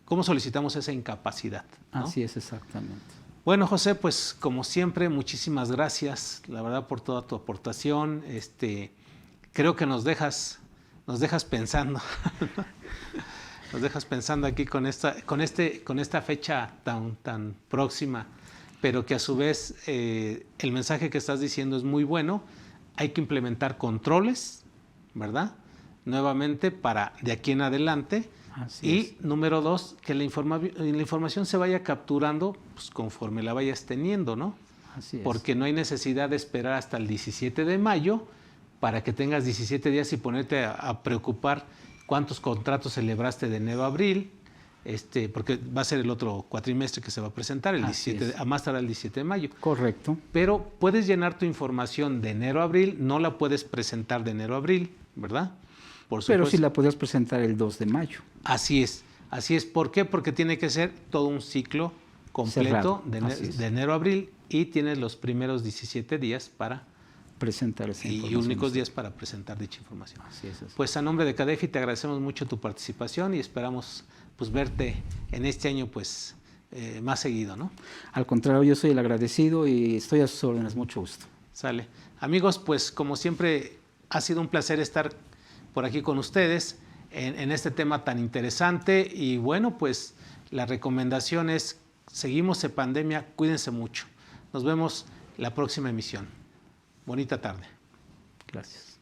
cómo solicitamos esa incapacidad, ¿no? Así es, exactamente. Bueno, José, pues como siempre, muchísimas gracias, la verdad, por toda tu aportación. Creo que nos dejas pensando, nos dejas pensando aquí con esta fecha tan próxima, pero que a su vez el mensaje que estás diciendo es muy bueno. Hay que implementar controles, ¿verdad? Nuevamente para de aquí en adelante. Y número 2, que la información se vaya capturando pues, conforme la vayas teniendo, ¿no? Así es. Porque no hay necesidad de esperar hasta el 17 de mayo para que tengas 17 días y ponerte a preocupar cuántos contratos celebraste de enero a abril, porque va a ser el otro cuatrimestre que se va a presentar, a más tardar el 17 de mayo. Correcto. Pero puedes llenar tu información de enero a abril, no la puedes presentar de enero a abril, ¿verdad? Por supuesto. Pero sí la podías presentar el 2 de mayo. Así es. ¿Por qué? Porque tiene que ser todo un ciclo completo de enero a abril y tienes los primeros 17 días para presentar esa información. Y únicos días para presentar dicha información. Así es. Pues a nombre de CADEFI te agradecemos mucho tu participación y esperamos pues verte en este año pues más seguido, ¿no? Al contrario, yo soy el agradecido y estoy a sus órdenes, mucho gusto. Sale. Amigos, pues como siempre ha sido un placer estar por aquí con ustedes en este tema tan interesante y bueno, pues la recomendación es seguimos en pandemia, cuídense mucho. Nos vemos la próxima emisión. Bonita tarde. Gracias.